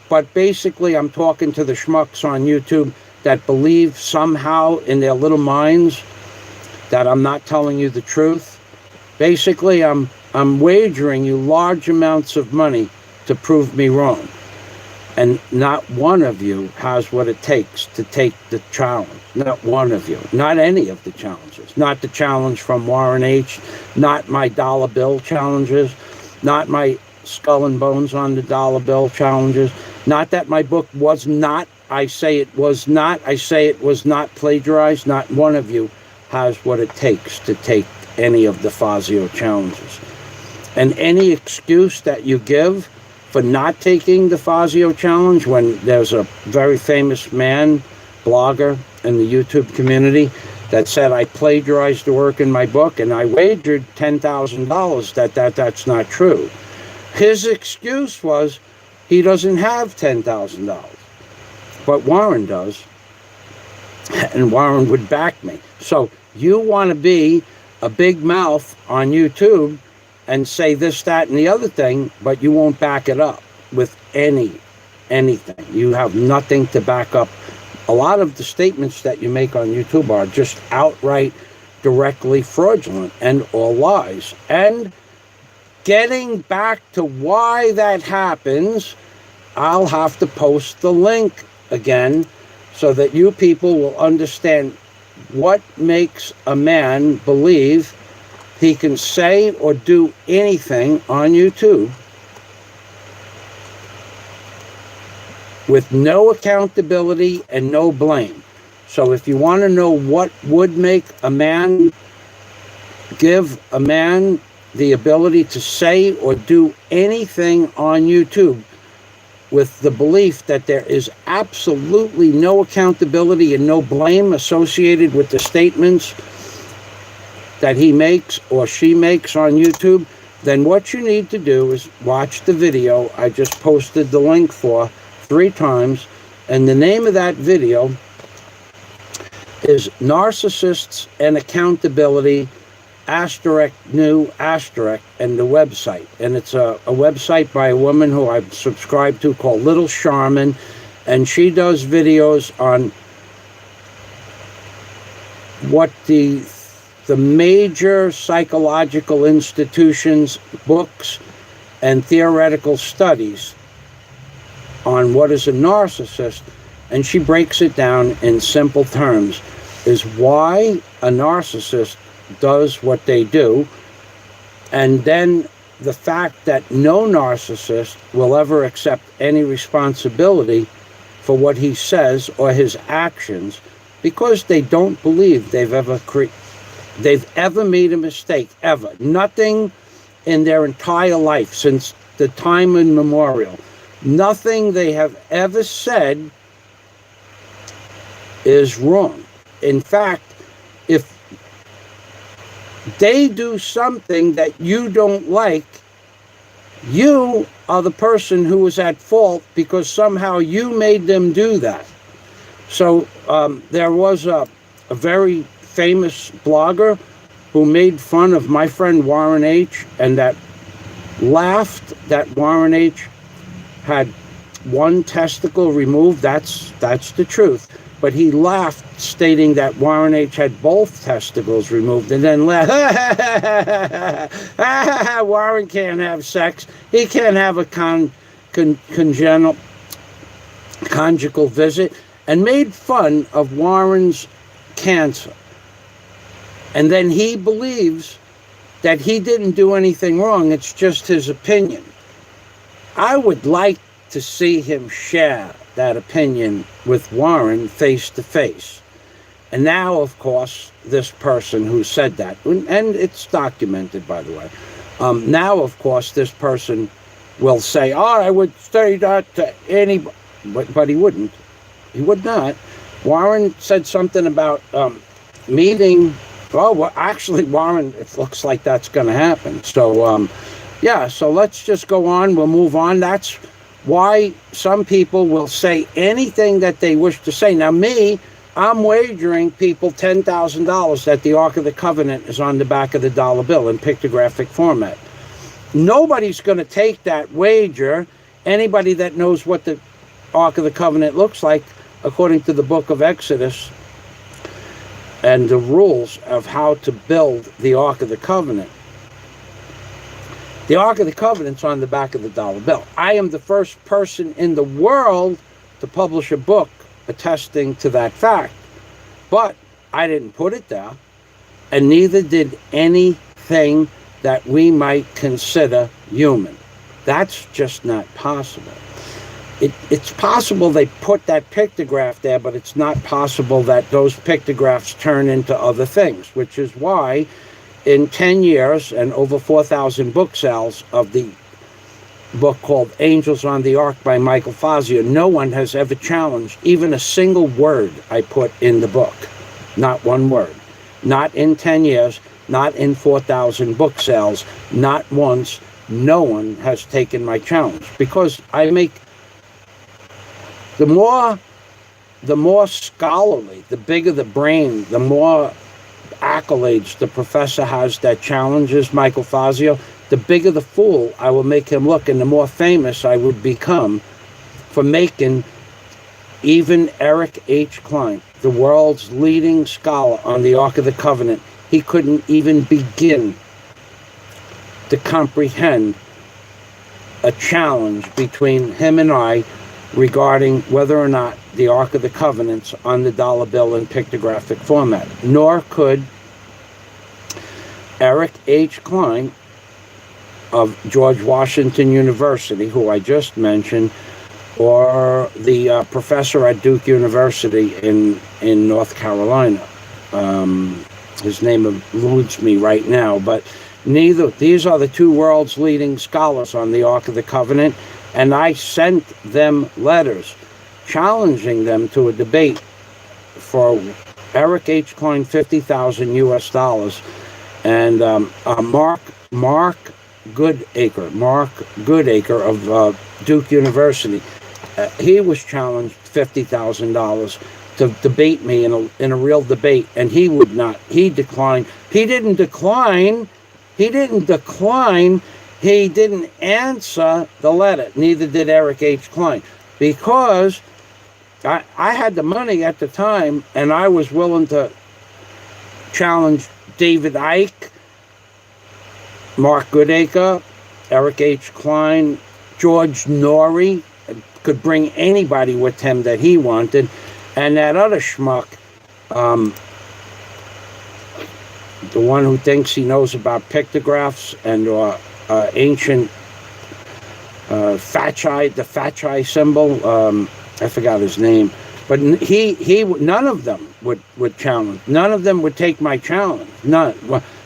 but basically I'm talking to the schmucks on YouTube that believe somehow in their little minds that I'm not telling you the truth. Basically, I'm wagering you large amounts of money to prove me wrong. And not one of you has what it takes to take the challenge. Not one of you. Not any of the challenges. Not the challenge from Warren H. Not my dollar bill challenges. Not my skull and bones on the dollar bill challenges. Not that my book was not. I say it was not. I say it was not plagiarized. Not one of you has what it takes to take any of the Fazio challenges. And any excuse that you give for not taking the Fazio challenge, when there's a very famous man, blogger in the YouTube community, that said I plagiarized the work in my book, and I wagered $10,000 that's not true. His excuse was he doesn't have $10,000, but Warren does, and Warren would back me. So you want to be a big mouth on YouTube and say this, that, and the other thing, but you won't back it up with anything. You have nothing to back up. A lot of the statements that you make on YouTube are just outright, directly fraudulent and all lies. And getting back to why that happens, I'll have to post the link again so that you people will understand what makes a man believe he can say or do anything on YouTube with no accountability and no blame. So if you want to know what would make a man, give a man the ability to say or do anything on YouTube with the belief that there is absolutely no accountability and no blame associated with the statements that he makes or she makes on YouTube, then what you need to do is watch the video I just posted the link for 3 times, and the name of that video is Narcissists and Accountability *new*, and the website. And it's a website by a woman who I've subscribed to called Little Charmin, and she does videos on what the major psychological institutions, books, and theoretical studies on what is a narcissist, and she breaks it down in simple terms, is why a narcissist does what they do, and then the fact that no narcissist will ever accept any responsibility for what he says or his actions because they don't believe they've ever made a mistake, ever. Nothing in their entire life, since the time immemorial, nothing they have ever said is wrong. In fact, if they do something that you don't like, you are the person who is at fault because somehow you made them do that. So there was a very famous blogger who made fun of my friend Warren H. and that laughed that Warren H. had one testicle removed. That's the truth. But he laughed, stating that Warren H. had both testicles removed, and then laughed. Warren can't have sex. He can't have a conjugal visit, and made fun of Warren's cancer. And then he believes that he didn't do anything wrong. It's just his opinion. I would like to see him share that opinion with Warren face to face. And now, of course, this person who said that, and it's documented, by the way, now, of course, this person will say, oh, I would say that to anybody, but he wouldn't. He would not. Warren said something about meeting. Well, actually, Warren, it looks like that's going to happen. So, yeah, so let's just go on. We'll move on. That's why some people will say anything that they wish to say. Now, me, I'm wagering people $10,000 that the Ark of the Covenant is on the back of the dollar bill in pictographic format. Nobody's going to take that wager Anybody that knows what the Ark of the Covenant looks like, according to the book of Exodus and the rules of how to build the Ark of the Covenant. The Ark of the Covenant's on the back of the dollar bill. I am the first person in the world to publish a book attesting to that fact. But I didn't put it there, and neither did anything that we might consider human. That's just not possible. It's possible they put that pictograph there, but it's not possible that those pictographs turn into other things, which is why in 10 years and over 4,000 book sales of the book called Angels on the Ark by Michael Fazio, no one has ever challenged even a single word I put in the book. Not one word. Not in 10 years, not in 4,000 book sales, not once. No one has taken my challenge, because I make the more scholarly, the bigger the brain, the more accolades the professor has that challenges Michael Fazio, the bigger the fool I will make him look, and the more famous I would become for making even Eric H. Klein, the world's leading scholar on the Ark of the Covenant. He couldn't even begin to comprehend a challenge between him and I regarding whether or not the Ark of the Covenant's on the dollar bill in pictographic format. Nor could Eric H. Klein of George Washington University, who I just mentioned, or the professor at Duke University in North Carolina. His name eludes me right now, but neither. These are the two world's leading scholars on the Ark of the Covenant, and I sent them letters challenging them to a debate for Eric H. Klein, $50,000 US, and Mark Goodacre of Duke University. He was challenged $50,000 to debate me in a real debate, and he would not. He declined. He didn't decline. He didn't answer the letter. Neither did Eric H. Klein, because I had the money at the time, and I was willing to challenge David Icke, Mark Goodacre, Eric H. Klein, George Norrie. Could bring anybody with him that he wanted, and that other schmuck, the one who thinks he knows about pictographs and ancient the Fachi symbol. I forgot his name, but none of them would challenge. None of them would take my challenge. None.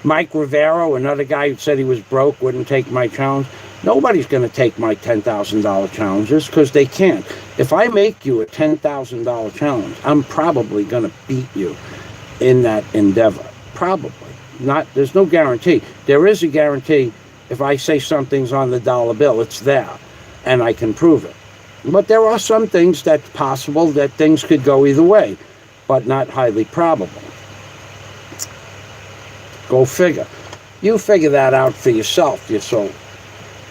Mike Rivero, another guy who said he was broke, wouldn't take my challenge. Nobody's going to take my $10,000 challenges, because they can't. If I make you a $10,000 challenge, I'm probably going to beat you in that endeavor. Probably. Not. There's no guarantee. There is a guarantee. If I say something's on the dollar bill, it's there, and I can prove it. But there are some things that's possible that things could go either way, but not highly probable. Go figure. You figure that out for yourself. You're so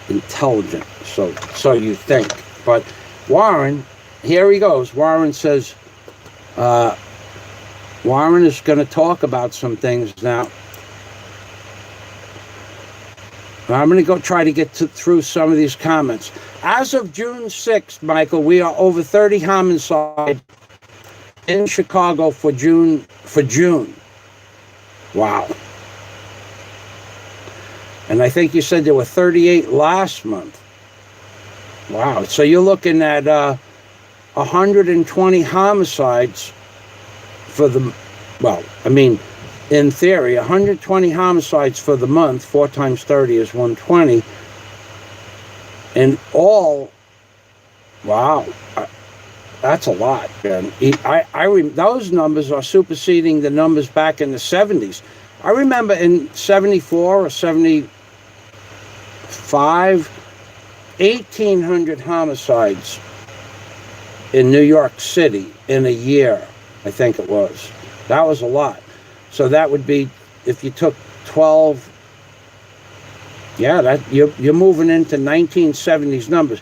intelligent, so you think. But Warren, here he goes. Warren says, Warren is going to talk about some things now. I'm going to go try to get through some of these comments. As of June 6th, Michael, we are over 30 homicides in Chicago for June. Wow. And I think you said there were 38 last month. Wow. So you're looking at 120 homicides for the, well, I mean, in theory, 120 homicides for the month. 4 times 30 is 120. And all, wow, that's a lot, man. Those numbers are superseding the numbers back in the 70s. I remember in 74 or 75, 1,800 homicides in New York City in a year, I think it was. That was a lot. So that would be, if you took 12, yeah, that you're moving into 1970s numbers.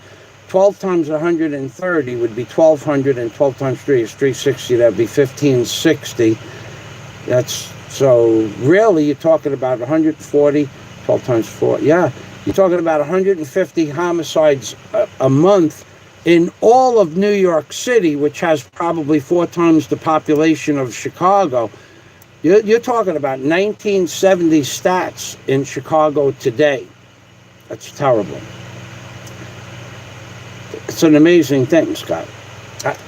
12 times 130 would be 1,200, and 12 times 3 is 360. That would be 1,560. That's, so really you're talking about 140, 12 times 4. Yeah, you're talking about 150 homicides a month in all of New York City, which has probably 4 times the population of Chicago. You're talking about 1970 stats in Chicago today. That's terrible. It's an amazing thing, Scott.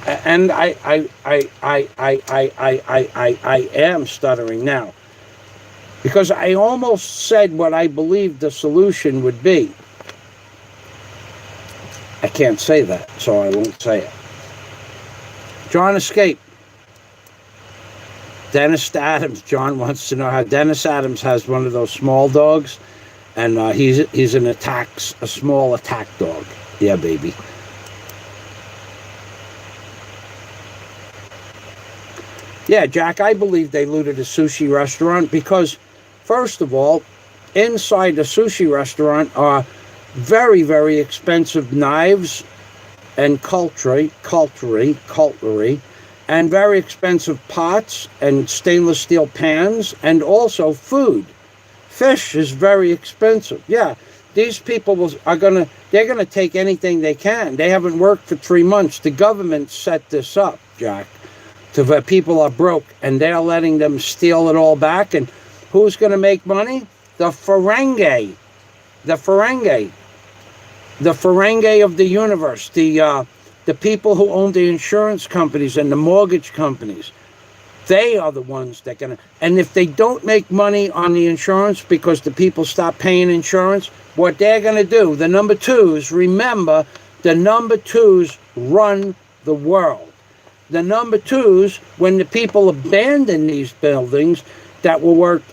And I am stuttering now, because I almost said what I believed the solution would be. I can't say that, so I won't say it. John escaped. Dennis Adams. John wants to know how Dennis Adams has one of those small dogs, and he's a small attack dog. Yeah, baby. Yeah, Jack, I believe they looted a sushi restaurant because, first of all, inside the sushi restaurant are very, very expensive knives and cutlery, and very expensive pots and stainless steel pans, and also food. Fish is very expensive. Yeah, these people they're gonna take anything they can. They haven't worked for 3 months. The government set this up, Jack. People are broke, and they're letting them steal it all back. And who's going to make money? The Ferengi of the universe. The people who own the insurance companies and the mortgage companies. They are the ones that gonna. And if they don't make money on the insurance because the people stop paying insurance, what they're going to do? The number twos. Remember, the number twos run the world. The number twos, when the people abandon these buildings that were worth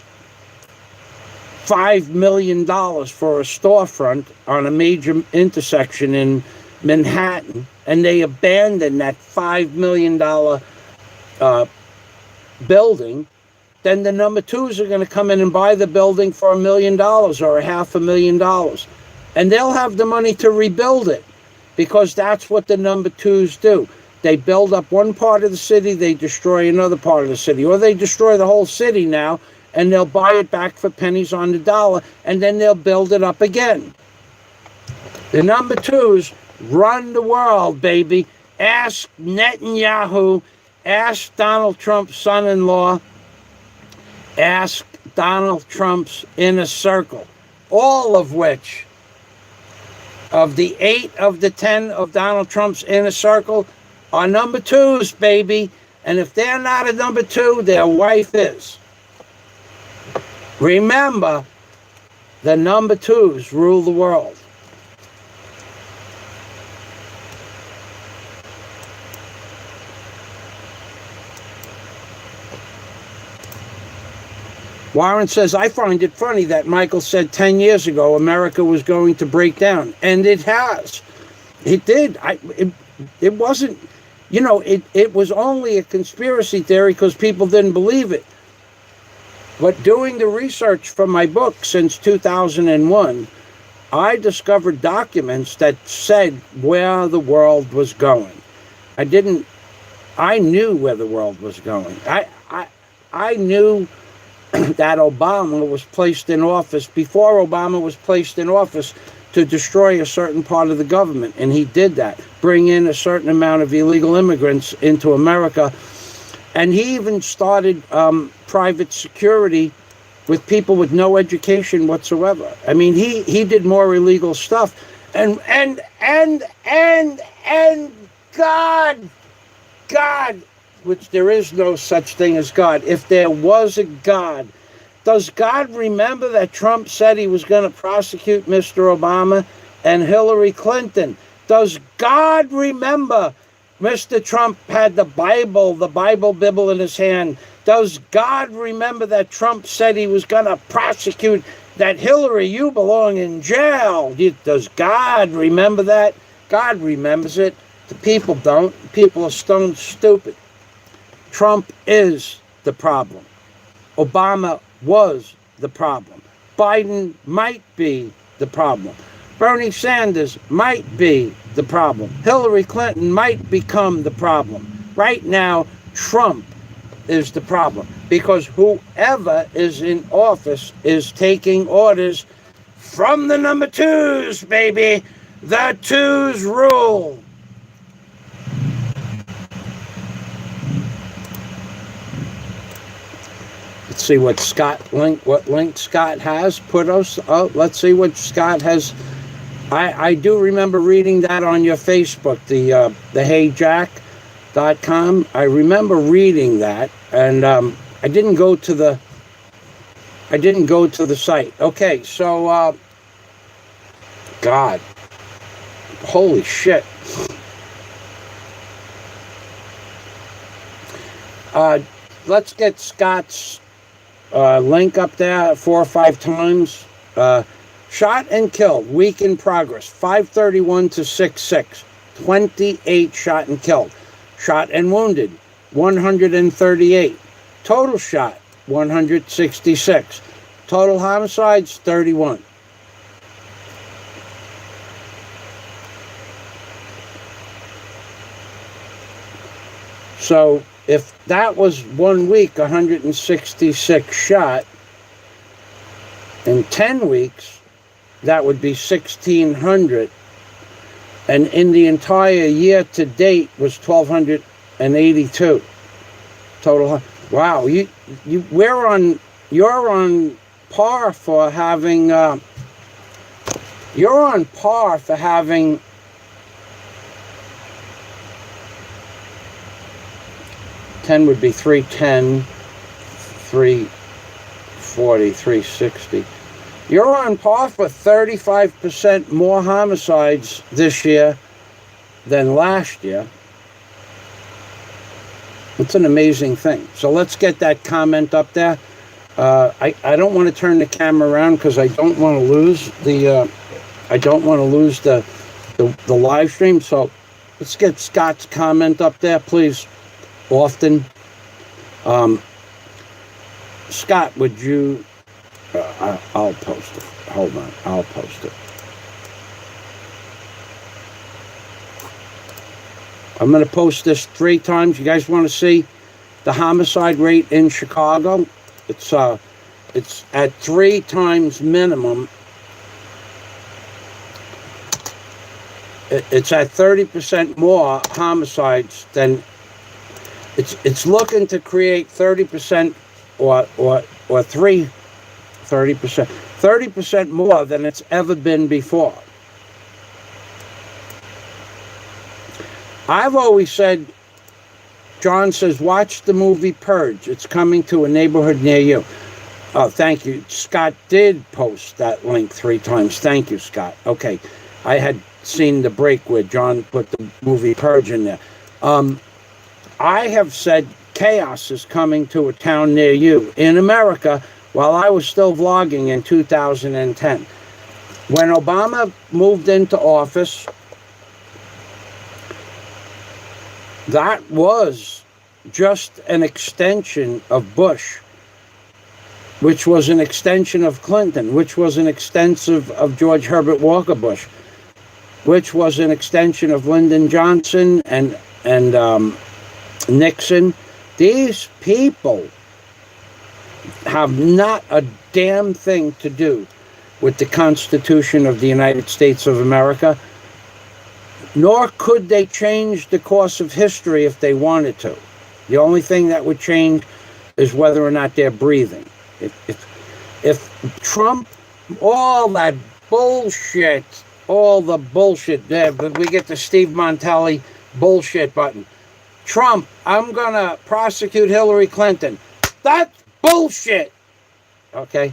$5 million for a storefront on a major intersection in Manhattan, and they abandon that $5 million building, then the number twos are going to come in and buy the building for $1 million or $500,000. And they'll have the money to rebuild it, because that's what the number twos do. They build up one part of the city, they destroy another part of the city, or they destroy the whole city now, and they'll buy it back for pennies on the dollar, and then they'll build it up again. The number twos run the world, baby. Ask Netanyahu, ask Donald Trump's son-in-law, ask Donald Trump's inner circle, all of which, of the 8 of the 10 of Donald Trump's inner circle, are number twos, baby. And if they're not a number two, their wife is. Remember, the number twos rule the world. Warren says, I find it funny that Michael said 10 years ago America was going to break down. And it has. It did. It wasn't, it was only a conspiracy theory because people didn't believe it. But doing the research for my book since 2001, I discovered documents that said where the world was going. I knew where the world was going. I knew that Obama was placed in office, before Obama was placed in office, to destroy a certain part of the government. And he did that, bring in a certain amount of illegal immigrants into America. And he even started private security with people with no education whatsoever. I mean, he did more illegal stuff. And God, which there is no such thing as God. If there was a God, does God remember that Trump said he was going to prosecute Mr. Obama and Hillary Clinton? Does God remember Mr. Trump had the Bible Bible in his hand? Does God remember that Trump said he was going to prosecute that Hillary, you belong in jail? Does God remember that? God remembers it. The people don't. People are stone stupid. Trump is the problem. Obama was the problem. Biden might be the problem. Bernie Sanders might be the problem. Hillary Clinton might become the problem. Right now, Trump is the problem, because whoever is in office is taking orders from the number twos, baby. The twos rule. Let's see what link Scott has put us. Oh, let's see what Scott has. I do remember reading that on your Facebook, the heyjack.com. I remember reading that, and I didn't go to the site. Okay, so God, holy shit. Let's get Scott's link up there 4 or 5 times. Shot and killed, week in progress, 531 to 6/6, 28 shot and killed. Shot and wounded, 138. Total shot, 166. Total homicides, 31. So if that was 1 week, 166 shot, in 10 weeks, that would be 1,600. And in the entire year to date was 1,282 total. Wow, you're on par for having. You're on par for having. Ten would be 310, 340, 360. You're on par for 35% more homicides this year than last year. It's an amazing thing. So let's get that comment up there. I don't want to turn the camera around because I don't want to lose the the live stream. So let's get Scott's comment up there, please. Often, Scott, would you? I'll post it. Hold on, I'll post it. I'm going to post this 3 times. You guys want to see the homicide rate in Chicago? It's at 3 times minimum. It's at 30% more homicides than. It's looking to create 30% or 30% more than it's ever been before. I've always said, John says, watch the movie Purge. It's coming to a neighborhood near you. Oh, thank you. Scott did post that link 3 times. Thank you, Scott. Okay. I had seen the break where John put the movie Purge in there. I have said chaos is coming to a town near you in America while I was still vlogging in 2010. When Obama moved into office, that was just an extension of Bush, which was an extension of Clinton, which was an extension of George Herbert Walker Bush, which was an extension of Lyndon Johnson and Nixon. These people have not a damn thing to do with the Constitution of the United States of America, nor could they change the course of history if they wanted to. The only thing that would change is whether or not they're breathing. If Trump, all that bullshit, all the bullshit there, but we get the Steve Montelli bullshit button. Trump, I'm going to prosecute Hillary Clinton. That's bullshit. Okay?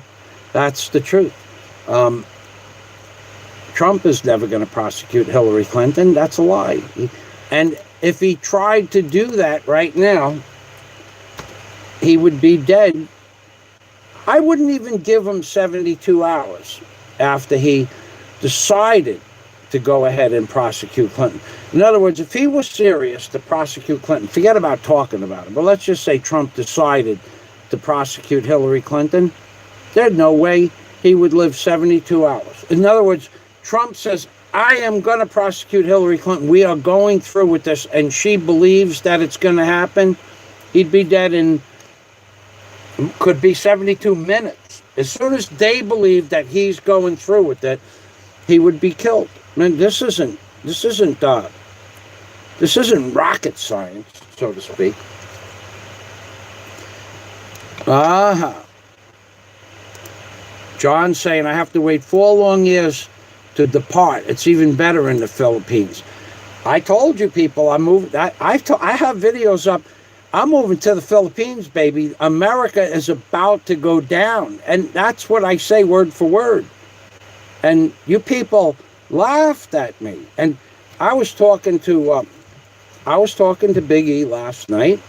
That's the truth. Trump is never going to prosecute Hillary Clinton. That's a lie. And if he tried to do that right now, he would be dead. I wouldn't even give him 72 hours after he decided to go ahead and prosecute Clinton. In other words, if he was serious to prosecute Clinton, forget about talking about it, but let's just say Trump decided to prosecute Hillary Clinton, there's no way he would live 72 hours. In other words, Trump says, I am going to prosecute Hillary Clinton. We are going through with this, and she believes that it's going to happen, he'd be dead in, could be 72 minutes. As soon as they believe that he's going through with it, he would be killed. Man, this isn't rocket science, so to speak. John saying, I have to wait 4 long years to depart. It's even better in the Philippines. I told you people, I'm moving. I have videos up. I'm moving to the Philippines, baby. America is about to go down. And that's what I say word for word. And you people laughed at me. And I was talking to Big E last night,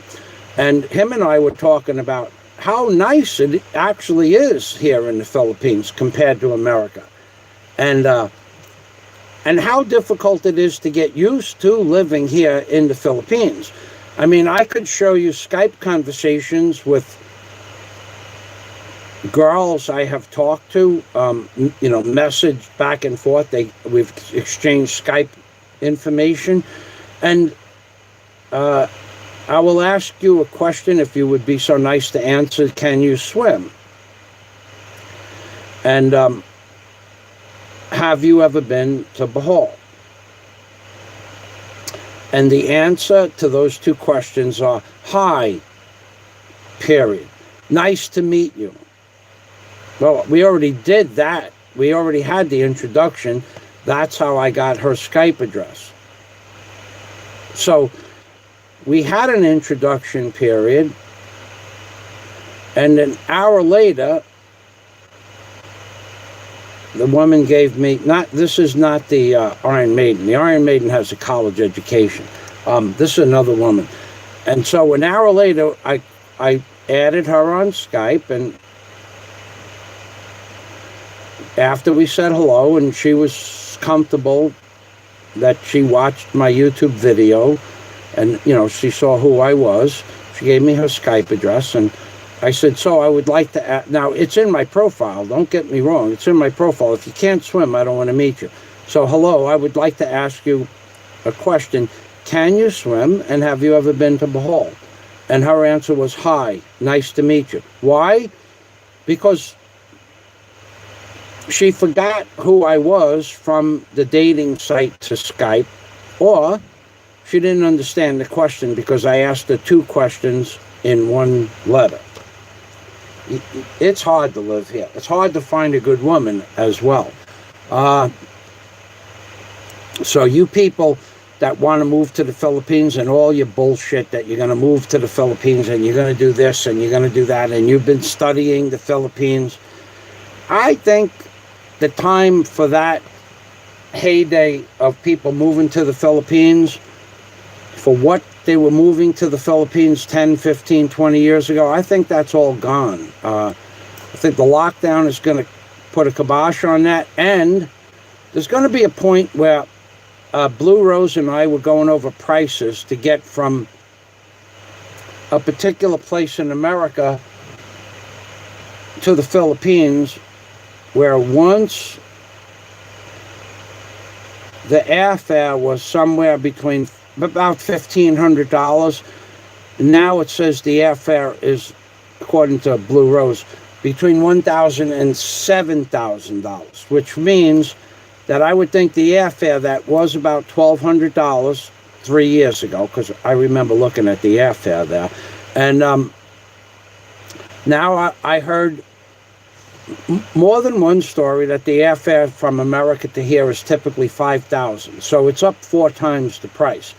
and him and I were talking about how nice it actually is here in the Philippines compared to America. And how difficult it is to get used to living here in the Philippines. I mean, I could show you Skype conversations with girls I have talked to, message back and forth. We've exchanged Skype information. And I will ask you a question if you would be so nice to answer. Can you swim? And have you ever been to Bohol? And the answer to those 2 questions are, hi, period. Nice to meet you. Well, we already did that. We already had the introduction. That's how I got her Skype address. So we had an introduction period, and an hour later, the woman gave me, this is not the Iron Maiden. The Iron Maiden has a college education. This is another woman. And so an hour later, I added her on Skype, and after we said hello, and she was comfortable that she watched my YouTube video, and, she saw who I was, she gave me her Skype address, and I said, so I would like to, now it's in my profile, don't get me wrong, it's in my profile. If you can't swim, I don't want to meet you. So hello, I would like to ask you a question. Can you swim, and have you ever been to Bohol? And her answer was, hi, nice to meet you. Why? Because she forgot who I was from the dating site to Skype, or she didn't understand the question because I asked her 2 questions in 1 letter. It's hard to live here. It's hard to find a good woman as well. So you people that want to move to the Philippines, and all your bullshit that you're going to move to the Philippines and you're going to do this and you're going to do that, and you've been studying the Philippines, I think the time for that heyday of people moving to the Philippines, for what they were moving to the Philippines 10, 15, 20 years ago, I think that's all gone. I think the lockdown is going to put a kibosh on that, and there's going to be a point where Blue Rose and I were going over prices to get from a particular place in America to the Philippines, where once the airfare was somewhere between about $1,500. Now it says the airfare is, according to Blue Rose, between $1,000 and $7,000, which means that I would think the airfare that was about $1,200 3 years ago, because I remember looking at the airfare there, and now I heard more than one story that the airfare from America to here is typically $5,000. So it's up 4 times the price.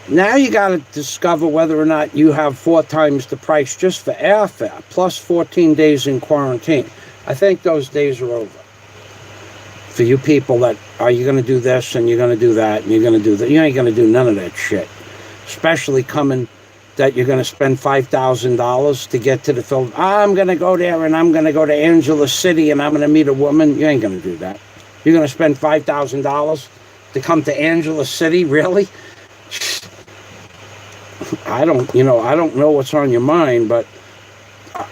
Now you got to discover whether or not you have 4 times the price just for airfare, plus 14 days in quarantine. I think those days are over. For you people that, are you going to do this and you're going to do that and you're going to do that? You ain't going to do none of that shit. Especially coming that you're going to spend $5,000 to get to the Philippines. I'm going to go there and I'm going to go to Angeles City and I'm going to meet a woman. You ain't going to do that. You're going to spend $5,000 to come to Angeles City? Really? I don't know what's on your mind, but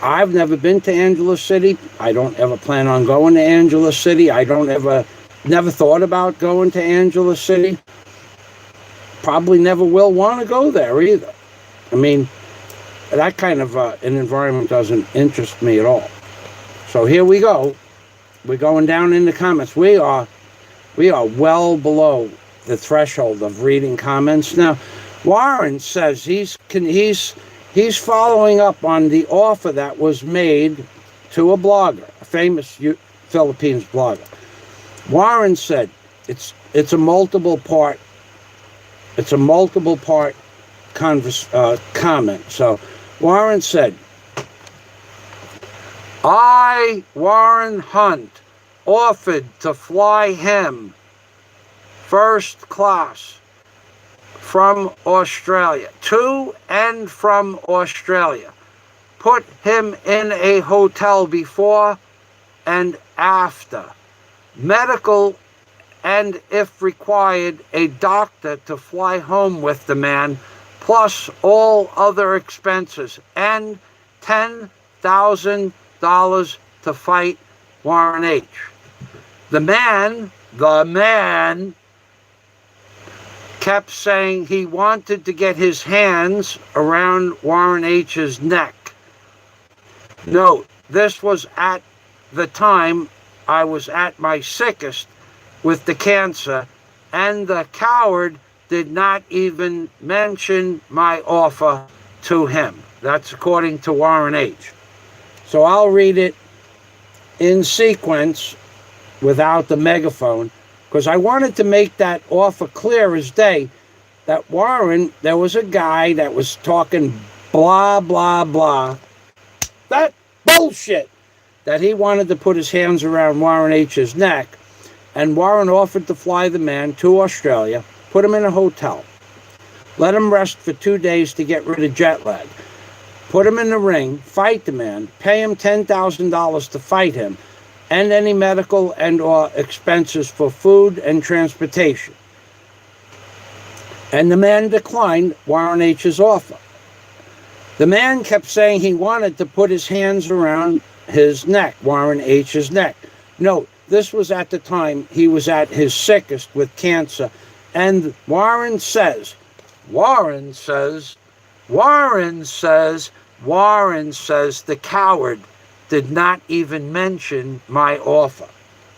I've never been to Angeles City. I don't ever plan on going to Angeles City. I don't ever never thought about going to Angeles City. Probably never will want to go there either. I mean, that kind of an environment doesn't interest me at all. So here we go. We're going down in the comments. We are well below the threshold of reading comments now. Warren says he's following up on the offer that was made to a blogger, a famous Philippines blogger. Warren said it's a multiple part comment. So Warren said, I, Warren Hunt, offered to fly him first class from Australia, to and from Australia, put him in a hotel before and after, medical, and if required, a doctor to fly home with the man, plus all other expenses, and $10,000 to fight Warren H. The man kept saying he wanted to get his hands around Warren H's neck. Note, this was at the time I was at my sickest with the cancer, and the coward did not even mention my offer to him. That's according to Warren H. So I'll read it in sequence without the megaphone, because I wanted to make that offer clear as day, that Warren, there was a guy that was talking blah, blah, blah, that bullshit, that he wanted to put his hands around Warren H's neck, and Warren offered to fly the man to Australia, put him in a hotel, let him rest for 2 days to get rid of jet lag, put him in the ring, fight the man, pay him $10,000 to fight him, and any medical and or expenses for food and transportation. And the man declined Warren H's offer. The man kept saying he wanted to put his hands around his neck, Warren H's neck. Note, this was at the time he was at his sickest with cancer. And Warren says, the coward did not even mention my offer,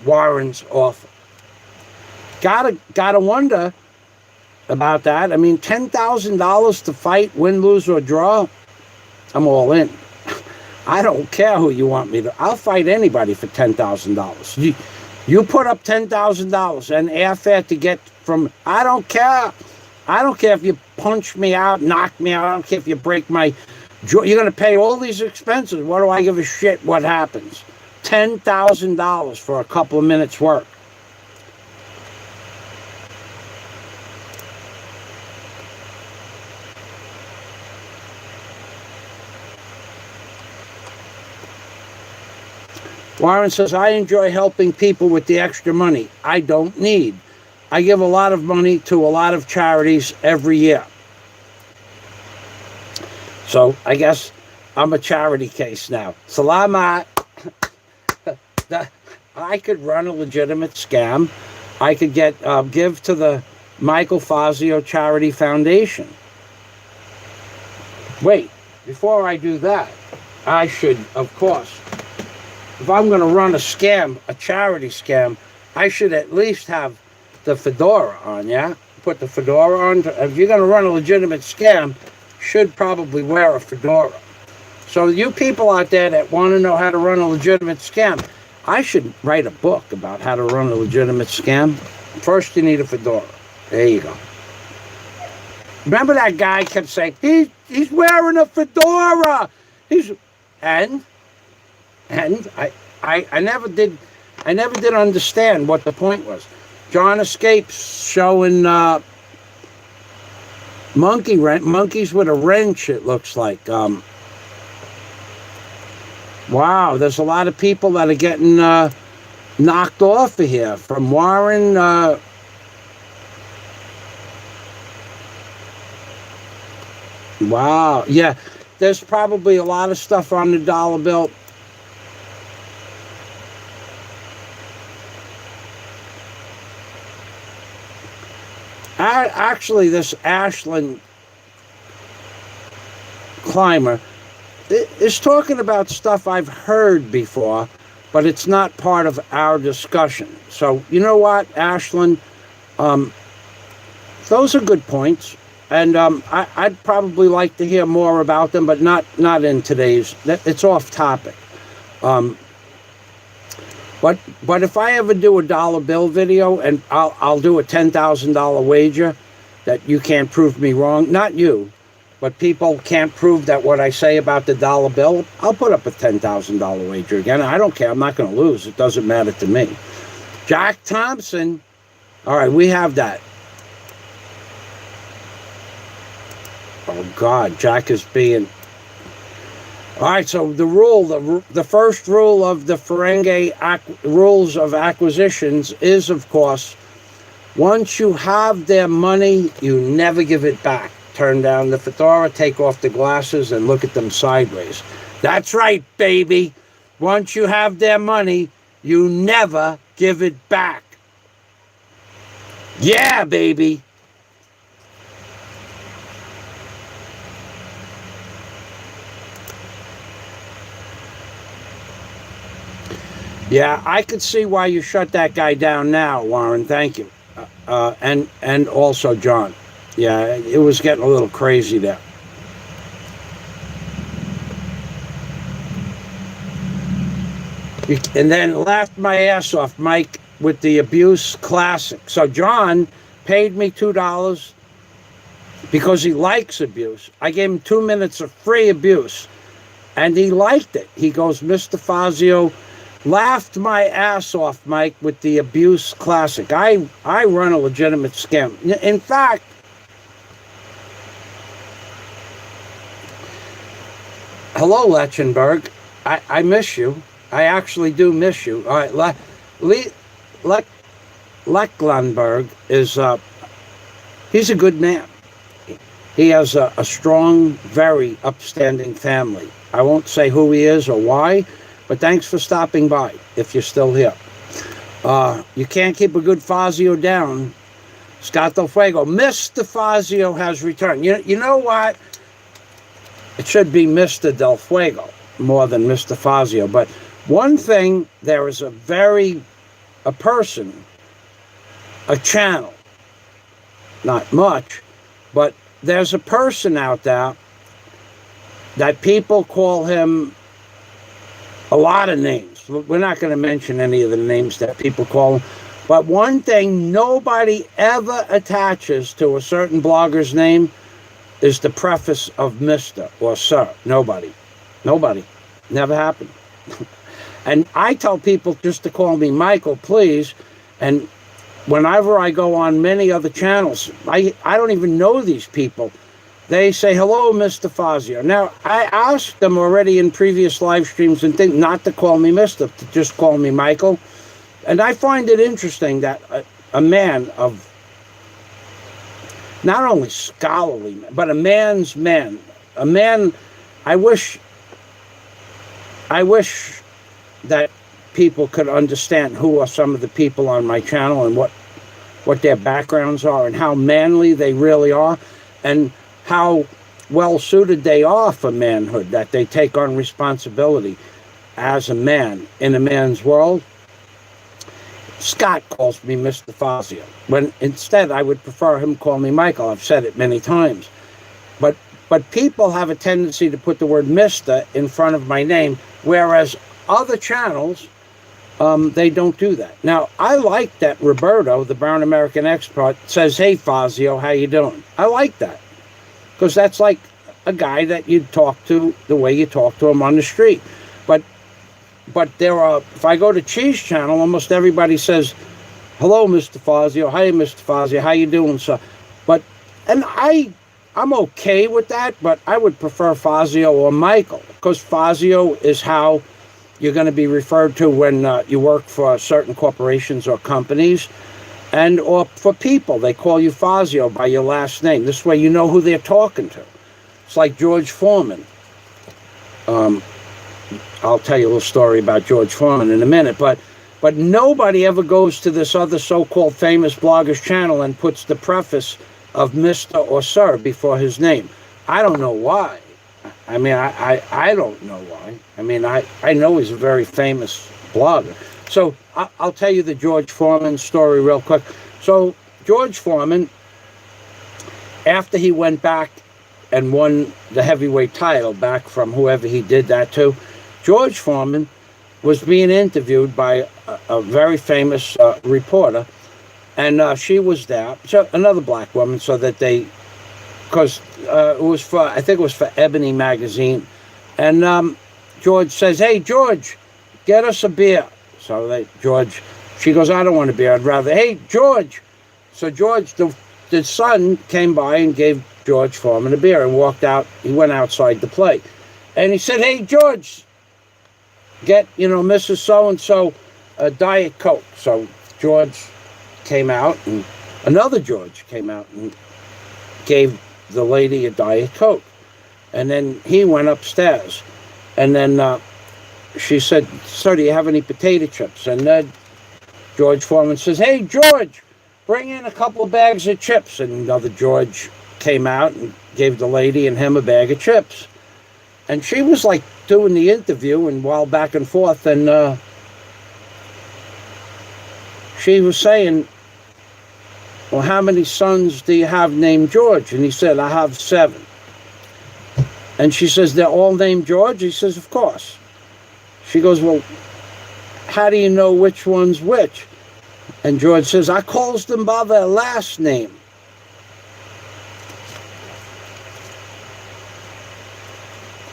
Warren's offer. Gotta wonder about that. I mean, $10,000 to fight, win, lose, or draw, I'm all in. I don't care who you want me to. I'll fight anybody for $10,000. You put up $10,000 and airfare to get from, I don't care. I don't care if you punch me out, knock me out. I don't care if you break my jaw. You're going to pay all these expenses. What do I give a shit what happens? $10,000 for a couple of minutes work. Warren says, I enjoy helping people with the extra money I don't need. I give a lot of money to a lot of charities every year. So I guess I'm a charity case now. Salamat. I could run a legitimate scam. I could give to the Michael Fazio Charity Foundation. Wait, before I do that, I should, of course, if I'm going to run a scam, a charity scam, I should at least have the fedora on, yeah? Put the fedora on. If you're going to run a legitimate scam, should probably wear a fedora. So you people out there that want to know how to run a legitimate scam, I should write a book about how to run a legitimate scam. First, you need a fedora. There you go. Remember that guy kept saying, he's wearing a fedora. And I never did understand what the point was. John Escapes showing monkeys with a wrench, it looks like. Wow, there's a lot of people that are getting knocked off of here. From Warren, wow, yeah, there's probably a lot of stuff on the dollar bill. Actually, this Ashland climber is talking about stuff I've heard before, but it's not part of our discussion. So, you know what, Ashland? Those are good points. And I'd probably like to hear more about them, but not in today's. It's off topic. But if I ever do a dollar bill video, and I'll do a $10,000 wager that you can't prove me wrong, not you, but people can't prove that what I say about the dollar bill, I'll put up a $10,000 wager again. I don't care. I'm not going to lose. It doesn't matter to me. Jack Thompson. All right, we have that. Oh, God, Jack is being... All right, so the first rule of the Ferengi rules of acquisitions is, of course, once you have their money, you never give it back. Turn down the fedora, take off the glasses, and look at them sideways. That's right, baby. Once you have their money, you never give it back. Yeah, baby. Yeah, I could see why you shut that guy down now, Warren. Thank you. And also John. Yeah, it was getting a little crazy there. And then laughed my ass off, Mike, with the abuse classic. So John paid me $2 because he likes abuse. I gave him 2 minutes of free abuse, and he liked it. He goes, Mr. Fazio, laughed my ass off, Mike, with the abuse classic. I run a legitimate scam. In fact, hello, Lechenberg. I miss you. I actually do miss you. All right, Lecklenberg is, he's a good man. He has a strong, very upstanding family. I won't say who he is or why, but thanks for stopping by, if you're still here. You can't keep a good Fazio down. Scott Del Fuego. Mr. Fazio has returned. You know what? It should be Mr. Del Fuego more than Mr. Fazio. But one thing, there is a person, a channel, not much, but there's a person out there that people call him a lot of names. We're not going to mention any of the names that people call him. But one thing nobody ever attaches to a certain blogger's name is the preface of Mr. or Sir. Nobody. Never happened. And I tell people just to call me Michael, please. And whenever I go on many other channels, I don't even know these people. They say, hello, Mr. Fazio. Now, I asked them already in previous live streams and things not to call me Mr., to just call me Michael. And I find it interesting that a man of not only scholarly, but a man's man, a man, I wish that people could understand who are some of the people on my channel and what their backgrounds are and how manly they really are, and how well suited they are for manhood, that they take on responsibility as a man in a man's world. Scott calls me Mr. Fazio, when instead I would prefer him call me Michael. I've said it many times. But people have a tendency to put the word Mr. in front of my name, whereas other channels, they don't do that. Now, I like that Roberto, the Brown American expert, says, hey, Fazio, how you doing? I like that. Because that's like a guy that you'd talk to the way you talk to him on the street. But there are, if I go to Cheese Channel, almost everybody says, hello, Mr. Fazio. Hi, Mr. Fazio. How you doing, sir? And I'm okay with that, but I would prefer Fazio or Michael, because Fazio is how you're going to be referred to when you work for certain corporations or companies. Or for people, they call you Fazio by your last name. This way you know who they're talking to. It's like George Foreman. I'll tell you a little story about George Foreman in a minute. But But nobody ever goes to this other so-called famous blogger's channel and puts the preface of Mr. or Sir before his name. I don't know why. I mean, I don't know why. I mean, I know he's a very famous blogger. So I'll tell you the George Foreman story real quick. So George Foreman, after he went back and won the heavyweight title back from whoever he did that to, George Foreman was being interviewed by a very famous reporter, and she was there, so another black woman, so that they, because it was for, I think it was for Ebony magazine, and George says, "Hey, George, get us a beer." So George, she goes, "I don't want a beer, I'd rather," "Hey, George." So George, the son came by and gave George Foreman a beer and walked out. He went outside to play. And he said, "Hey, George, get, Mrs. So-and-so a Diet Coke." So George came out, and another George came out and gave the lady a Diet Coke. And then he went upstairs. And then she said, "Sir, do you have any potato chips?" And then George Foreman says, "Hey, George, bring in a couple of bags of chips." And another George came out and gave the lady and him a bag of chips. And she was like doing the interview and while back and forth, and she was saying, "Well, how many sons do you have named George?" And he said, "I have 7. And she says, "They're all named George?" He says, "Of course." She goes, "Well, how do you know which one's which?" And George says, "I calls them by their last name."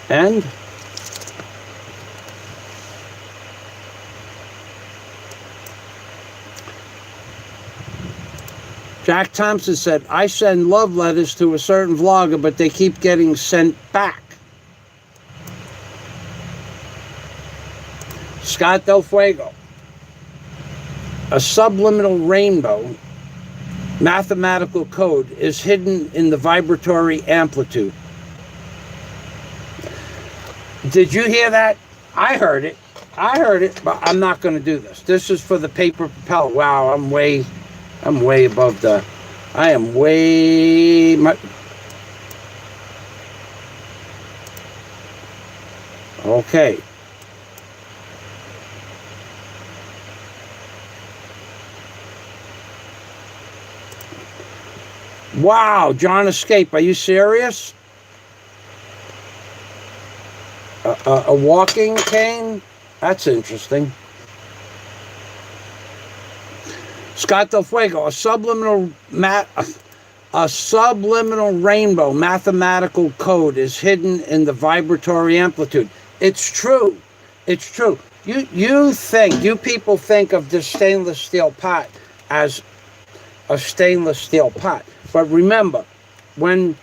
And Jack Thompson said, "I send love letters to a certain vlogger, but they keep getting sent back." Scott Del Fuego, a subliminal rainbow mathematical code is hidden in the vibratory amplitude. Did you hear that? I heard it. But I'm not going to do this. This is for the paper propeller. Wow, I'm way above the, I am way much. Okay. Wow, John Escape, are you serious? A walking cane? That's interesting. Scott Del Fuego, a subliminal rainbow mathematical code is hidden in the vibratory amplitude. It's true. It's true. You people think of this stainless steel pot as a stainless steel pot. But remember, when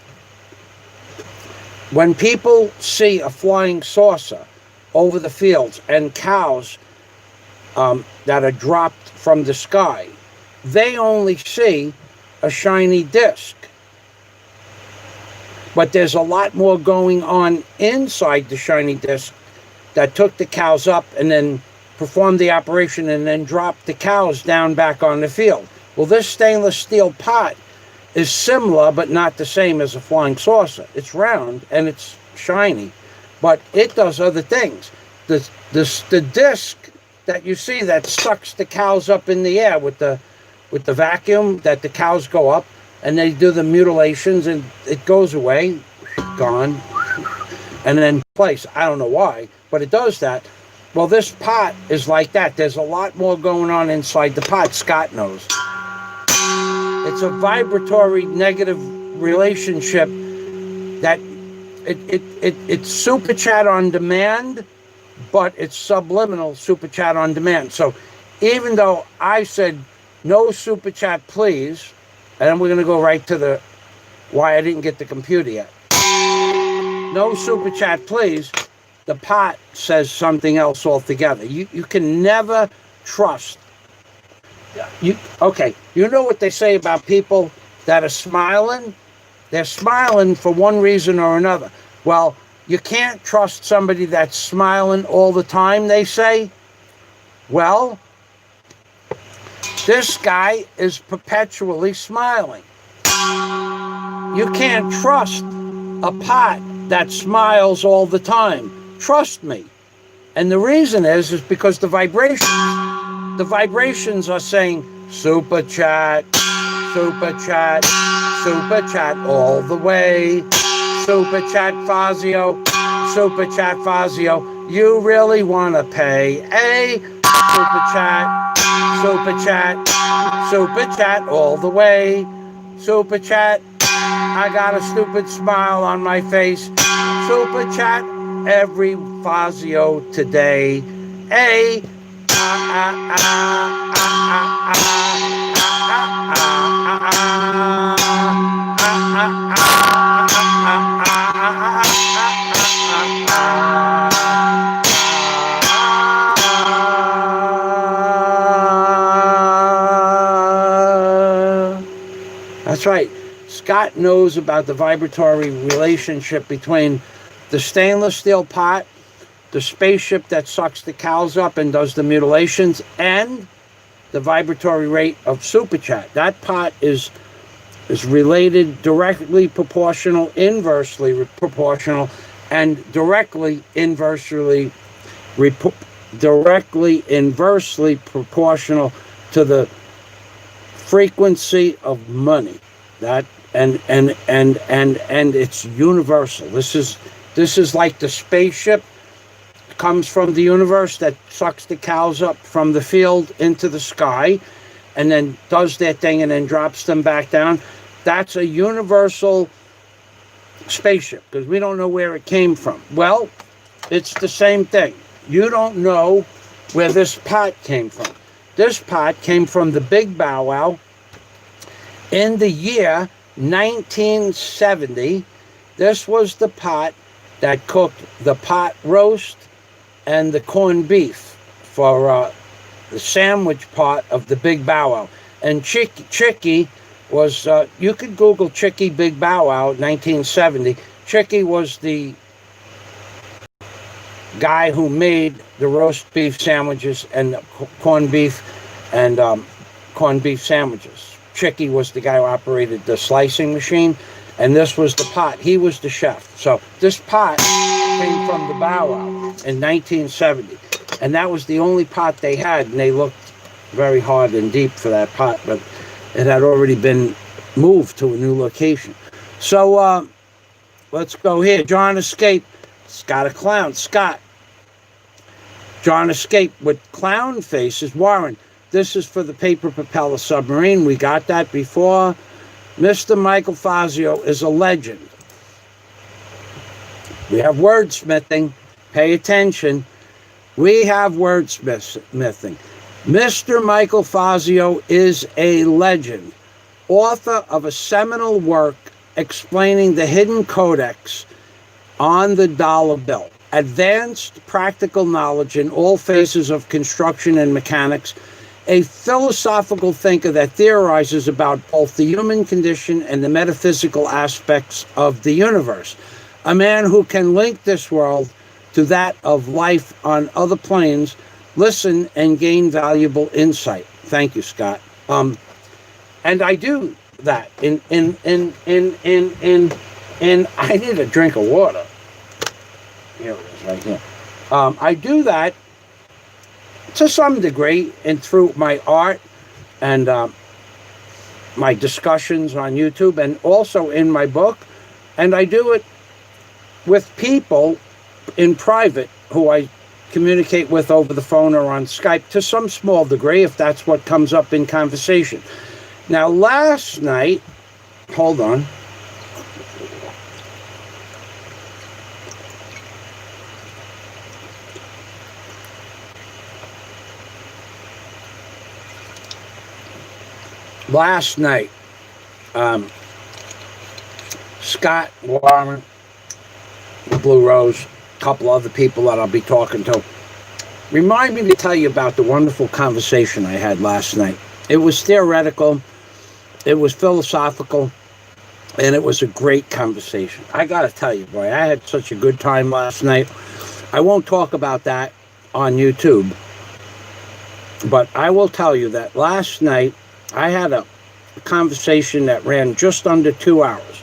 people see a flying saucer over the fields and cows that are dropped from the sky, they only see a shiny disc. But there's a lot more going on inside the shiny disc that took the cows up and then performed the operation and then dropped the cows down back on the field. Well, this stainless steel pot is similar but not the same as a flying saucer. It's round and it's shiny, but it does other things. The disc that you see that sucks the cows up in the air with the vacuum, that the cows go up and they do the mutilations and it goes away, gone, and then place. I don't know why, but it does that. Well, this pot is like that. There's a lot more going on inside the pot. Scott knows. It's a vibratory negative relationship that it's super chat on demand, but it's subliminal super chat on demand. So even though I said no super chat, please, and then we're going to go right to why I didn't get the computer yet. No super chat, please. The pot says something else altogether. You can never trust. Okay, you know what they say about people that are smiling? They're smiling for one reason or another. Well, you can't trust somebody that's smiling all the time, they say. Well, This guy is perpetually smiling. You can't trust a pot that smiles all the time. Trust me. And the reason is because the vibrations are saying, Super Chat, Super Chat, Super Chat all the way. Super Chat Fazio, Super Chat Fazio. You really want to pay a Super Chat, Super Chat, Super Chat all the way. Super Chat, I got a stupid smile on my face. Super Chat, every Fazio today. A That's right. Scott knows about the vibratory relationship between the stainless steel pot, the spaceship that sucks the cows up and does the mutilations, and the vibratory rate of Super Chat. That pot is related, directly proportional, inversely proportional, and directly inversely proportional to the frequency of money. That and it's universal. This is like the spaceship comes from the universe that sucks the cows up from the field into the sky and then does their thing and then drops them back down. That's a universal spaceship because we don't know where it came from. Well, it's the same thing. You don't know where this pot came from. This pot came from the Big Bow Wow in the year 1970. This was the pot that cooked the pot roast and the corned beef for the sandwich part of the Big Bow Wow. And Chicky was, you could Google Chicky Big Bow Wow 1970. Chicky was the guy who made the roast beef sandwiches and the corned beef sandwiches. Chicky was the guy who operated the slicing machine, and this was the pot. He was the chef. So this pot came from the Bow Wow in 1970, and that was the only pot they had, and they looked very hard and deep for that pot, but it had already been moved to a new location. So let's go here. John Escape. Scott a clown. Scott. John Escape with clown faces. Warren. This is for the paper propeller submarine. We got that before. Mr. Michael Fazio is a legend. We have wordsmithing. Pay attention. We have wordsmithing. Mr. Michael Fazio is a legend. Author of a seminal work explaining the hidden codex on the dollar bill. Advanced practical knowledge in all phases of construction and mechanics. A philosophical thinker that theorizes about both the human condition and the metaphysical aspects of the universe. A man who can link this world to that of life on other planes, listen and gain valuable insight. Thank you, Scott. And I do that in I need a drink of water. Here it is, right here. I do that to some degree, and through my art and my discussions on YouTube, and also in my book. And I do it with people in private who I communicate with over the phone or on Skype to some small degree, if that's what comes up in conversation. Now, last night, hold on. Last night, Scott, Warren, the Blue Rose, a couple other people that I'll be talking to, remind me to tell you about the wonderful conversation I had last night. It was theoretical, it was philosophical, and it was a great conversation. I got to tell you, boy, I had such a good time last night. I won't talk about that on YouTube. But I will tell you that last night I had a conversation that ran just under 2 hours,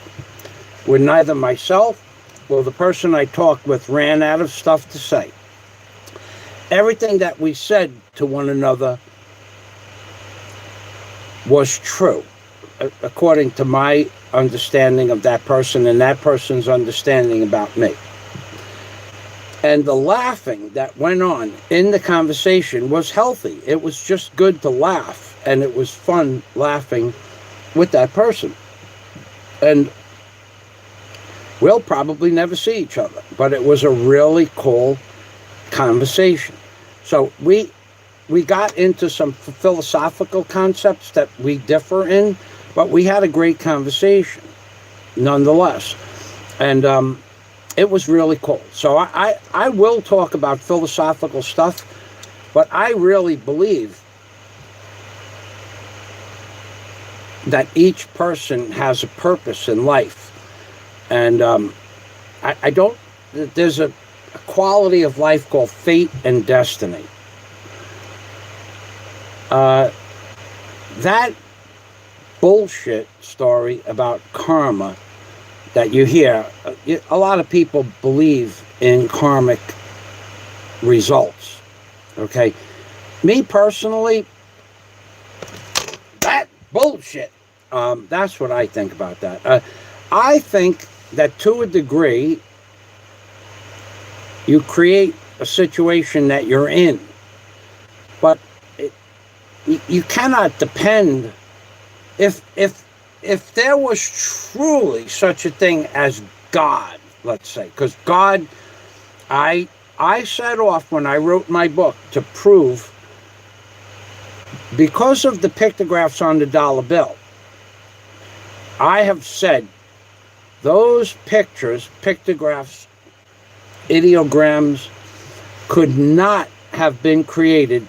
where neither myself or the person I talked with ran out of stuff to say. Everything that we said to one another was true, according to my understanding of that person and that person's understanding about me. And the laughing that went on in the conversation was healthy. It was just good to laugh, and it was fun laughing with that person. And we'll probably never see each other, but it was a really cool conversation. So we got into some philosophical concepts that we differ in, but we had a great conversation nonetheless. And it was really cool. So I will talk about philosophical stuff, but I really believe that each person has a purpose in life. And I don't, there's a quality of life called fate and destiny. That bullshit story about karma that you hear, a lot of people believe in karmic results. Okay? Me personally, that bullshit. That's what I think about that. I think that to a degree, you create a situation that you're in, but you cannot depend. If there was truly such a thing as God, let's say, because God, I set off when I wrote my book to prove, because of the pictographs on the dollar bill, I have said those pictures, pictographs, ideograms, could not have been created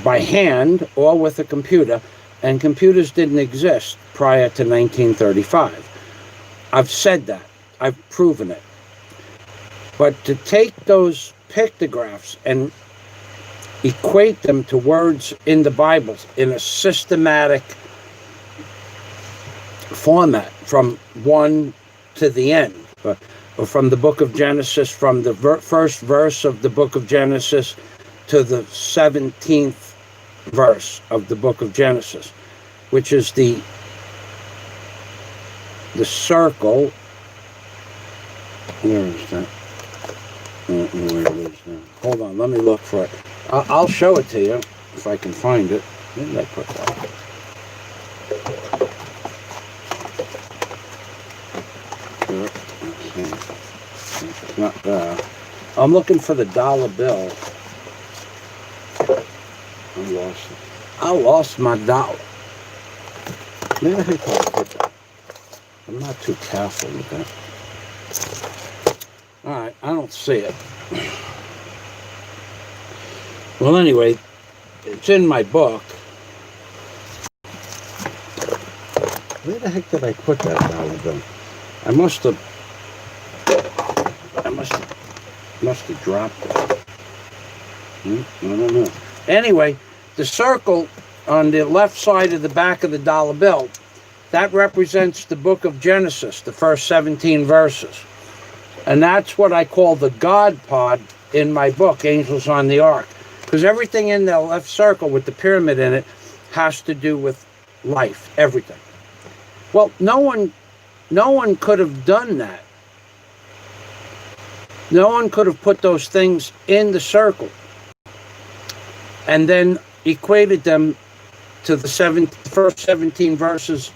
by hand or with a computer, and computers didn't exist prior to 1935. I've said that. I've proven it. But to take those pictographs and equate them to words in the Bible in a systematic format from one to the end, or from the book of Genesis, from the first verse of the book of Genesis to the 17th verse of the book of Genesis, which is the circle. Where is that? I don't know where it is now. Hold on, let me look for it. I'll show it to you if I can find it. Where did I put that? It's not there. I'm looking for the dollar bill. I lost my dollar. Where the heck did I put that? I'm not too careful with that. All right, I don't see it. Well, anyway, it's in my book. Where the heck did I put that dollar bill? I must have dropped it. I don't know. Anyway, the circle on the left side of the back of the dollar bill, that represents the book of Genesis, the first 17 verses. And that's what I call the God pod in my book, Angels on the Ark. Because everything in the left circle with the pyramid in it has to do with life, everything. Well, no one could have done that. No one could have put those things in the circle and then equated them to the first 17 verses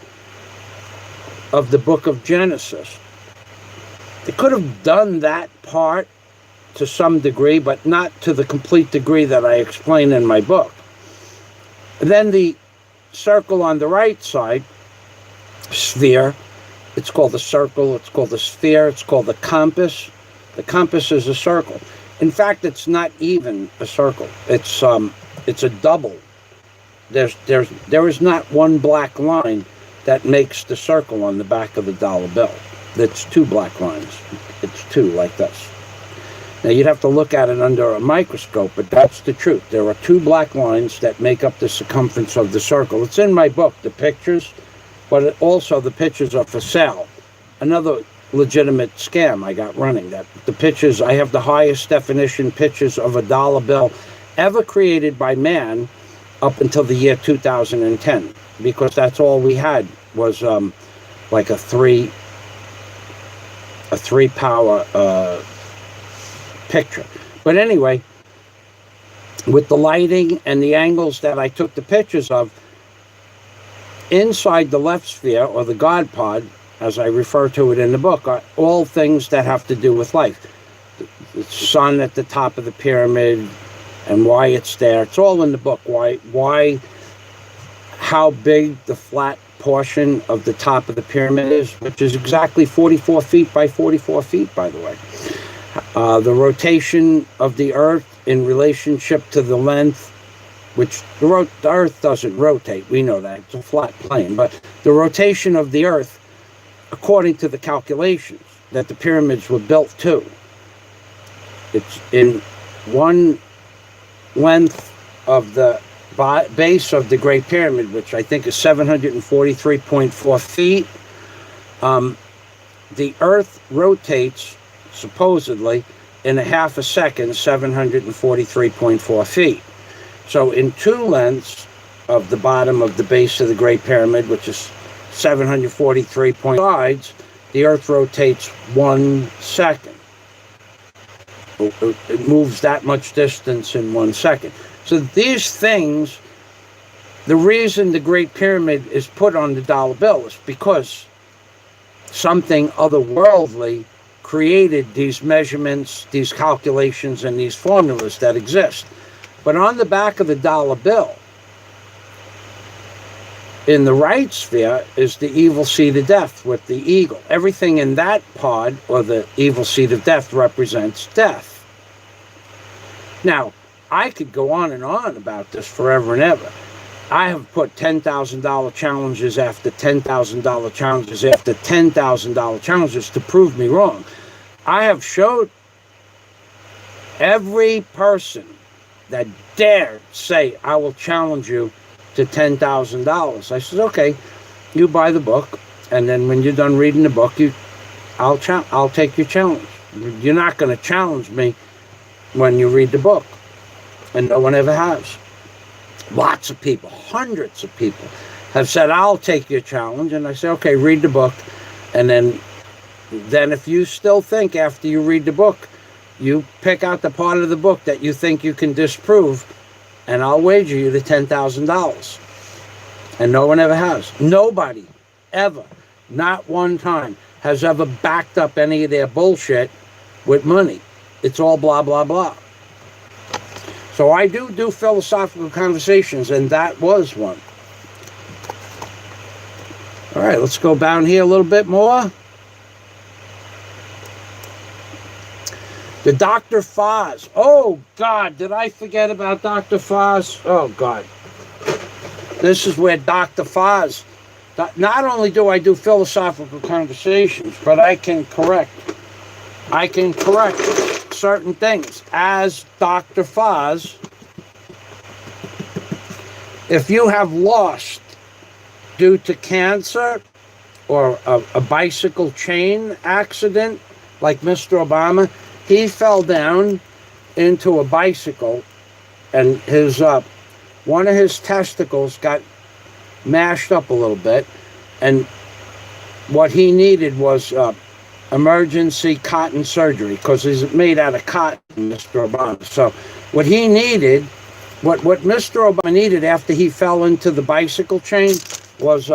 of the book of Genesis. They could have done that part to some degree, but not to the complete degree that I explain in my book. And then the circle on the right side, sphere, it's called the circle, it's called the sphere, it's called the compass. The compass is a circle. In fact, it's not even a circle. It's a double. There is not one black line that makes the circle on the back of the dollar bill. It's two black lines. It's two like this. Now, you'd have to look at it under a microscope, but that's the truth. There are two black lines that make up the circumference of the circle. It's in my book, the pictures, but also the pictures are for sale. Another legitimate scam I got running. That the pictures, I have the highest definition pictures of a dollar bill ever created by man up until the year 2010, because that's all we had was like a three power picture. But anyway, with the lighting and the angles that I took the pictures of, inside the left sphere, or the God pod, as I refer to it in the book, are all things that have to do with life. The sun at the top of the pyramid and why it's there. It's all in the book. Why, how big the flat portion of the top of the pyramid is, which is exactly 44 feet by 44 feet, by the way. The rotation of the Earth in relationship to the length, which the Earth doesn't rotate. We know that. It's a flat plane. But the rotation of the Earth, according to the calculations that the pyramids were built to, it's in one length of the base of the Great Pyramid, which I think is 743.4 feet. The Earth rotates, supposedly, in a half a second, 743.4 feet. So in two lengths of the bottom of the base of the Great Pyramid, which is 743 sides, the Earth rotates 1 second. It moves that much distance in 1 second. So these things, the reason the Great Pyramid is put on the dollar bill is because something otherworldly created these measurements, these calculations, and these formulas that exist. But on the back of the dollar bill, in the right sphere, is the evil seed of death with the eagle. Everything in that pod, or the evil seed of death, represents death. Now, I could go on and on about this forever and ever. I have put $10,000 challenges after $10,000 challenges after $10,000 challenges to prove me wrong. I have showed every person that dared say, I will challenge you to $10,000. I said, okay, you buy the book, and then when you're done reading the book, I'll take your challenge. You're not going to challenge me when you read the book. And no one ever has. Lots of people, hundreds of people have said, I'll take your challenge. And I say, okay, read the book. And then if you still think after you read the book, you pick out the part of the book that you think you can disprove, and I'll wager you the $10,000. And no one ever has. Nobody ever, not one time, has ever backed up any of their bullshit with money. It's all blah, blah, blah. So I do philosophical conversations, and that was one. All right, let's go down here a little bit more. The Dr. Foz. Oh, God, did I forget about Dr. Foz? Oh, God. This is where Dr. Foz, not only do I do philosophical conversations, but I can correct certain things. As Dr. Foz, if you have lost due to cancer or a bicycle chain accident, like Mr. Obama, he fell down into a bicycle, and his one of his testicles got mashed up a little bit, and what he needed was emergency cotton surgery, because he's made out of cotton, Mr. Obama. So what he needed, what Mr. Obama needed after he fell into the bicycle chain was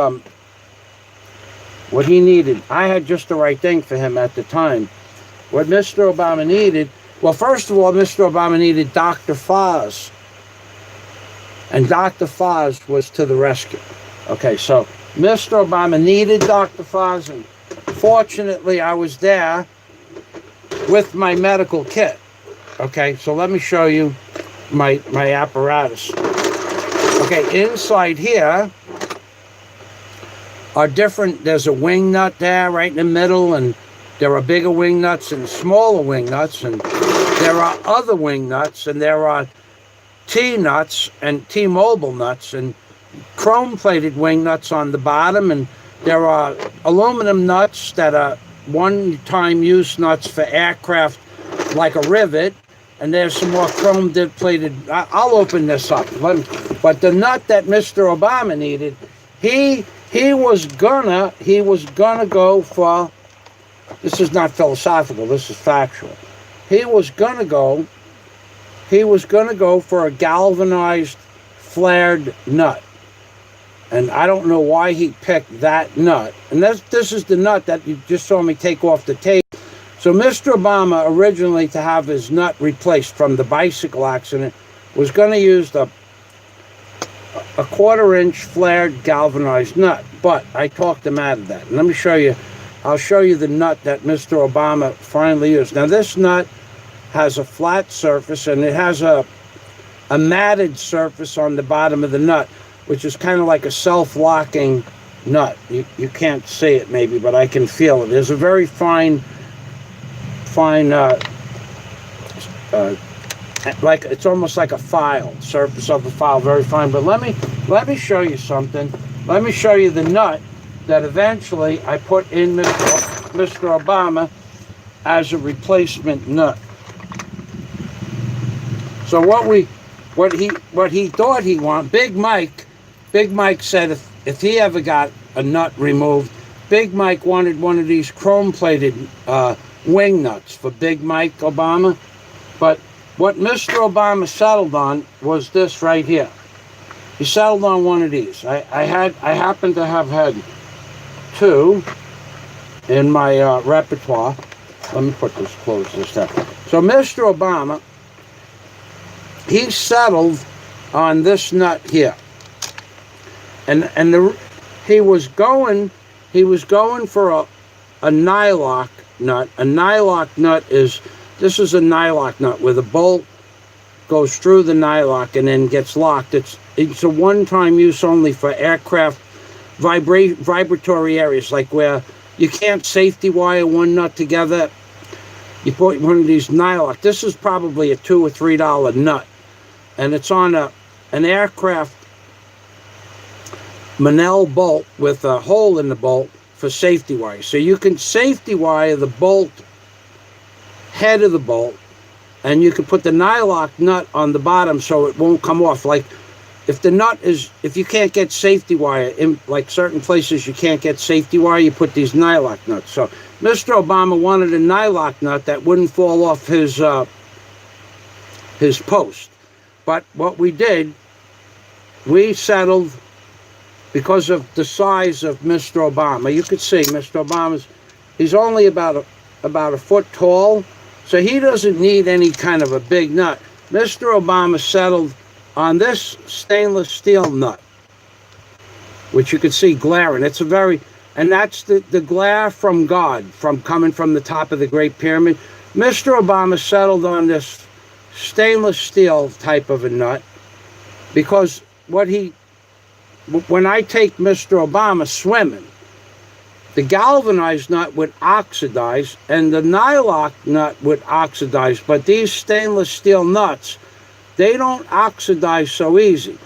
what he needed. I had just the right thing for him at the time. What Mr. Obama needed, well, first of all, Mr. Obama needed Dr. Foz. And Dr. Foz was to the rescue. Okay, so Mr. Obama needed Dr. Foz, and fortunately, I was there with my medical kit. Okay, so let me show you my apparatus. Okay, inside here are different. There's a wing nut there right in the middle, and there are bigger wing nuts and smaller wing nuts, and There are other wing nuts, and there are T-nuts and T-mobile nuts and chrome-plated wing nuts on the bottom, and there are aluminum nuts that are one-time use nuts for aircraft, like a rivet, and there's some more chrome-plated. I'll open this up. But the nut that Mr. Obama needed, he was gonna go for. This is not philosophical. This is factual. He was gonna go for a galvanized flared nut. And I don't know why he picked that nut. And this is the nut that you just saw me take off the tape. So Mr. Obama, originally to have his nut replaced from the bicycle accident, was going to use a 1/4-inch flared galvanized nut. But I talked him out of that. And let me show you. I'll show you the nut that Mr. Obama finally used. Now this nut has a flat surface, and it has a matted surface on the bottom of the nut, which is kind of like a self-locking nut. You can't see it maybe, but I can feel it. There's a very fine, like it's almost like a file, surface of a file, very fine. But let me show you something. Let me show you the nut that eventually I put in Mr. Obama as a replacement nut. So what he thought he wanted, Big Mike said if he ever got a nut removed, Big Mike wanted one of these chrome-plated wing nuts for Big Mike Obama. But what Mr. Obama settled on was this right here. He settled on one of these. I happen to have had two in my repertoire. Let me close this down. So Mr. Obama, he settled on this nut here. And he was going for a nylock nut. A nylock nut is a nylock nut where the bolt goes through the nylock and then gets locked. It's a one-time use only for aircraft vibratory areas, like where you can't safety wire one nut together. You put one of these nylock. This is probably a $2 or $3 nut, and it's on an aircraft Manel bolt with a hole in the bolt for safety wire. So you can safety wire the bolt, head of the bolt, and you can put the nylock nut on the bottom so it won't come off. Like if you can't get safety wire, in like certain places you can't get safety wire, you put these nylock nuts. So Mr. Obama wanted a nylock nut that wouldn't fall off his post. But what we did, we settled, because of the size of Mr. Obama. You could see Mr. He's only about a foot tall, so he doesn't need any kind of a big nut. Mr. Obama settled on this stainless steel nut, which you could see glaring. And that's the glare from God, coming from the top of the Great Pyramid. Mr. Obama settled on this stainless steel type of a nut because when I take Mr. Obama swimming, the galvanized nut would oxidize and the nylock nut would oxidize, but these stainless steel nuts, they don't oxidize so easy.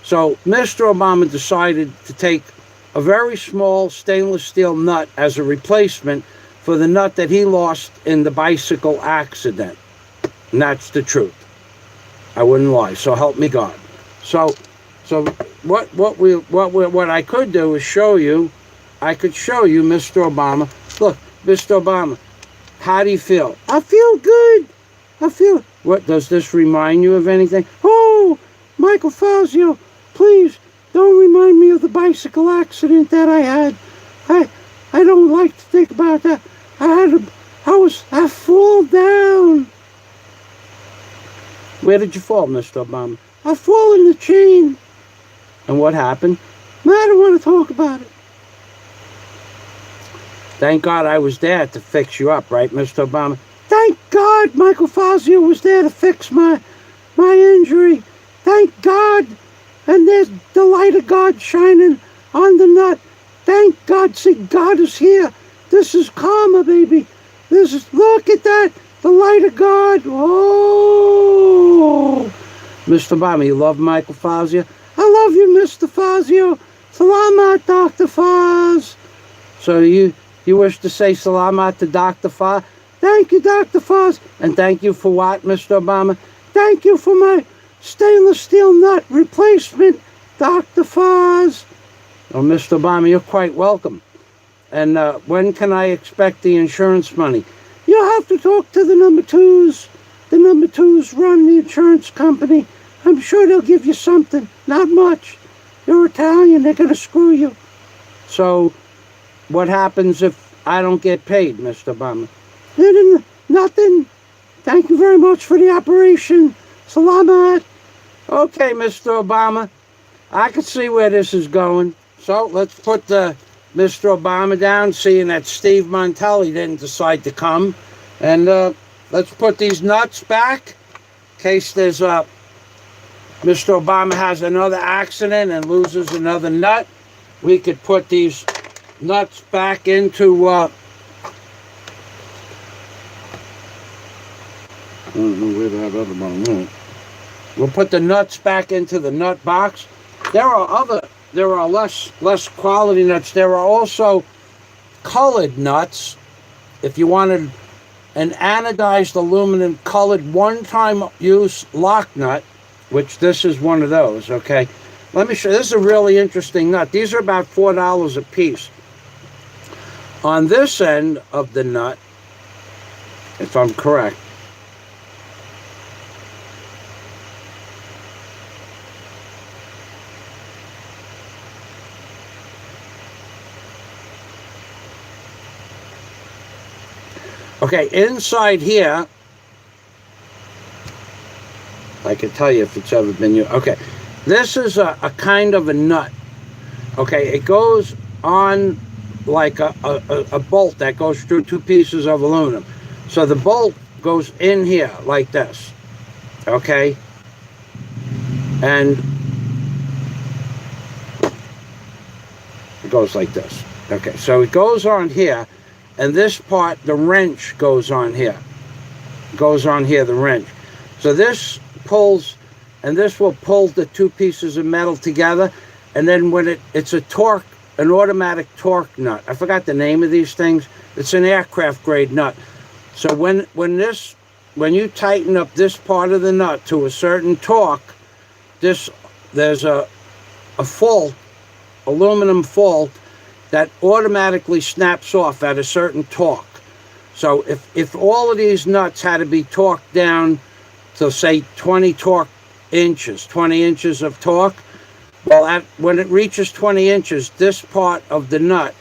So Mr. Obama decided to take a very small stainless steel nut as a replacement for the nut that he lost in the bicycle accident. And that's the truth. I wouldn't lie. So help me God. So what I could do is show you. I could show you Mr. Obama. Look, Mr. Obama, how do you feel? I feel good. What, does this remind you of anything? Oh, Michael Fazio, please don't remind me of the bicycle accident that I had. I don't like to think about that. I fall down. Where did you fall, Mr. Obama? I fall in the chain. And what happened? I don't want to talk about it. Thank God I was there to fix you up, right, Mr. Obama? Thank God Michael Fazio was there to fix my injury. Thank God. And there's the light of God shining on the nut. Thank God. See, God is here. This is karma, baby. Look at that. The light of God. Oh, Mr. Obama, you love Michael Fazio? I love you, Mr. Fazio. Salamat, Dr. Faz. So you wish to say salamat to Dr. Faz? Thank you, Dr. Faz. And thank you for what, Mr. Obama? Thank you for my stainless steel nut replacement, Dr. Faz. Oh, Mr. Obama, you're quite welcome. And when can I expect the insurance money? You'll have to talk to the number twos. The number twos run the insurance company. I'm sure they'll give you something. Not much. You're Italian. They're going to screw you. So what happens if I don't get paid, Mr. Obama? Nothing. Thank you very much for the operation. Salamat. Okay, Mr. Obama. I can see where this is going. So let's put the Mr. Obama down, seeing that Steve Montelli didn't decide to come. And let's put these nuts back in case there's Mr. Obama has another accident and loses another nut. We could put these nuts back into I don't know where that other one went. We'll put the nuts back into the nut box. There are less quality nuts. There are also colored nuts. If you wanted an anodized aluminum colored one-time use lock nut, which this is one of those, okay? Let me show you. This is a really interesting nut. These are about $4 a piece. On this end of the nut, if I'm correct, okay, inside here, I can tell you if it's ever been used. Okay, this is a kind of a nut. Okay, it goes on like a bolt that goes through two pieces of aluminum. So the bolt goes in here like this. Okay, and it goes like this. Okay, so it goes on here. And this part, the wrench goes on here. Goes on here, the wrench. So this pulls, and this will pull the two pieces of metal together. And then when it's a torque, an automatic torque nut. I forgot the name of these things. It's an aircraft grade nut. So when you tighten up this part of the nut to a certain torque, there's a fault, aluminum fault, that automatically snaps off at a certain torque. So if all of these nuts had to be torqued down to say 20 inches of torque, well, when it reaches 20 inches, this part of the nut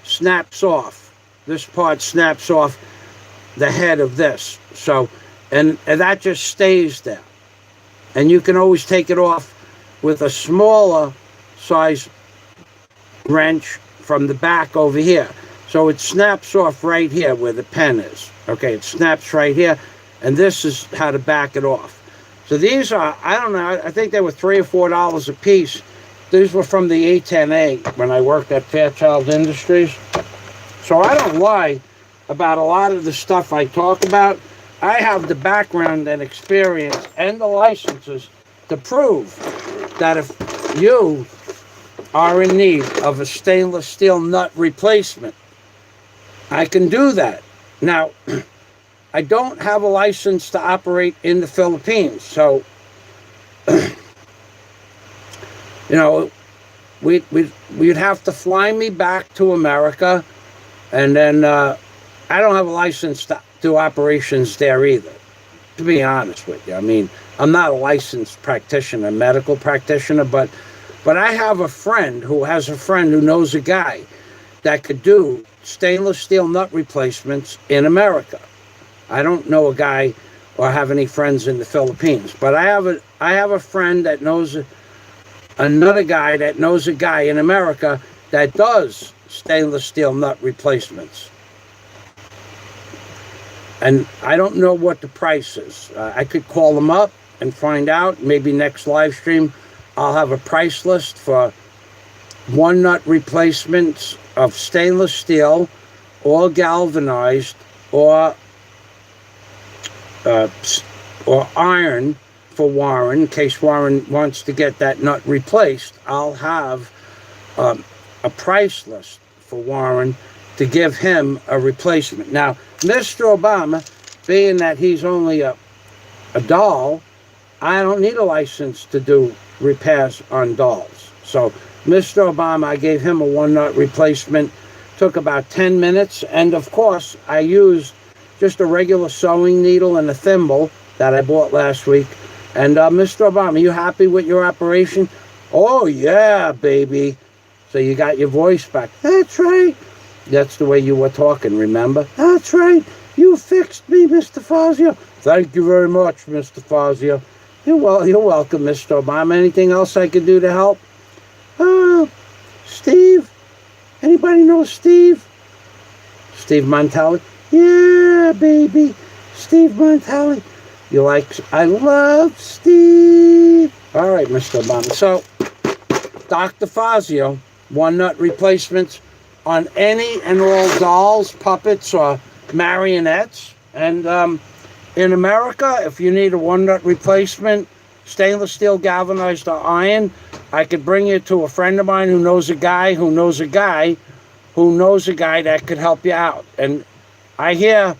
snaps off. This part snaps off the head of this. So, and that just stays there. And you can always take it off with a smaller size wrench from the back over here. So it snaps off right here where the pen is. Okay, it snaps right here, and this is how to back it off. So these are, I don't know, I think they were $3 or $4 a piece. These were from the A10A when I worked at Fairchild Industries. So I don't lie about a lot of the stuff I talk about. I have the background and experience and the licenses to prove that if you are in need of a stainless steel nut replacement, I can do that. Now, I don't have a license to operate in the Philippines, so you know, we'd have to fly me back to America, and then I don't have a license to do operations there either, to be honest with you. I mean, I'm not a licensed practitioner, medical practitioner, but I have a friend who has a friend who knows a guy that could do stainless steel nut replacements in America. I don't know a guy or have any friends in the Philippines, but I have a friend that knows another guy that knows a guy in America that does stainless steel nut replacements. And I don't know what the price is. I could call them up and find out. Maybe next live stream I'll have a price list for one nut replacements of stainless steel or galvanized or iron for Warren, in case Warren wants to get that nut replaced. I'll have a price list for Warren to give him a replacement. Now, Mr. Obama, being that he's only a doll, I don't need a license to do repairs on dolls. So, Mr. Obama, I gave him a one-nut replacement. Took about 10 minutes, and of course, I used just a regular sewing needle and a thimble that I bought last week. And Mr. Obama, you happy with your operation? Oh, yeah, baby. So you got your voice back. That's right. That's the way you were talking, remember? That's right. You fixed me, Mr. Fazio. Thank you very much, Mr. Fazio. You're welcome, Mr. Obama. Anything else I can do to help? Steve? Anybody know Steve? Steve Montelli? Yeah, baby. Steve Montelli. You like... I love Steve. All right, Mr. Obama. So, Dr. Fazio, one-nut replacements on any and all dolls, puppets, or marionettes. And in America, if you need a one-nut replacement, stainless steel, galvanized, or iron, I could bring you to a friend of mine who knows a guy who knows a guy who knows a guy that could help you out. And I hear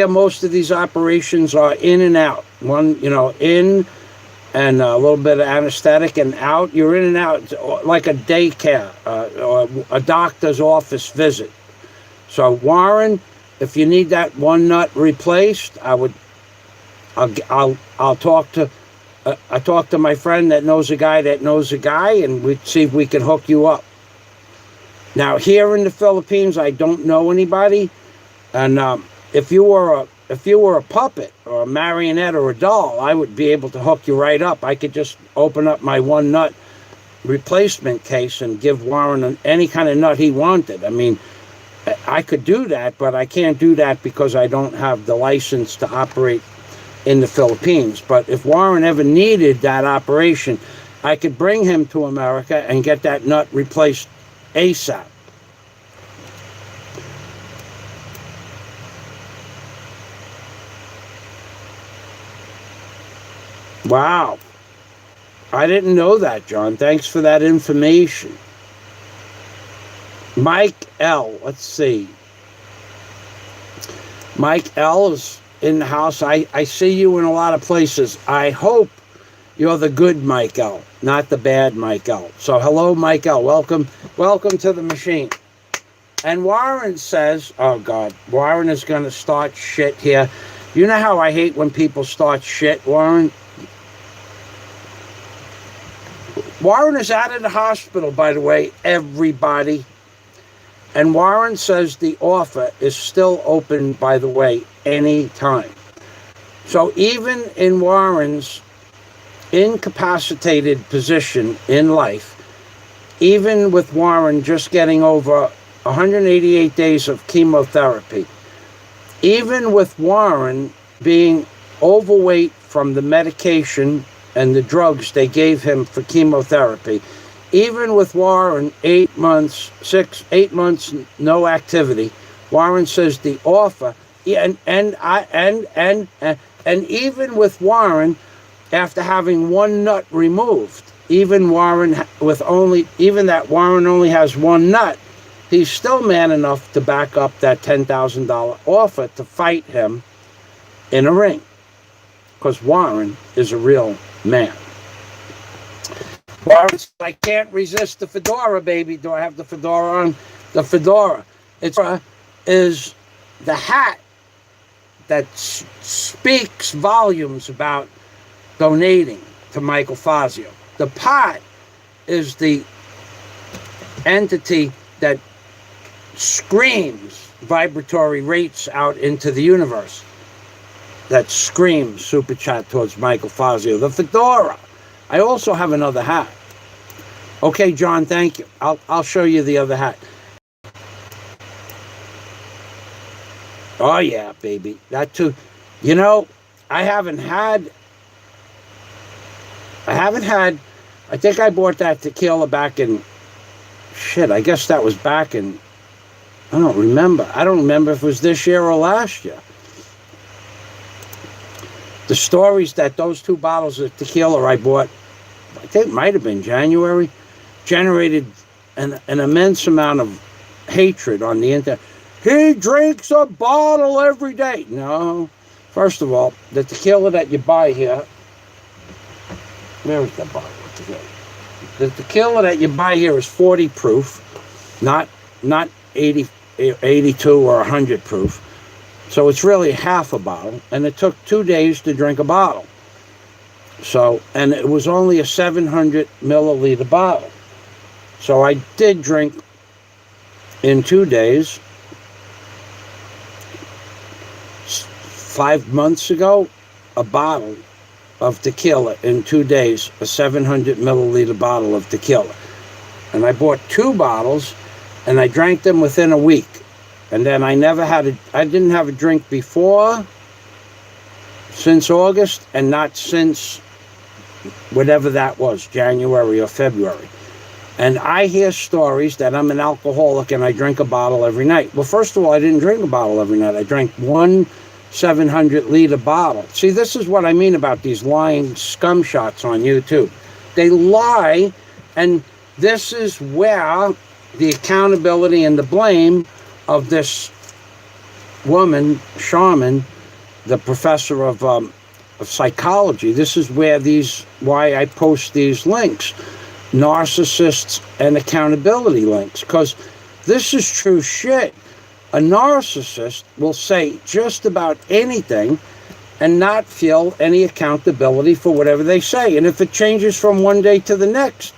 most of these operations are in and out. One, in and a little bit of anesthetic and out. You're in and out like a daycare or a doctor's office visit. So Warren, if you need that one nut replaced, I'll talk to I talked to my friend that knows a guy that knows a guy, and we'd see if we can hook you up. Now here in the Philippines, I don't know anybody, and if you were a puppet or a marionette or a doll, I would be able to hook you right up. I could just open up my one nut replacement case and give Warren any kind of nut he wanted. I mean, I could do that, but I can't do that because I don't have the license to operate in the Philippines. But if Warren ever needed that operation, I could bring him to America and get that nut replaced ASAP. Wow. I didn't know that, John. Thanks for that information. Mike L. Let's see. Mike L. is in the house. I see you in a lot of places. I hope you're the good Mike L., not the bad Mike L. So hello, Mike L. Welcome to the machine. And Warren says, oh God, Warren is going to start shit here. You know how I hate when people start shit, Warren? Warren is out of the hospital, by the way, everybody. And Warren says the offer is still open, by the way, anytime. So even in Warren's incapacitated position in life, even with Warren just getting over 188 days of chemotherapy, even with Warren being overweight from the medication and the drugs they gave him for chemotherapy, even with Warren 8 months, 8 months, no activity, Warren says the offer, and even with Warren, after having one nut removed, even that Warren only has one nut, he's still man enough to back up that $10,000 offer to fight him in a ring, because Warren is a real man. Warren says, I can't resist the fedora, baby. Do I have the fedora on? The fedora. Is the hat that speaks volumes about donating to Michael Fazio. The pot is the entity that screams vibratory rates out into the universe, that screams super chat towards Michael Fazio. The fedora. I also have another hat. Okay, John, thank you. I'll show you the other hat. Oh yeah, baby. That too. You know, I think I bought that tequila back in, I guess that was back in I don't remember. I don't remember if it was this year or last year. The stories that those 2 bottles of tequila I bought, I think it might have been January, generated an immense amount of hatred on the internet. He drinks a bottle every day. No. First of all, the tequila that you buy here, where is the bottle of tequila? The tequila that you buy here is 40 proof, not 80, 82 or 100 proof. So it's really half a bottle, and it took 2 days to drink a bottle. So, and it was only a 700 milliliter bottle. So I did drink in 2 days. 5 months ago, a bottle of tequila in 2 days, a 700 milliliter bottle of tequila. And I bought 2 bottles, and I drank them within a week. And then I didn't have a drink before, since August, and not since whatever that was, January or February. And I hear stories that I'm an alcoholic and I drink a bottle every night. Well, first of all, I didn't drink a bottle every night. I drank 1 700-liter bottle. See, this is what I mean about these lying scum shots on YouTube. They lie, and this is where the accountability and the blame of this woman, Shaman, the professor of psychology, this is why I post these links, narcissists and accountability links, because this is true shit. A narcissist will say just about anything and not feel any accountability for whatever they say. And if it changes from one day to the next,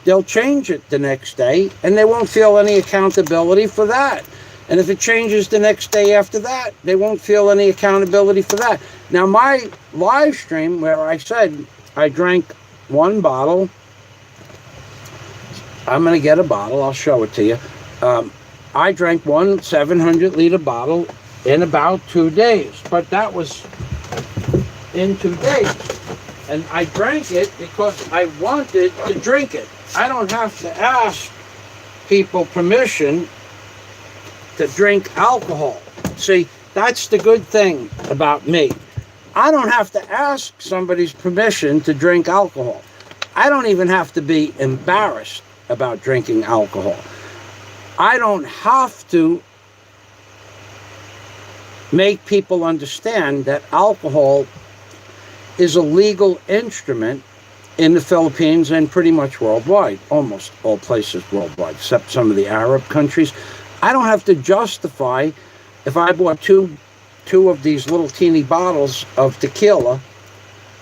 they'll change it the next day, and they won't feel any accountability for that. And if it changes the next day after that, they won't feel any accountability for that. Now, my live stream where I said I drank 1 bottle, I'm going to get a bottle, I'll show it to you. I drank 1 700-liter bottle in about 2 days, but that was in 2 days. And I drank it because I wanted to drink it. I don't have to ask people permission to drink alcohol. See, that's the good thing about me. I don't have to ask somebody's permission to drink alcohol. I don't even have to be embarrassed about drinking alcohol. I don't have to make people understand that alcohol is a legal instrument in the Philippines and pretty much worldwide, almost all places worldwide, except some of the Arab countries. I don't have to justify if I bought two of these little teeny bottles of tequila,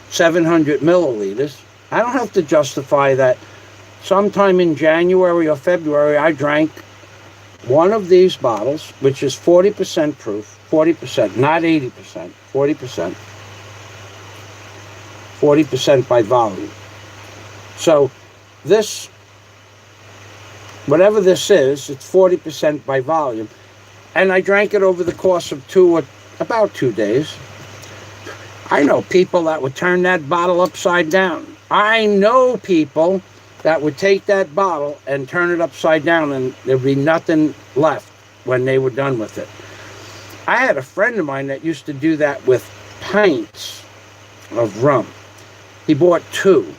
700 milliliters. I don't have to justify that sometime in January or February I drank 1 of these bottles, which is 40% proof, 40%, not 80%, 40%. 40% by volume. So this, whatever this is, it's 40% by volume. And I drank it over the course of about 2 days. I know people that would turn that bottle upside down. I know people that would take that bottle and turn it upside down and there'd be nothing left when they were done with it. I had a friend of mine that used to do that with pints of rum. He bought 2.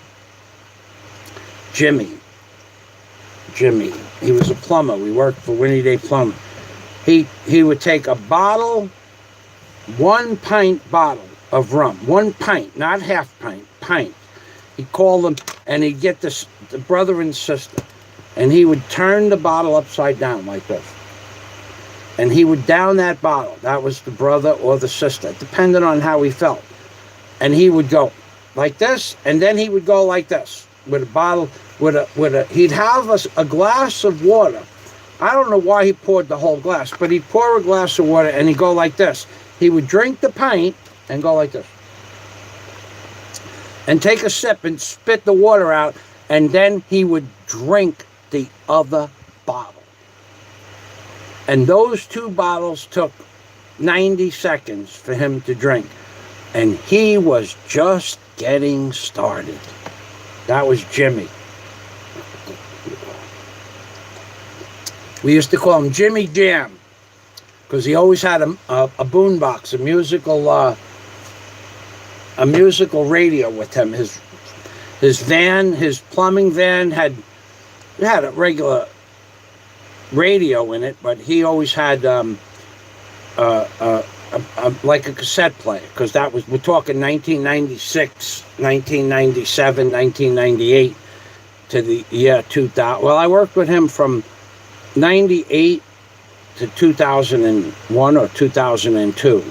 Jimmy. He was a plumber. We worked for Winnie Day Plumbing. He would take a bottle, 1 pint bottle of rum. 1 pint, not half pint, pint. He'd call them, and he'd get the brother and sister, and he would turn the bottle upside down like this. And he would down that bottle. That was the brother or the sister, depending on how he felt. And he would go like this, and then he would go like this with a bottle, he'd have a glass of water. I don't know why he poured the whole glass, but he'd pour a glass of water and he'd go like this. He would drink the pint and go like this. And take a sip and spit the water out, and then he would drink the other bottle. And those 2 bottles took 90 seconds for him to drink. And he was just getting started. That was Jimmy. We used to call him Jimmy Jam. because he always had a boombox, a musical radio with him. His van, his plumbing van had a regular radio in it, but he always had like a cassette player, because we're talking 1996, 1997, 1998 to the year 2000. Well, I worked with him from 98 to 2001 or 2002.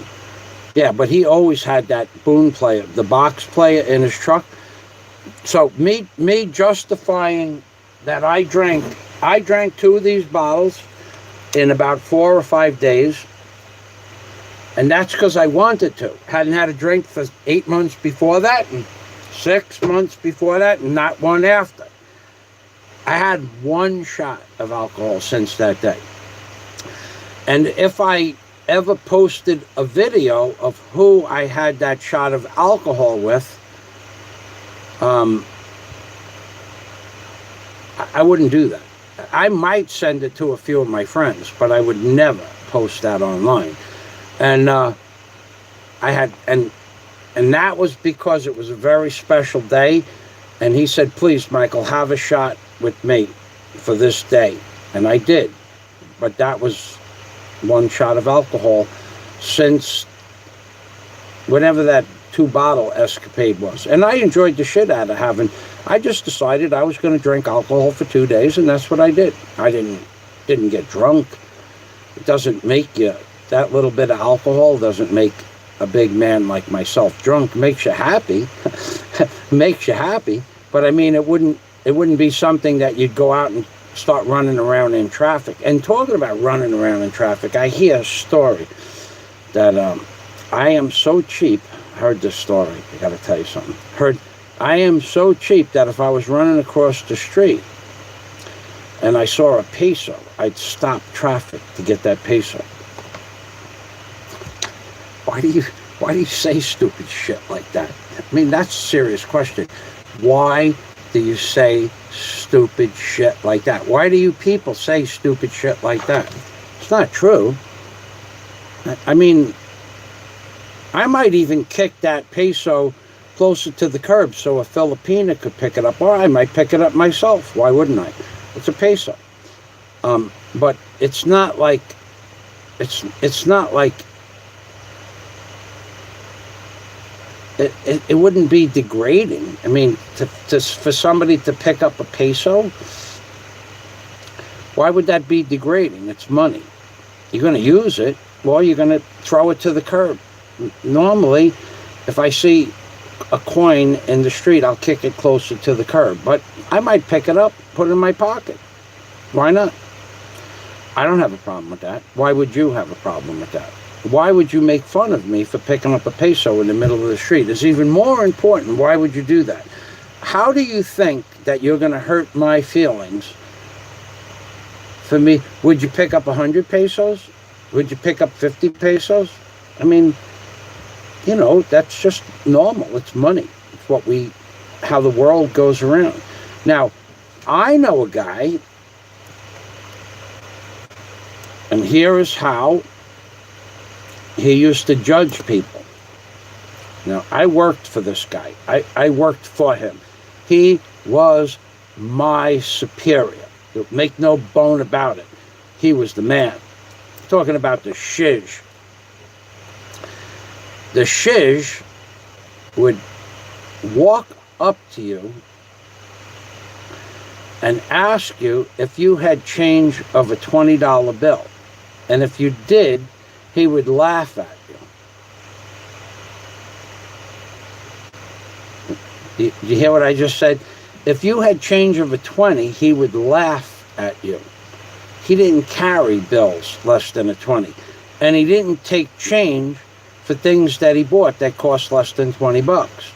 Yeah, but he always had that boom player, the box player in his truck. So me justifying that I drank 2 of these bottles in about 4 or 5 days, and that's because I wanted to. Hadn't had a drink for 8 months before that, and 6 months before that, and not one after. I had 1 shot of alcohol since that day. And if I ever posted a video of who I had that shot of alcohol with, I wouldn't do that. I might send it to a few of my friends, but I would never post that online. And and that was because it was a very special day. And he said, please, Michael, have a shot with me for this day. And I did. But that was 1 shot of alcohol since whenever that 2-bottle escapade was. And I enjoyed the shit out of having. I just decided I was going to drink alcohol for 2 days, and that's what I did. I didn't get drunk. It doesn't make you, that little bit of alcohol doesn't make a big man like myself drunk. It makes you happy. Makes you happy. But I mean, it wouldn't be something that you'd go out and start running around in traffic. And talking about running around in traffic, I hear a story that I am so cheap. Heard this story. I got to tell you something. I am so cheap that if I was running across the street and I saw a peso, I'd stop traffic to get that peso. Why do you say stupid shit like that? I mean, that's a serious question. Why do you say stupid shit like that? Why do you people say stupid shit like that? It's not true. I mean, I might even kick that peso closer to the curb so a Filipina could pick it up, or I might pick it up myself. Why wouldn't I? It's a peso. But it's not like it wouldn't be degrading. I mean, for somebody to pick up a peso, why would that be degrading? It's money. You're going to use it, or you're going to throw it to the curb. Normally, if I see a coin in the street, I'll kick it closer to the curb. But I might pick it up, put it in my pocket. Why not? I don't have a problem with that. Why would you have a problem with that? Why would you make fun of me for picking up a peso in the middle of the street? It's even more important. Why would you do that? How do you think that you're going to hurt my feelings for me? Would you pick up 100 pesos? Would you pick up 50 pesos? I mean, you know, that's just normal. It's money. It's how the world goes around. Now, I know a guy, and here is how he used to judge people. Now, I worked for this guy. I worked for him. He was my superior. Make no bone about it. He was the man. Talking about the shish. The shish would walk up to you and ask you if you had change of a $20 bill. And if you did, he would laugh at you. You hear what I just said? If you had change of a 20, he would laugh at you. He didn't carry bills less than a 20. And he didn't take change for things that he bought that cost less than 20 bucks.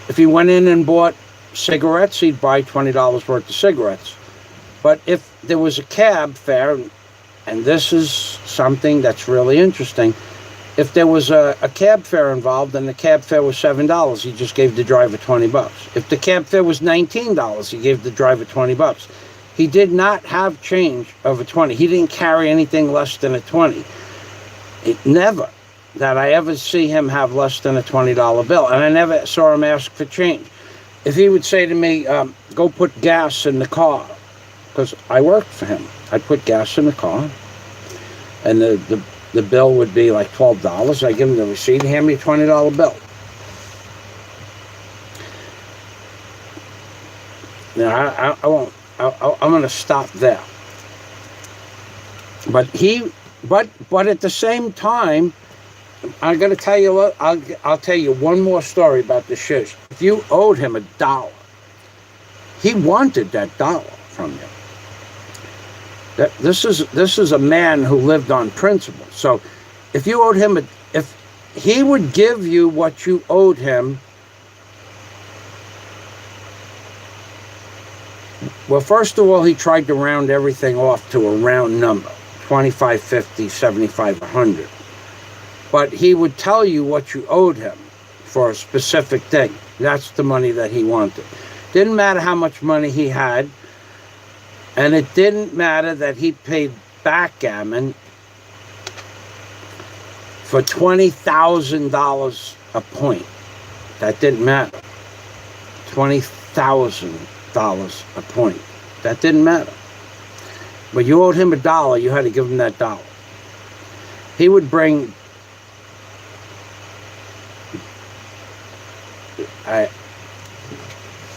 If he went in and bought cigarettes, he'd buy $20 worth of cigarettes. But if there was a cab fare, and this is something that's really interesting, if there was a cab fare involved and the cab fare was $7, he just gave the driver 20 bucks. If the cab fare was $19, he gave the driver 20 bucks. He did not have change of a 20. He didn't carry anything less than a 20. Never that I ever see him have less than a $20 bill. And I never saw him ask for change. If he would say to me, go put gas in the car, because I worked for him, I'd put gas in the car, and the bill would be like $12. I give him the receipt, hand me a $20 bill. Now, I won't. I'm going to stop there. But at the same time, I'm going to tell you what. I'll tell you one more story about the shiz. If you owed him $1, he wanted that dollar from you. This is a man who lived on principle. So, if you owed him if he would give you what you owed him. Well, first of all, he tried to round everything off to a round number, 25, 50, 75, 100. But he would tell you what you owed him for a specific thing. That's the money that he wanted. Didn't matter how much money he had, and it didn't matter that he paid backgammon for $20,000 a point. That didn't matter. $20,000 a point. That didn't matter. But you owed him $1, you had to give him that dollar. He would bring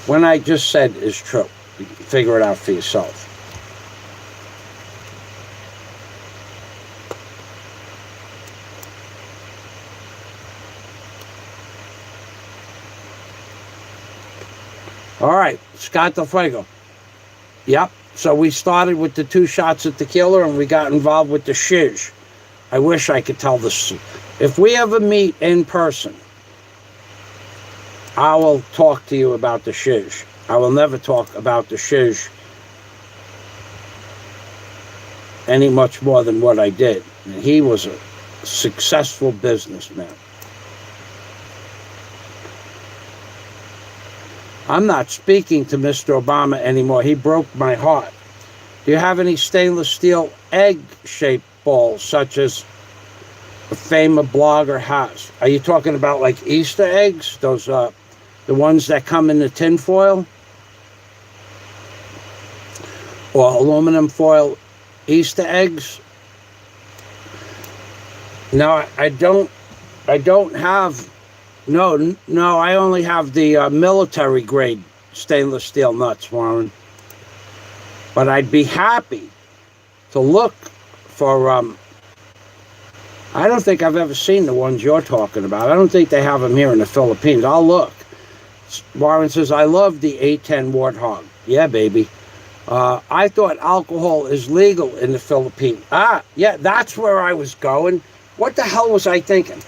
when I just said is true. Figure it out for yourself. All right, Scott Del Fuego. Yep, so we started with the 2 shots at tequila and we got involved with the shiz. I wish I could tell this. If we ever meet in person, I will talk to you about the shiz. I will never talk about the shiz any much more than what I did. And he was a successful businessman. I'm not speaking to Mr. Obama anymore. He broke my heart. Do you have any stainless steel egg-shaped balls, such as a famous blogger has? Are you talking about like Easter eggs? Those, the ones that come in the tin foil? Or aluminum foil Easter eggs? No, I don't have... No, I only have the military grade stainless steel nuts, Warren. But I'd be happy to look for, I don't think I've ever seen the ones you're talking about. I don't think they have them here in the Philippines. I'll look. Warren says, I love the A10 Warthog. Yeah, baby. I thought alcohol is legal in the Philippines. Yeah, that's where I was going. What the hell was I thinking?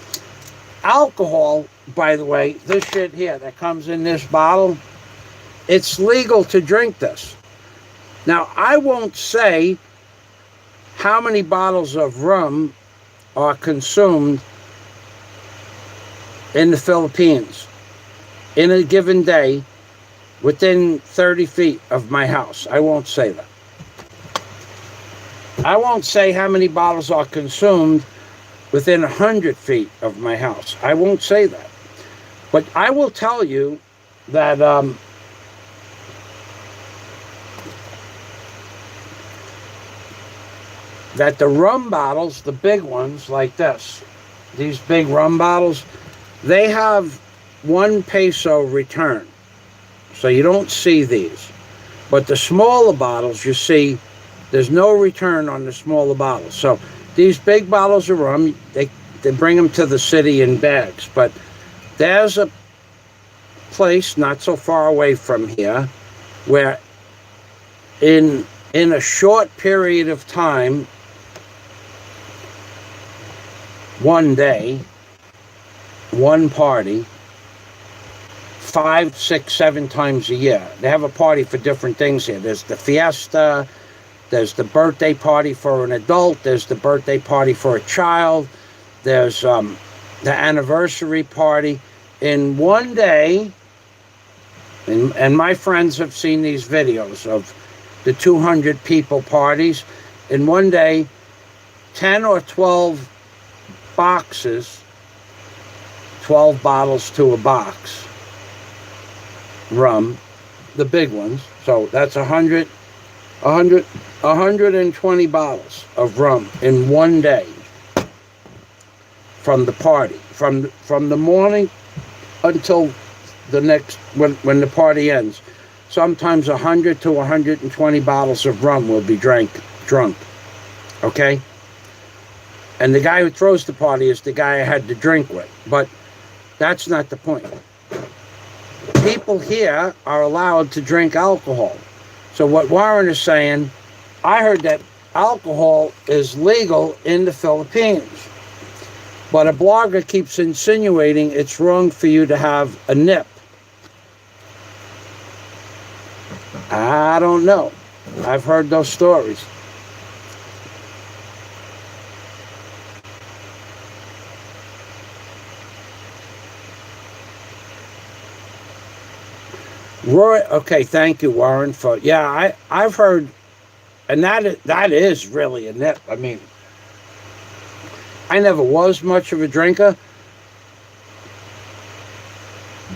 Alcohol, by the way, this shit here that comes in this bottle, it's legal to drink this. Now, I won't say how many bottles of rum are consumed in the Philippines in a given day within 30 feet of my house. I won't say that. I won't say how many bottles are consumed within 100 feet of my house. I won't say that. But I will tell you that that the rum bottles, the big ones like this, these big rum bottles, they have 1 peso return. So you don't see these. But the smaller bottles, you see, there's no return on the smaller bottles. So these big bottles of rum, they bring them to the city in bags. But there's a place not so far away from here where in a short period of time, one day, one party, 5, 6, 7 times a year. They have a party for different things here. There's the fiesta, there's the birthday party for an adult, there's the birthday party for a child, there's the anniversary party. In one day, and my friends have seen these videos of the 200 people parties. In one day, 10 or 12 boxes, 12 bottles to a box, rum, the big ones. So that's 120 bottles of rum in one day from the party, from the morning until the next, when the party ends. Sometimes 100 to 120 bottles of rum will be drunk, okay? And the guy who throws the party is the guy I had to drink with, but that's not the point. People here are allowed to drink alcohol. So what Warren is saying, I heard that alcohol is legal in the Philippines, but a blogger keeps insinuating it's wrong for you to have a nip. I don't know. I've heard those stories. Roy, okay, thank you, Warren, for, yeah, I've heard, and that is really a nip. I mean, I never was much of a drinker,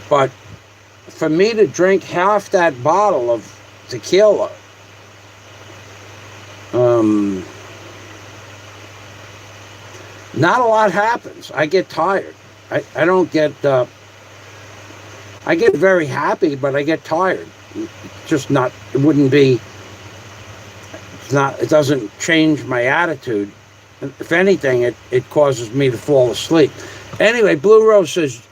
but for me to drink half that bottle of tequila, not a lot happens. I get tired. I don't get, I get very happy, but I get tired. Just not, it wouldn't be, it's not, it doesn't change my attitude. If anything, it causes me to fall asleep. Anyway, Blue Rose says,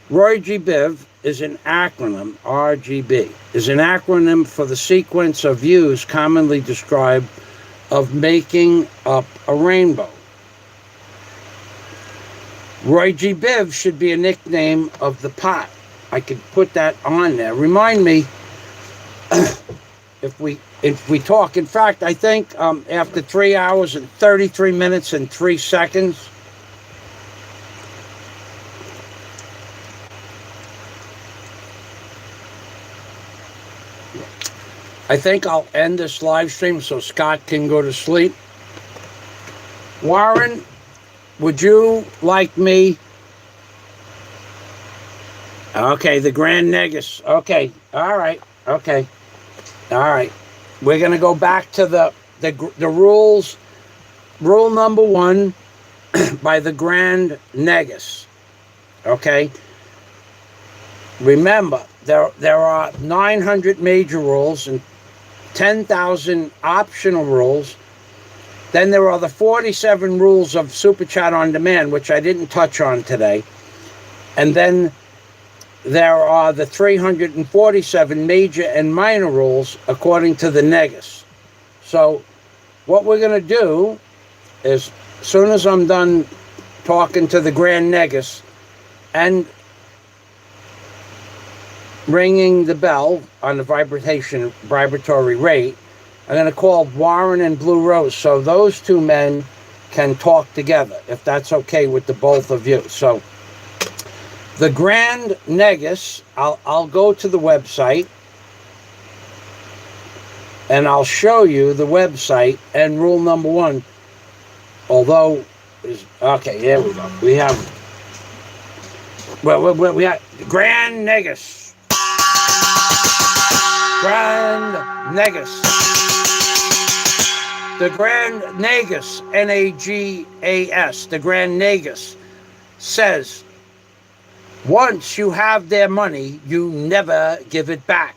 Roy G. Biv is an acronym, RGB, is an acronym for the sequence of views commonly described of making up a rainbow. Roy G. Biv should be a nickname of the pot. I could put that on there. Remind me if we talk. In fact, I think after 3 hours and 33 minutes and 3 seconds, I think I'll end this live stream so Scott can go to sleep. Warren, would you like me? Okay, the Grand Negus. Okay, all right. Okay, all right. We're gonna go back to the rules. Rule number 1 by the Grand Negus. Okay. Remember, there are 900 major rules and 10,000 optional rules. Then there are the 47 rules of Super Chat on Demand, which I didn't touch on today. And then there are the 347 major and minor rules according to the Negus. So what we're going to do is, as soon as I'm done talking to the Grand Negus and ringing the bell on the vibratory rate, I'm going to call Warren and Blue Rose so those two men can talk together, if that's okay with the both of you. So the Grand Negus, I'll go to the website and I'll show you the website and rule number 1. Although, okay, there we go. We have, well, we have Grand Negus. Grand Negus. The Grand Negus, N-A-G-A-S, the Grand Negus says, once you have their money, you never give it back.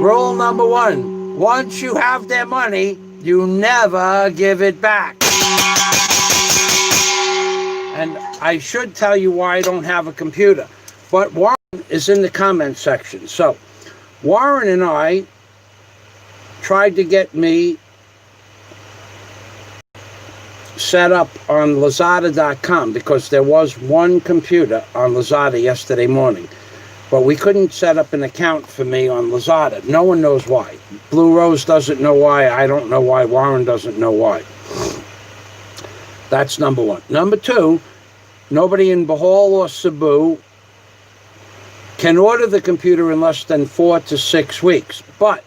Rule number 1, once you have their money, you never give it back. And I should tell you why I don't have a computer, but Warren is in the comment section. So Warren and I tried to get me set up on Lazada.com because there was one computer on Lazada yesterday morning, but we couldn't set up an account for me on Lazada. No one knows why. Blue Rose doesn't know why. I don't know why. Warren doesn't know why. That's number 1. Number 2, nobody in Bohol or Cebu can order the computer in less than 4 to 6 weeks, but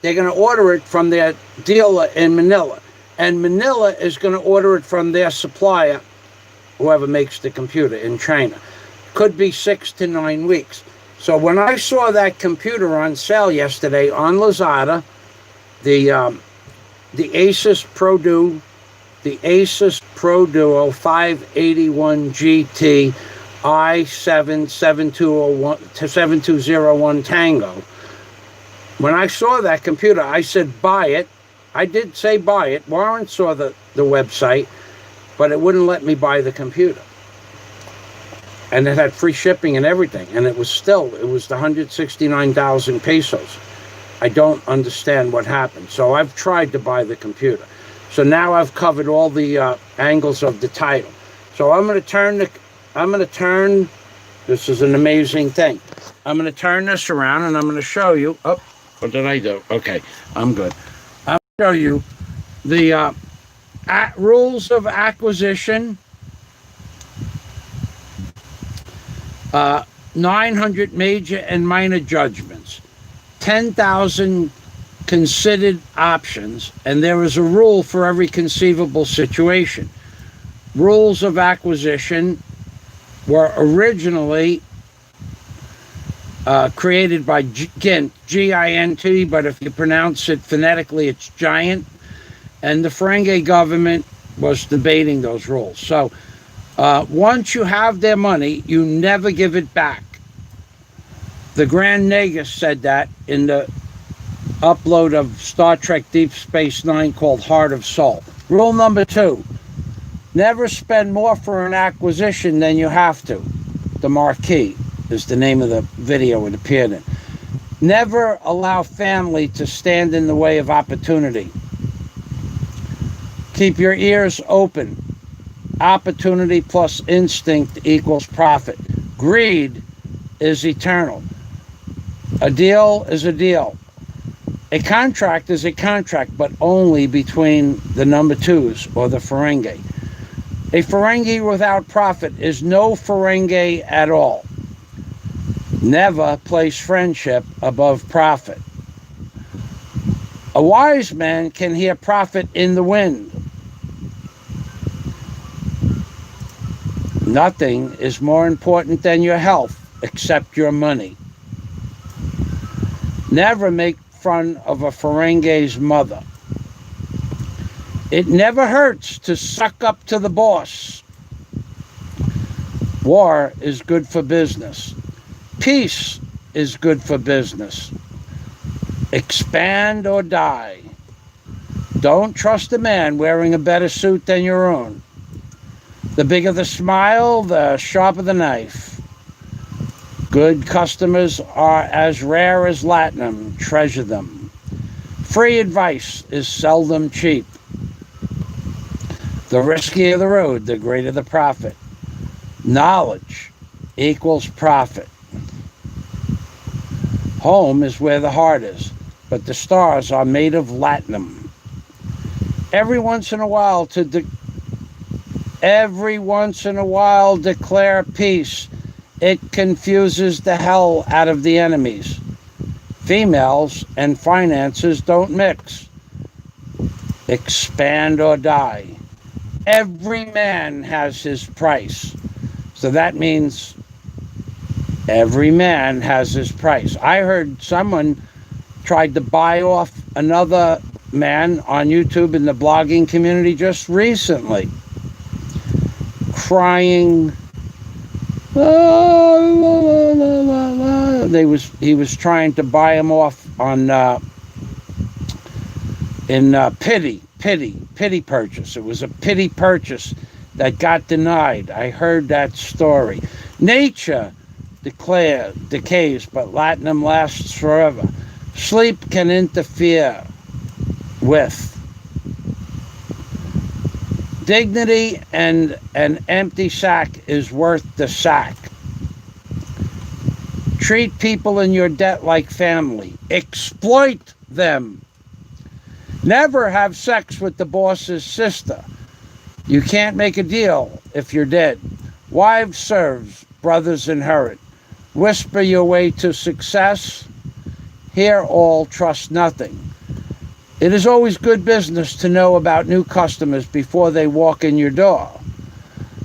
they're going to order it from their dealer in Manila, and Manila is going to order it from their supplier, whoever makes the computer in China. Could be 6 to 9 weeks. So when I saw that computer on sale yesterday on Lazada, the Asus Pro Duo 581 GT i7-7201 Tango. When I saw that computer, I said, buy it. I did say buy it. Warren saw the website, but it wouldn't let me buy the computer. And it had free shipping and everything. And it was the 169,000 pesos. I don't understand what happened. So I've tried to buy the computer. So now I've covered all the angles of the title. So I'm going to turn, this is an amazing thing. I'm going to turn this around and I'm going to show you, oh, what did I do? Okay, I'm good. I'll show you the rules of acquisition, 900 major and minor judgments, 10,000 considered options, and there is a rule for every conceivable situation. Rules of acquisition were originally created by Gint, G-I-N-T, but if you pronounce it phonetically, it's giant. And the Ferengi government was debating those rules. So once you have their money, you never give it back. The Grand Nagus said that in the upload of Star Trek Deep Space Nine called Heart of Soul. Rule number 2, never spend more for an acquisition than you have to. The Marquee is the name of the video it appeared in. Never allow family to stand in the way of opportunity. Keep your ears open. Opportunity plus instinct equals profit. Greed is eternal. A deal is a deal. A contract is a contract, but only between the number 2s or the Ferengi. A Ferengi without profit is no Ferengi at all. Never place friendship above profit. A wise man can hear profit in the wind. Nothing is more important than your health except your money. Never make fun of a Ferengi's mother. It never hurts to suck up to the boss. War is good for business. Peace is good for business. Expand or die. Don't trust a man wearing a better suit than your own. The bigger the smile, the sharper the knife. Good customers are as rare as latinum. Treasure them. Free advice is seldom cheap. The riskier the road, the greater the profit. Knowledge equals profit. Home is where the heart is, but the stars are made of latinum. Every once in a while declare peace. It confuses the hell out of the enemies. Females and finances don't mix. Expand or die. Every man has his price. So that means every man has his price. I heard someone tried to buy off another man on YouTube in the blogging community just recently, crying. He was trying to buy him off on pity purchase. It was a pity purchase that got denied. I heard that story. Nature decays, but latinum lasts forever. Sleep can interfere with. Dignity and an empty sack is worth the sack. Treat people in your debt like family. Exploit them. Never have sex with the boss's sister. You can't make a deal if you're dead. Wives serve, brothers inherit. whisper your way to success? Hear all, trust nothing. It is always good business to know about new customers before they walk in your door.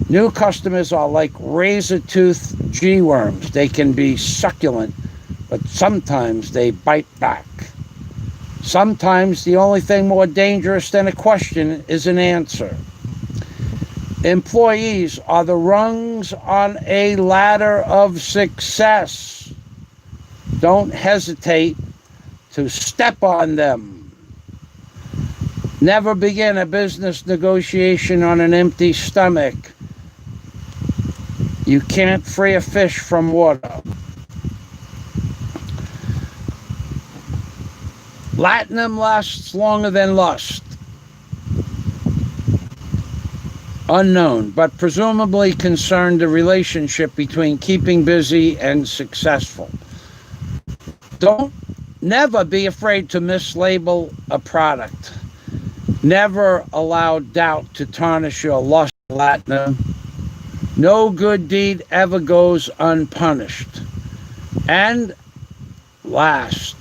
New customers are like razor-toothed G-worms. They can be succulent, but sometimes they bite back. Sometimes the only thing more dangerous than a question is an answer. Employees are the rungs on a ladder of success. Don't hesitate to step on them. Never begin a business negotiation on an empty stomach. You can't free a fish from water. Latinum lasts longer than lust. Unknown, but presumably concerned the relationship between keeping busy and successful. Never be afraid to mislabel a product. Never allow doubt to tarnish your lust, Latinum. No good deed ever goes unpunished. And last,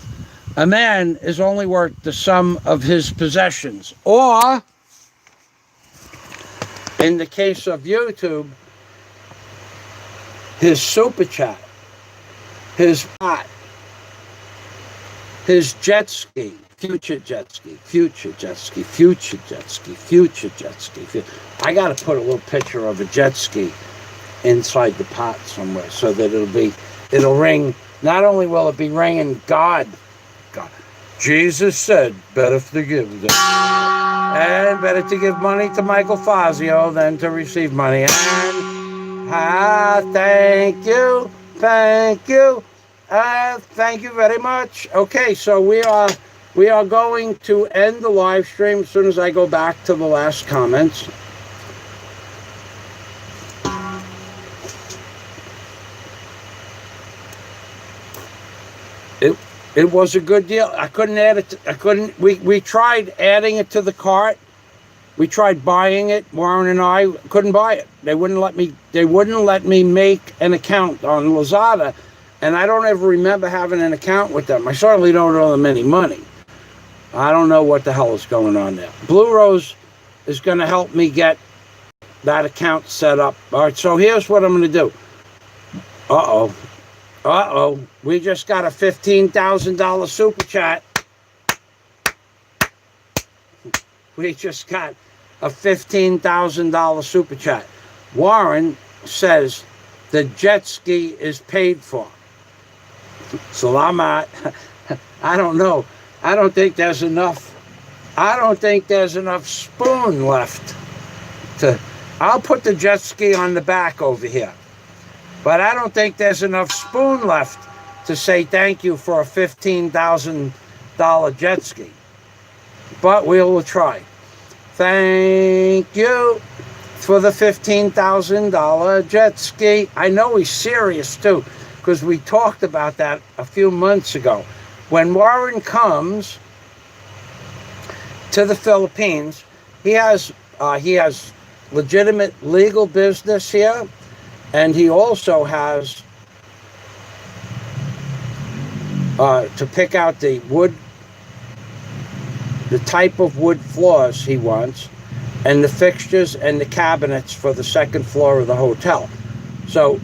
a man is only worth the sum of his possessions. Or, in the case of YouTube, his super chat, his pot, his jet ski, future jet ski, future jet ski, future jet ski, future jet ski. I got to put a little picture of a jet ski inside the pot somewhere so that it'll ring. Not only will it be ringing God, Jesus said, better to give them. And better to give money to Michael Fazio than to receive money. And thank you, thank you very much. Okay, so we are going to end the live stream as soon as I go back to the last comments. It was a good deal. I couldn't add it. We tried adding it to the cart. We tried buying it. Warren and I couldn't buy it. They wouldn't let me make an account on Lazada, and I don't ever remember having an account with them. I certainly don't owe them any money. I don't know what the hell is going on there. Blue Rose is going to help me get that account set up. All right, so here's what I'm going to do. We just got a $15,000 super chat. We just got a $15,000 super chat. Warren says the jet ski is paid for. Salamat. I don't know. I don't think there's enough spoon left I'll put the jet ski on the back over here. But I don't think there's enough spoon left to say thank you for a $15,000 jet ski. But we will try. Thank you for the $15,000 jet ski. I know he's serious too, because we talked about that a few months ago. When Warren comes to the Philippines, he has legitimate legal business here. And he also has to pick out the type of wood floors he wants, and the fixtures and the cabinets for the second floor of the hotel. So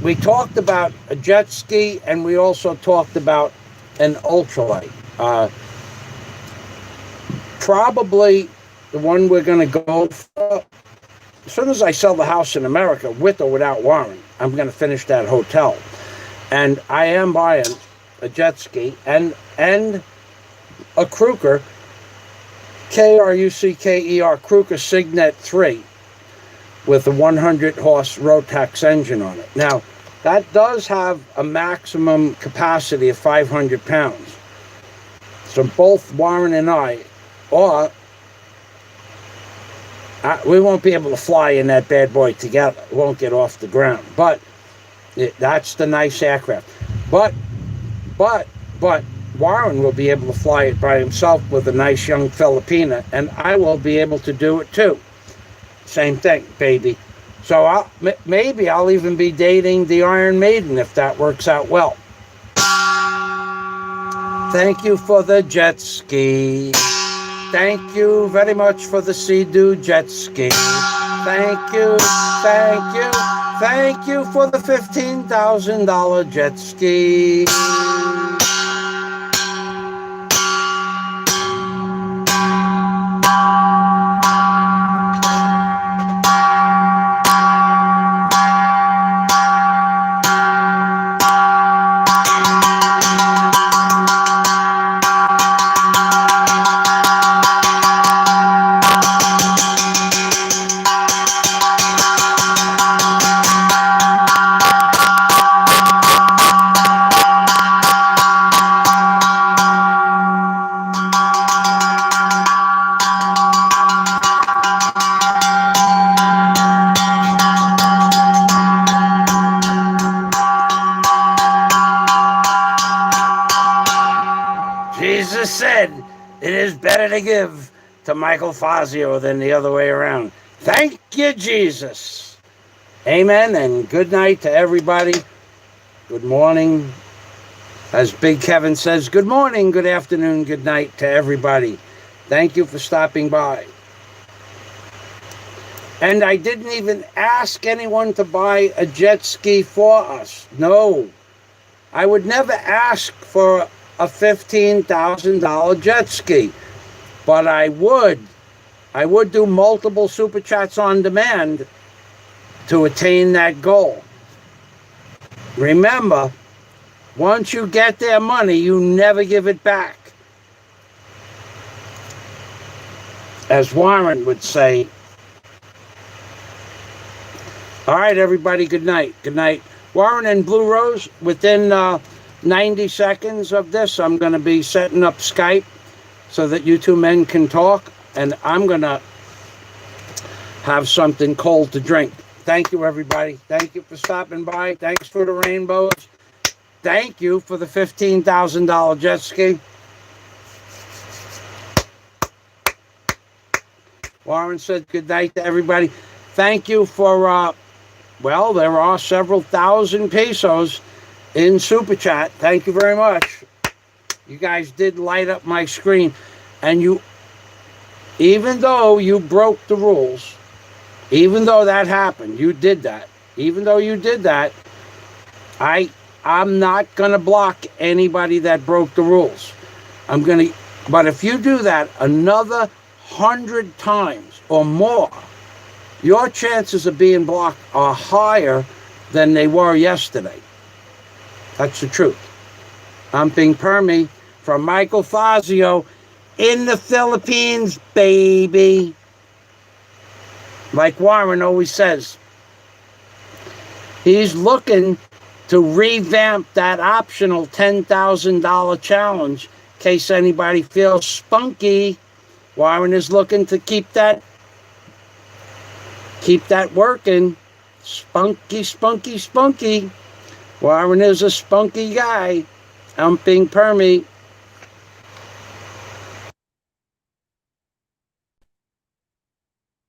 we talked about a jet ski, and we also talked about an ultralight. Probably the one we're going to go for. As soon as I sell the house in America, with or without Warren, I'm going to finish that hotel. And I am buying a jet ski and a Kruger, K-R-U-C-K-E-R, Kruger Signet 3 with a 100-horse Rotax engine on it. Now, that does have a maximum capacity of 500 pounds. So both Warren and I we won't be able to fly in that bad boy together. It won't get off the ground. But that's the nice aircraft. But Warren will be able to fly it by himself with a nice young Filipina, and I will be able to do it too. Same thing, baby. So maybe I'll even be dating the Iron Maiden if that works out well. Thank you for the jet ski. Thank you very much for the Sea-Doo jet ski. Thank you, thank you, thank you for the $15,000 jet ski. Jesus said, it is better to give to Michael Fazio than the other way around. Thank you, Jesus. Amen, and good night to everybody. Good morning. As Big Kevin says, good morning, good afternoon, good night to everybody. Thank you for stopping by. And I didn't even ask anyone to buy a jet ski for us. No, I would never ask for a $15,000 jet ski, but I would do multiple super chats on demand to attain that goal. Remember, once you get their money, you never give it back. As Warren would say. All right, everybody, good night. Good night. Warren and Blue Rose, within 90 seconds of this, I'm going to be setting up Skype so that you two men can talk, and I'm going to have something cold to drink. Thank you, everybody. Thank you for stopping by. Thanks for the rainbows. Thank you for the $15,000 jet ski. Warren said good night to everybody. Thank you for, well, there are several thousand pesos in Super Chat. Thank you very much. You guys did light up my screen. And you, even though you broke the rules, even though that happened, you did that. Even though you did that, I'm not going to block anybody that broke the rules. But if you do that another 100 times or more, your chances of being blocked are higher than they were yesterday. That's the truth. I'm being Permy from Michael Fazio in the Philippines, baby. Like Warren always says, he's looking to revamp that optional $10,000 challenge in case anybody feels spunky. Warren is looking to keep that working. Spunky, spunky, spunky. Warren is a spunky guy. I'm being Permy.